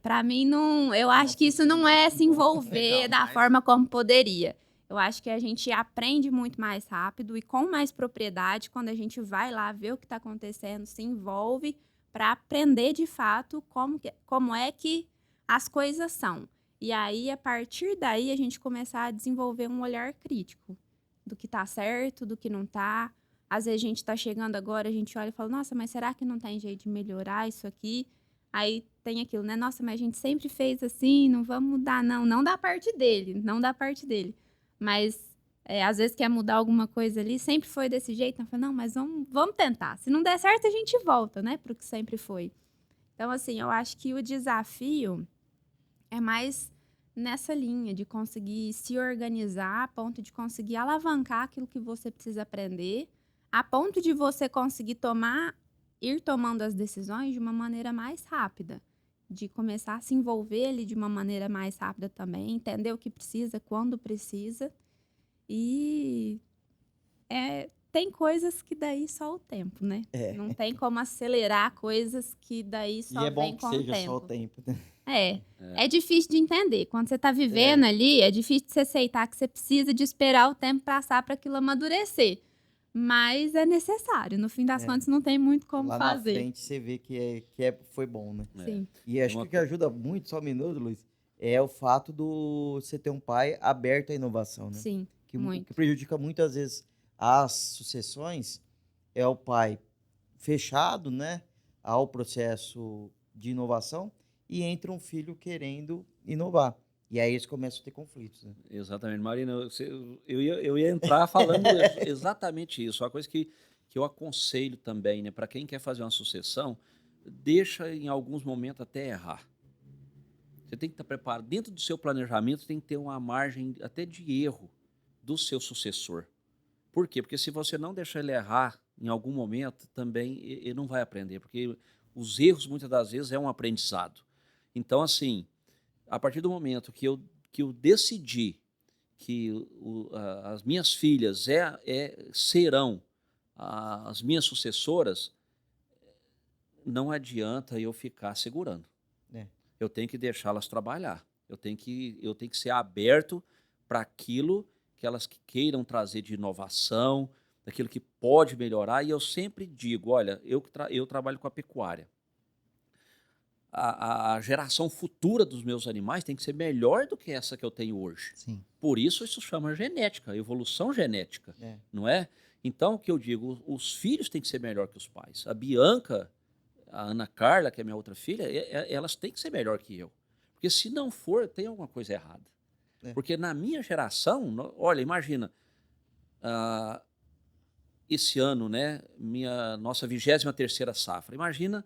C: Pra mim, não, eu acho que isso não é se envolver da forma como poderia. Eu acho que a gente aprende muito mais rápido e com mais propriedade quando a gente vai lá ver o que está acontecendo, se envolve para aprender de fato como é que as coisas são. E aí, a partir daí, a gente começar a desenvolver um olhar crítico do que está certo, do que não está. Às vezes a gente está chegando agora, a gente olha e fala, nossa, mas será que não tem jeito de melhorar isso aqui? Aí tem aquilo, né? Nossa, mas a gente sempre fez assim, não vamos mudar, não. Não da parte dele, não da parte dele. Mas, às vezes, quer mudar alguma coisa ali, sempre foi desse jeito. Então, não, mas vamos tentar. Se não der certo, a gente volta, né? Para o que sempre foi. Então, assim, eu acho que o desafio é mais nessa linha de conseguir se organizar a ponto de conseguir alavancar aquilo que você precisa aprender, a ponto de você conseguir ir tomando as decisões de uma maneira mais rápida, de começar a se envolver ali de uma maneira mais rápida também, entender o que precisa, quando precisa. E tem coisas que daí só o tempo, né? Não tem como acelerar coisas que daí só
A: E é
C: vem
A: bom que
C: com o
A: seja
C: tempo.
A: só o tempo. Né?
C: É difícil de entender. Quando você tá vivendo ali, é difícil de você aceitar que você precisa de esperar o tempo passar para aquilo amadurecer. Mas é necessário. No fim das contas, não tem muito como
A: Lá
C: fazer.
A: na frente você vê que foi bom, né?
C: Sim.
A: E acho que o que ajuda muito, só um minuto, Luiz, é o fato do você ter um pai aberto à inovação, né?
C: Sim, muito.
A: Que prejudica muitas vezes as sucessões é o pai fechado, né, ao processo de inovação e entra um filho querendo inovar. E aí eles começam a ter conflitos, né?
B: Exatamente, Marina. Eu ia entrar falando exatamente isso. Uma coisa que eu aconselho também, né, para quem quer fazer uma sucessão, deixa em alguns momentos até errar. Você tem que estar preparado. Dentro do seu planejamento, tem que ter uma margem até de erro do seu sucessor. Por quê? Porque se você não deixar ele errar em algum momento, também ele não vai aprender, porque os erros, muitas das vezes, é um aprendizado. Então, assim, a partir do momento que eu decidi que as minhas filhas serão as minhas sucessoras, não adianta eu ficar segurando. Eu tenho que deixá-las trabalhar. Eu tenho que ser aberto para aquilo que elas queiram trazer de inovação, daquilo que pode melhorar. E eu sempre digo, olha, eu trabalho com a pecuária. a geração futura dos meus animais tem que ser melhor do que essa que eu tenho hoje.
D: Sim.
B: Por isso chama genética, evolução genética, não é? Então, o que eu digo, os filhos têm que ser melhor que os pais. A Bianca, a Ana Carla, que é minha outra filha, elas têm que ser melhor que eu. Porque se não for, tem alguma coisa errada. Porque na minha geração, olha, imagina, esse ano, né, nossa 23ª safra. Imagina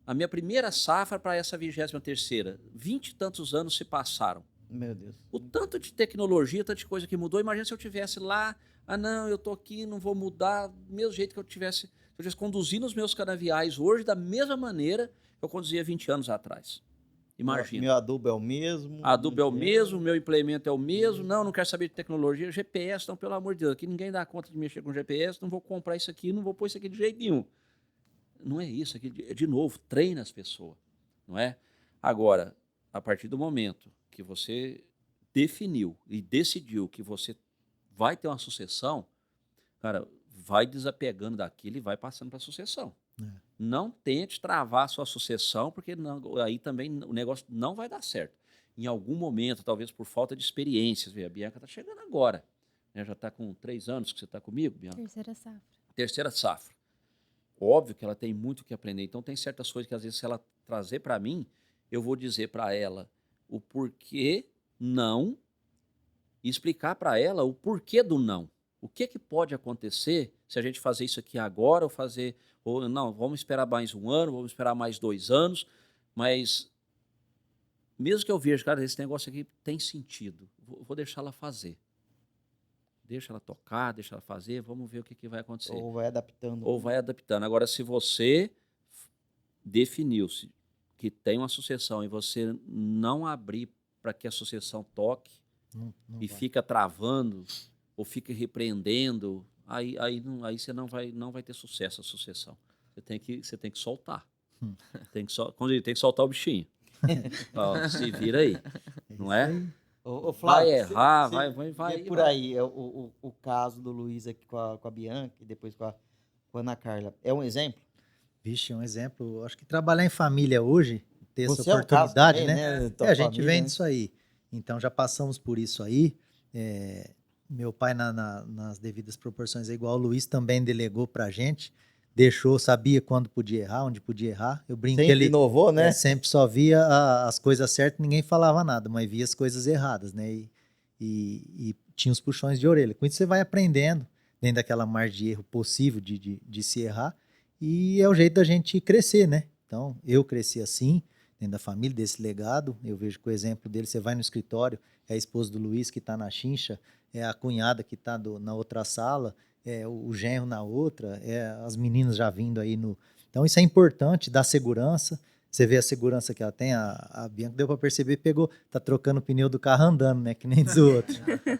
B: a minha primeira safra para essa 23ª. 20 e tantos anos se passaram.
A: Meu Deus.
B: O tanto de tecnologia, tanto de coisa que mudou. Imagina se eu tivesse lá, não, eu tô aqui, não vou mudar, do mesmo jeito que eu tivesse conduzindo os meus canaviais hoje da mesma maneira que eu conduzia 20 anos atrás. Imagina.
A: Meu adubo é o mesmo.
B: Adubo é o mesmo, meu implemento é o mesmo. Não quero saber de tecnologia. GPS, não, pelo amor de Deus, aqui ninguém dá conta de mexer com GPS, não vou comprar isso aqui, não vou pôr isso aqui de jeito nenhum. Não é isso, aqui, de novo, treina as pessoas, não é? Agora, a partir do momento que você definiu e decidiu que você vai ter uma sucessão, cara, vai desapegando daquilo e vai passando para a sucessão. Não tente travar a sua sucessão, porque aí também o negócio não vai dar certo. Em algum momento, talvez por falta de experiências, a Bianca está chegando agora, né? Já está com 3 anos que você está comigo, Bianca? Terceira safra. Óbvio que ela tem muito o que aprender, então tem certas coisas que às vezes se ela trazer para mim, eu vou dizer para ela o porquê não e explicar para ela o porquê do não. O que pode acontecer se a gente fazer isso aqui agora ou não, vamos esperar mais 1 ano, vamos esperar mais 2 anos, mas mesmo que eu veja, cara, esse negócio aqui tem sentido, vou deixar ela fazer. Deixa ela tocar, deixa ela fazer, vamos ver o que vai acontecer.
A: Ou vai adaptando.
B: Ou vai adaptando. Agora, se você definiu-se que tem uma sucessão e você não abrir para que a sucessão toque
D: Não
B: e
D: vai.
B: fica travando ou fica repreendendo, aí você não vai ter sucesso a sucessão. Você tem que soltar. Quando ele tem que soltar o bichinho. Ó, se vira aí, não é?
A: Ô,
B: Vai
A: Flávio,
B: errar,
A: você
B: vai.
A: vê por aí o caso do Luiz aqui com a Bianca e depois com a Ana Carla. É um exemplo?
D: Vixe, é um exemplo. Acho que trabalhar em família hoje, ter essa
A: Você é um caso
D: oportunidade,
A: também,
D: né?
A: Tua
D: A gente
A: família,
D: vem
A: né?
D: disso aí. Então já passamos por isso aí. Meu pai, nas devidas proporções, é igual o Luiz, também delegou pra gente. Deixou, sabia quando podia errar, onde podia errar. Eu brinco que
A: Sempre
D: ele
A: inovou, né?
D: sempre só via as coisas certas, ninguém falava nada, mas via as coisas erradas, né? E tinha os puxões de orelha. Com isso você vai aprendendo, dentro daquela margem de erro possível de se errar, e é o jeito da gente crescer, né? Então, eu cresci assim, dentro da família, desse legado. Eu vejo que o exemplo dele, você vai no escritório, é a esposa do Luiz que está na chincha, é a cunhada que está na outra sala, é o genro na outra, é as meninas já vindo aí no... Então, isso é importante, dá segurança. Você vê a segurança que ela tem, a Bianca deu para perceber, tá trocando o pneu do carro andando, né? Que nem diz o outro.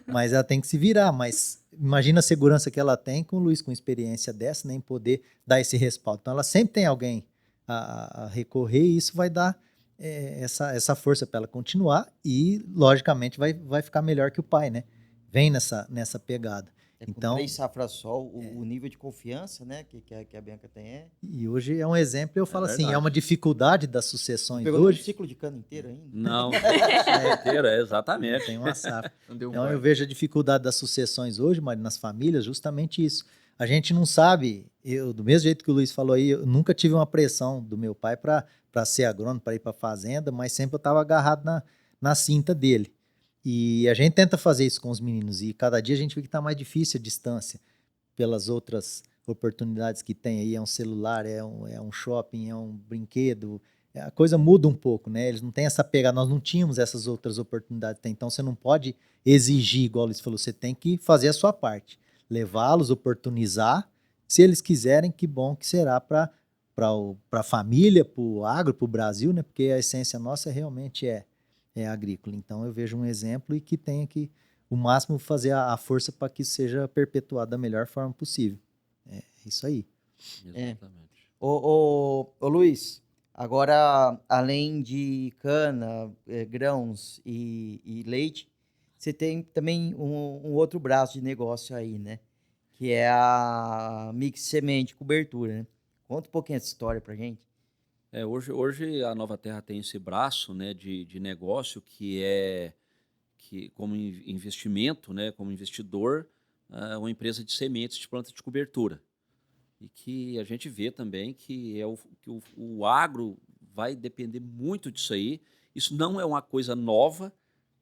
D: Mas ela tem que se virar, mas imagina a segurança que ela tem com o Luiz, com experiência dessa, nem poder dar esse respaldo. Então ela sempre tem alguém a recorrer e isso vai dar essa força para ela continuar e, logicamente, vai ficar melhor que o pai, né? Vem nessa pegada.
A: Com
D: Então,
A: 3 safras só, o nível de confiança, né, que a Bianca tem é...
D: E hoje é um exemplo, eu falo assim,
B: verdade.
D: é uma dificuldade das sucessões
A: Pegou
D: hoje.
A: um ciclo de cana inteiro ainda?
B: Não, inteiro, exatamente.
D: Tem uma safra.
E: Não deu
D: Então eu vejo a dificuldade das sucessões hoje, mas nas famílias, justamente isso. A gente não sabe, do mesmo jeito que o Luiz falou aí, eu nunca tive uma pressão do meu pai para ser agrônomo, para ir para a fazenda, mas sempre eu estava agarrado na cinta dele. E a gente tenta fazer isso com os meninos, e cada dia a gente vê que está mais difícil a distância, pelas outras oportunidades que tem aí, é um celular, é um shopping, é um brinquedo, a coisa muda um pouco, né? Eles não têm essa pegada, nós não tínhamos essas outras oportunidades, então você não pode exigir, igual eles falou, você tem que fazer a sua parte, levá-los, oportunizar, se eles quiserem, que bom que será para a família, para o agro, para o Brasil, né? Porque a essência nossa realmente é agrícola. Então eu vejo um exemplo e que tenha que o máximo fazer a força para que isso seja perpetuado da melhor forma possível. É isso aí.
B: Exatamente.
A: Ô Luiz, agora, além de cana, grãos e leite, você tem também um outro braço de negócio aí, né? Que é a Mix Semente Cobertura, né? Conta um pouquinho essa história pra gente.
B: Hoje a Nova Terra tem esse braço, né, de negócio que é que como investimento, né, como investidor, uma empresa de sementes de planta de cobertura. E que a gente vê também que o agro vai depender muito disso aí. Isso não é uma coisa nova,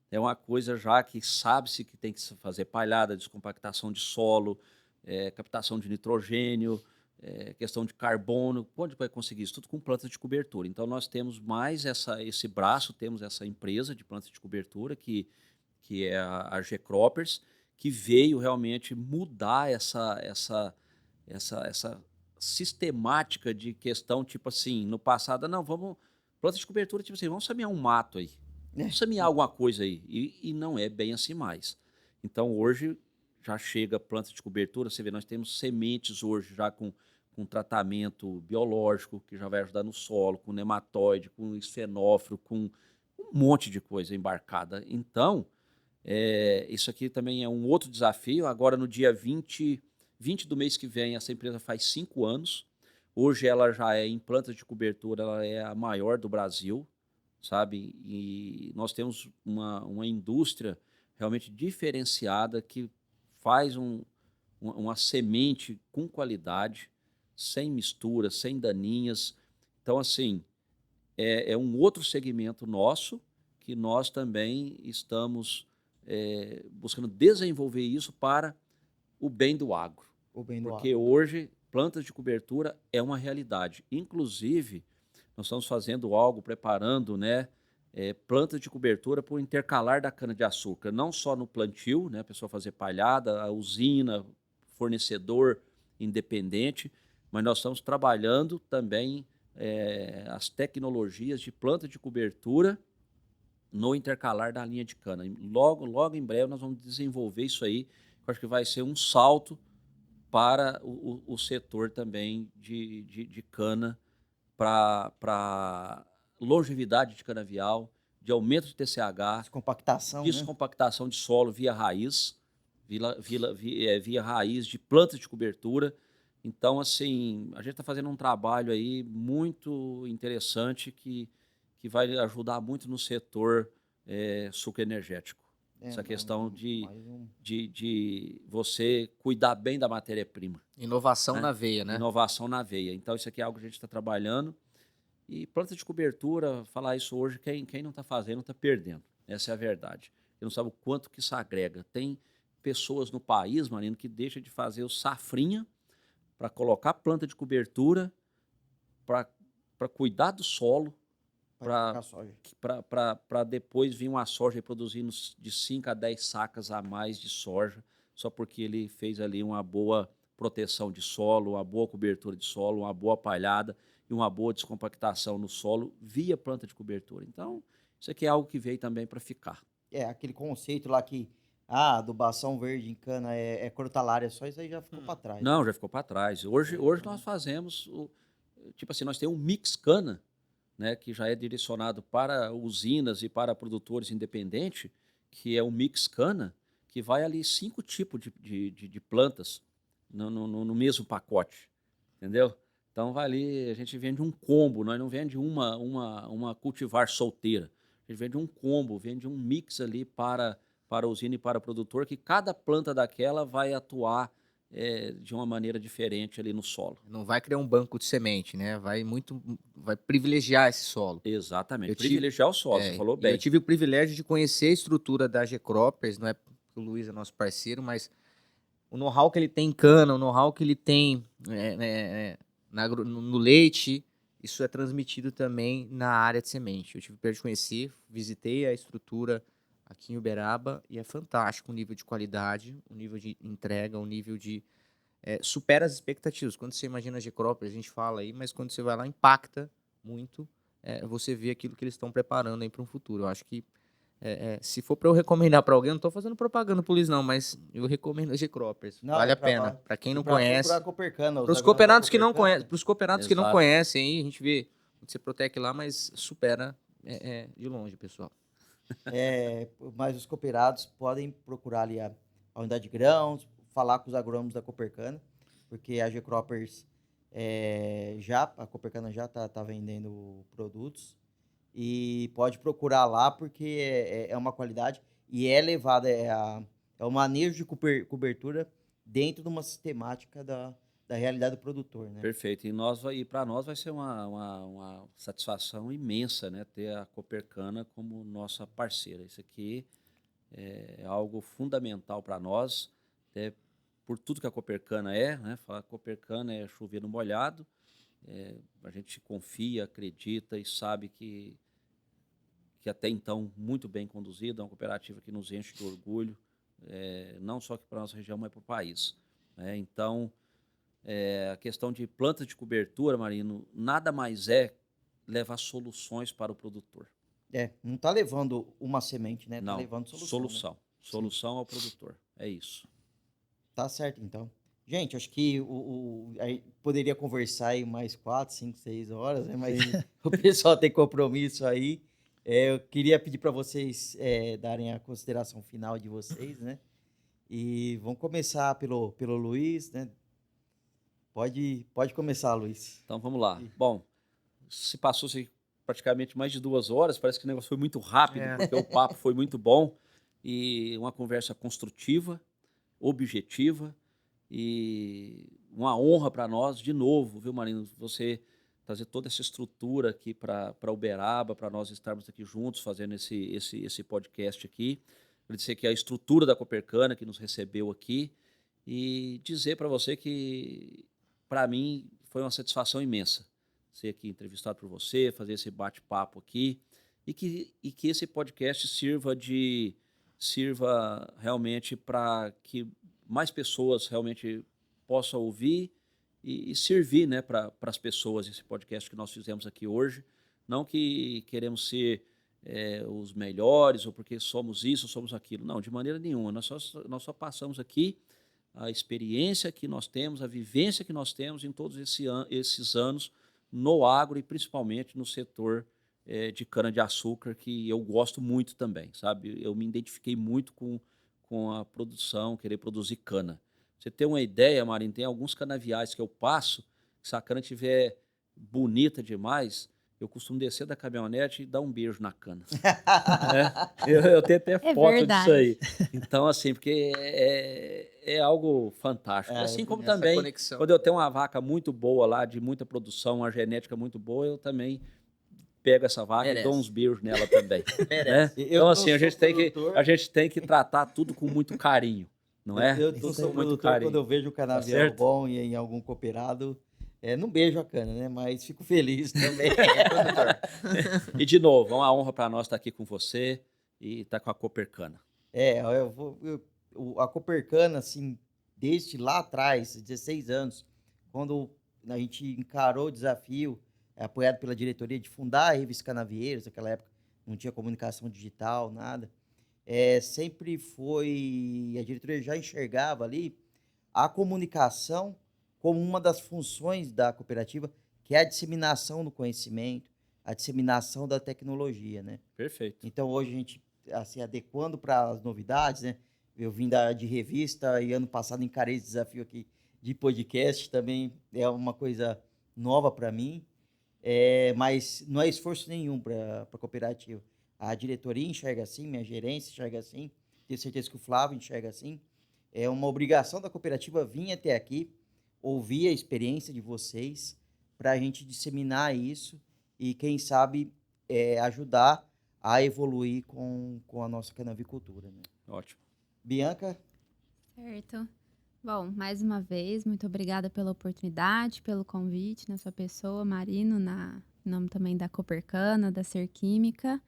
B: é uma coisa já que sabe-se que tem que se fazer palhada, descompactação de solo, captação de nitrogênio, questão de carbono. Onde vai conseguir isso? Tudo com plantas de cobertura. Então, nós temos mais esse braço, temos essa empresa de plantas de cobertura, que é a G-Croppers, que veio realmente mudar essa sistemática de questão, tipo assim, no passado, não, vamos, planta de cobertura, tipo assim, vamos semear um mato aí, vamos semear alguma coisa aí, e não é bem assim mais. Então, hoje, já chega planta de cobertura, você vê, nós temos sementes hoje já com tratamento biológico, que já vai ajudar no solo, com nematóide, com esfenófilo, com um monte de coisa embarcada. Então, isso aqui também é um outro desafio. Agora, no dia 20 do mês que vem, essa empresa faz 5 anos. Hoje ela já é em plantas de cobertura, ela é a maior do Brasil, sabe? E nós temos uma indústria realmente diferenciada que faz uma semente com qualidade, sem mistura, sem daninhas. Então, assim, é um outro segmento nosso que nós também estamos buscando desenvolver isso para o bem do agro.
A: O bem do
B: Porque
A: agro.
B: hoje, plantas de cobertura é uma realidade. Inclusive, nós estamos fazendo algo, preparando, né, plantas de cobertura para o intercalar da cana-de-açúcar. Não só no plantio, né, a pessoa fazer palhada, a usina, fornecedor independente, mas nós estamos trabalhando também as tecnologias de planta de cobertura no intercalar da linha de cana. Logo em breve nós vamos desenvolver isso aí, que eu acho que vai ser um salto para o setor também de cana, para longevidade de canavial, de aumento de TCH,
A: Descompactação, né?
B: descompactação de solo via raiz, via raiz de plantas de cobertura. Então, assim, a gente está fazendo um trabalho aí muito interessante que vai ajudar muito no setor suco energético. Essa questão de você cuidar bem da matéria-prima.
E: Inovação
B: né?
E: na veia, né?
B: Inovação na veia. Então, isso aqui é algo que a gente está trabalhando. E planta de cobertura, falar isso hoje, quem não está fazendo está perdendo. Essa é a verdade. Você não sabe o quanto que isso agrega. Tem pessoas no país, Marino, que deixam de fazer o safrinha para colocar planta de cobertura, para cuidar do solo, para depois vir uma soja produzindo de 5 a 10 sacas a mais de soja, só porque ele fez ali uma boa proteção de solo, uma boa cobertura de solo, uma boa palhada e uma boa descompactação no solo via planta de cobertura. Então, isso aqui é algo que veio também para ficar.
A: Aquele conceito lá que adubação verde em cana é crotalária, só isso aí já ficou para trás.
B: Não, já ficou para trás. Hoje nós fazemos, tipo assim, nós temos um mix cana, né, que já é direcionado para usinas e para produtores independentes, que é o mix cana, que vai ali 5 tipos de plantas no mesmo pacote, entendeu? Então vai ali, a gente vende um combo, nós não vende uma cultivar solteira, a gente vende um combo, vende um mix ali para a usina e para o produtor, que cada planta daquela vai atuar de uma maneira diferente ali no solo.
E: Não vai criar um banco de semente, né? Vai privilegiar esse solo.
B: Exatamente, privilegiar o solo, você falou bem.
E: Eu tive o privilégio de conhecer a estrutura da G-Croppers, não é porque o Luiz é nosso parceiro, mas o know-how que ele tem em cana, o know-how que ele tem no leite, isso é transmitido também na área de semente. Eu tive o prazer de conhecer, visitei a estrutura aqui em Uberaba e é fantástico o nível de qualidade, o nível de entrega, o nível de... supera as expectativas. Quando você imagina a G-Croppers, a gente fala aí, mas quando você vai lá, impacta muito você vê aquilo que eles estão preparando aí para um futuro. Eu acho que se for para eu recomendar para alguém, não estou fazendo propaganda para o Luiz não, mas eu recomendo a G-Croppers. Vale a pena. Para quem não conhece. Para os cooperados que não conhecem, para os cooperados que não conhecem, aí a gente vê você protege lá, mas supera de longe, pessoal.
A: Mas os cooperados podem procurar ali a unidade de grãos, falar com os agrônomos da Copercana, porque a G-Croppers A Copercana já está vendendo produtos e pode procurar lá porque é uma qualidade e é levada, é o manejo de cobertura dentro de uma sistemática da realidade do produtor, né?
B: Perfeito. E para nós vai ser uma satisfação imensa, né, ter a Copercana como nossa parceira. Isso aqui é algo fundamental para nós, até por tudo que a Copercana é, né? Falar que a Copercana é chover no molhado, a gente confia, acredita e sabe que até então muito bem conduzida, é uma cooperativa que nos enche de orgulho, não só aqui para a nossa região, mas para o país, né? Então, a questão de plantas de cobertura, Marino, nada mais é levar soluções para o produtor.
A: Não está levando uma semente, né? Está
B: Não,
A: levando solução. Né?
B: Solução ao produtor, é isso.
A: Tá certo, então. Gente, acho que aí poderia conversar aí mais 4, 5, 6 horas, né? Mas o pessoal tem compromisso aí. Eu queria pedir para vocês darem a consideração final de vocês, né? E vamos começar pelo Luiz, né? Pode começar, Luiz.
B: Então vamos lá. Bom, se passou-se praticamente mais de 2 horas, parece que o negócio foi muito rápido, porque o papo foi muito bom e uma conversa construtiva, objetiva e uma honra para nós, de novo, viu, Marino? Você trazer toda essa estrutura aqui para Uberaba, para nós estarmos aqui juntos fazendo esse podcast aqui. Agradecer aqui a estrutura da Copercana que nos recebeu aqui e dizer para você que, para mim, foi uma satisfação imensa ser aqui entrevistado por você, fazer esse bate-papo aqui e que esse podcast sirva realmente para que mais pessoas realmente possam ouvir e servir, né, para as pessoas esse podcast que nós fizemos aqui hoje. Não que queremos ser os melhores ou porque somos isso ou somos aquilo. Não, de maneira nenhuma. Nós só passamos aqui a experiência que nós temos, a vivência que nós temos em todos esses anos no agro e principalmente no setor de cana-de-açúcar, que eu gosto muito também, sabe? Eu me identifiquei muito com a produção, querer produzir cana. Você tem uma ideia, Marinho, tem alguns canaviais que eu passo, que se a cana estiver bonita demais, eu costumo descer da caminhonete e dar um beijo na cana. Eu tenho até foto
C: verdade.
B: disso aí. Então, assim, porque é algo fantástico. Assim como
E: essa
B: também,
E: conexão.
B: quando eu tenho uma vaca muito boa lá, de muita produção, uma genética muito boa, eu também pego essa vaca
E: Merece.
B: e dou uns beijos nela também.
E: Merece.
B: Né? Então, assim, a gente tem que tratar tudo com muito carinho, não é?
A: Eu
B: Tudo
A: sou
B: com muito
A: produtor,
B: carinho.
A: quando eu vejo o canavial
B: certo?
A: bom e em algum cooperado, não beijo a cana, né? Mas fico feliz também.
B: E, de novo, é uma honra para nós estar aqui com você e estar com a Copercana.
A: A Copercana, assim, desde lá atrás, 16 anos, quando a gente encarou o desafio, apoiado pela diretoria, de fundar a revista Canavieiros, naquela época não tinha comunicação digital, nada, sempre foi, a diretoria já enxergava ali a comunicação como uma das funções da cooperativa, que é a disseminação do conhecimento, a disseminação da tecnologia, né?
B: Perfeito.
A: Então, hoje a gente, assim, adequando para as novidades, né? Eu vim de revista e ano passado encarei esse desafio aqui de podcast, também é uma coisa nova para mim, mas não é esforço nenhum para a cooperativa. A diretoria enxerga assim, minha gerência enxerga assim, tenho certeza que o Flávio enxerga assim. É uma obrigação da cooperativa vir até aqui, ouvir a experiência de vocês, para a gente disseminar isso e, quem sabe, ajudar a evoluir com a nossa canavicultura. Né?
B: Ótimo.
A: Bianca?
C: Certo. Bom, mais uma vez, muito obrigada pela oportunidade, pelo convite na sua pessoa, Marino, em nome também da Copercana, da Ser Química.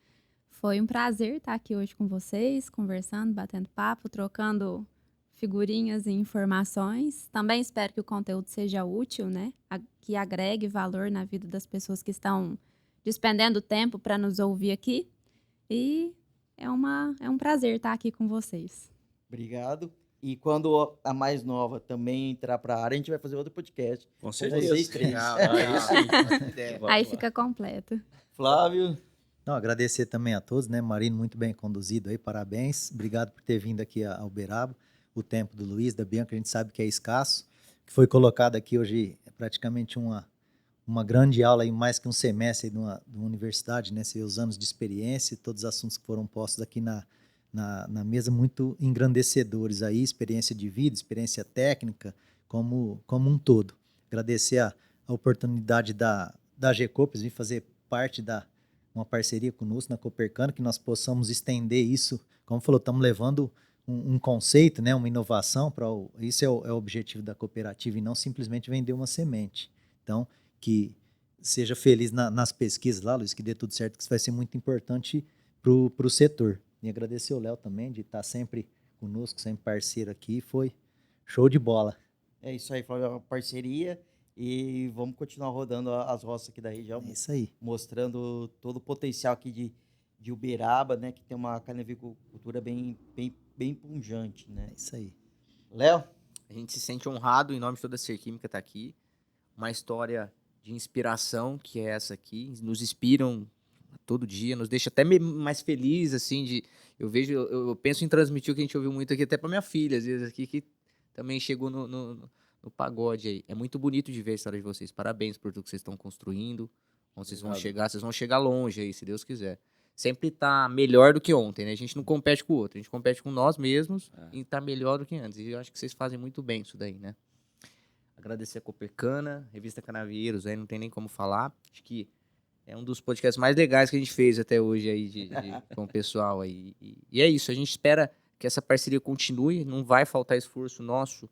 C: Foi um prazer estar aqui hoje com vocês, conversando, batendo papo, trocando figurinhas e informações. Também espero que o conteúdo seja útil, né? Que agregue valor na vida das pessoas que estão despendendo tempo para nos ouvir aqui. E é um prazer estar aqui com vocês.
A: Obrigado. E quando a mais nova também entrar para a área, a gente vai fazer outro podcast.
B: Com
A: certeza.
B: certeza.
A: Vocês três.
E: Legal.
B: Vamos
C: Aí
B: lá.
C: fica completo.
A: Flávio?
D: Não, agradecer também a todos, né? Marino, muito bem conduzido aí, parabéns. Obrigado por ter vindo aqui a Uberaba. O tempo do Luiz, da Bianca, a gente sabe que é escasso. O que foi colocado aqui hoje praticamente uma grande aula, aí, mais que um semestre aí de uma universidade, né? Você vê os anos de experiência, todos os assuntos que foram postos aqui na mesa, muito engrandecedores aí, experiência de vida, experiência técnica, como um todo. Agradecer a oportunidade da Gecopers vir fazer parte uma parceria conosco na Copercana, que nós possamos estender isso, como falou, estamos levando um conceito, né, uma inovação, isso é o objetivo da cooperativa, e não simplesmente vender uma semente. Então, que seja feliz nas pesquisas lá, Luiz, que dê tudo certo, que isso vai ser muito importante para o setor. E agradecer ao Léo também, de estar sempre conosco, sempre parceiro aqui, foi show de bola.
A: É isso aí, Flávio, é uma parceria e vamos continuar rodando as roças aqui da região,
D: É isso aí.
A: mostrando todo o potencial aqui de Uberaba, né, que tem uma canavicultura bem pujante, né?
D: É isso aí.
A: Léo?
E: A gente se sente honrado, em nome de toda a Serquímica, estar aqui. Uma história de inspiração, que é essa aqui. Nos inspiram todo dia, nos deixa até mais feliz, assim, eu penso em transmitir o que a gente ouviu muito aqui, até para minha filha, às vezes, aqui, que também chegou no pagode aí. É muito bonito de ver a história de vocês. Parabéns por tudo que vocês estão construindo. Onde vocês vão chegar longe aí, se Deus quiser. Sempre tá melhor do que ontem, né? A gente não compete com o outro, a gente compete com nós mesmos e tá melhor do que antes. E eu acho que vocês fazem muito bem isso daí, né? Agradecer a Copercana, Revista Canavieiros, aí não tem nem como falar. Acho que é um dos podcasts mais legais que a gente fez até hoje aí com o pessoal aí. E é isso, a gente espera que essa parceria continue, não vai faltar esforço nosso,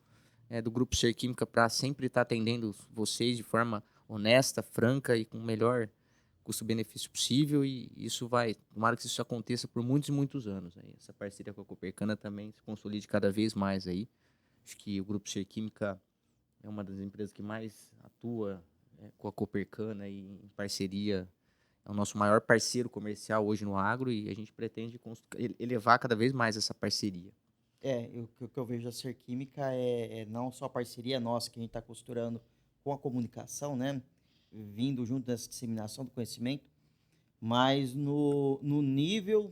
E: do Grupo Serquímica, para sempre estar atendendo vocês de forma honesta, franca e com o melhor custo-benefício possível, e isso tomara que isso aconteça por muitos e muitos anos. Aí. Essa parceria com a Copercana também se consolide cada vez mais aí. Acho que o Grupo Serquímica é uma das empresas que mais atua com a Copercana e em parceria. É o nosso maior parceiro comercial hoje no agro, e a gente pretende elevar cada vez mais essa parceria.
A: O que eu vejo da Serquímica é não só a parceria nossa que a gente está costurando com a comunicação, né? Vindo junto dessa disseminação do conhecimento, mas no nível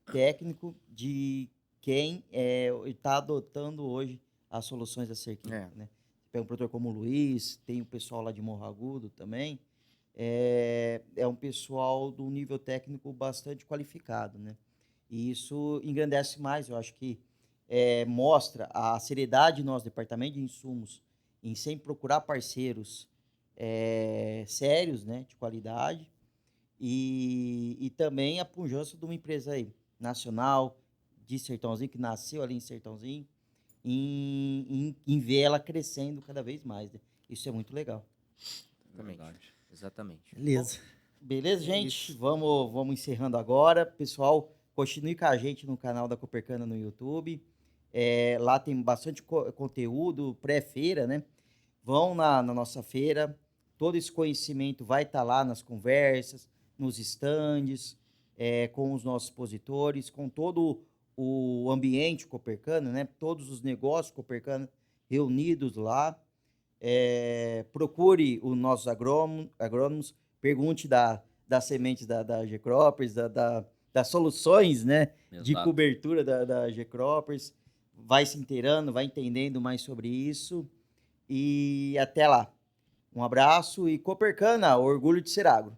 A: técnico de quem está adotando hoje as soluções da Serquímica, né? Pega um produtor como o Luiz, tem o pessoal lá de Morro Agudo também, é um pessoal do nível técnico bastante qualificado, né? E isso engrandece mais, eu acho que mostra a seriedade do nosso departamento de insumos em sempre procurar parceiros sérios, né, de qualidade, e também a pujança de uma empresa aí, nacional, de Sertãozinho, que nasceu ali em Sertãozinho, em ver ela crescendo cada vez mais. Né? Isso é muito legal.
E: Exatamente.
A: Beleza, gente? Vamos encerrando agora. Pessoal, continue com a gente no canal da Copercana no YouTube. Lá tem bastante conteúdo pré-feira, né? Vão na nossa feira. Todo esse conhecimento vai estar lá nas conversas, nos estandes, com os nossos expositores, com todo o ambiente Copercana, né? Todos os negócios Copercana reunidos lá. Procure os nossos agrônomos, pergunte das sementes da Gecropers, das soluções, né? De cobertura da Gecropers. Vai se inteirando, vai entendendo mais sobre isso. E até lá. Um abraço e Copercana, orgulho de ser agro.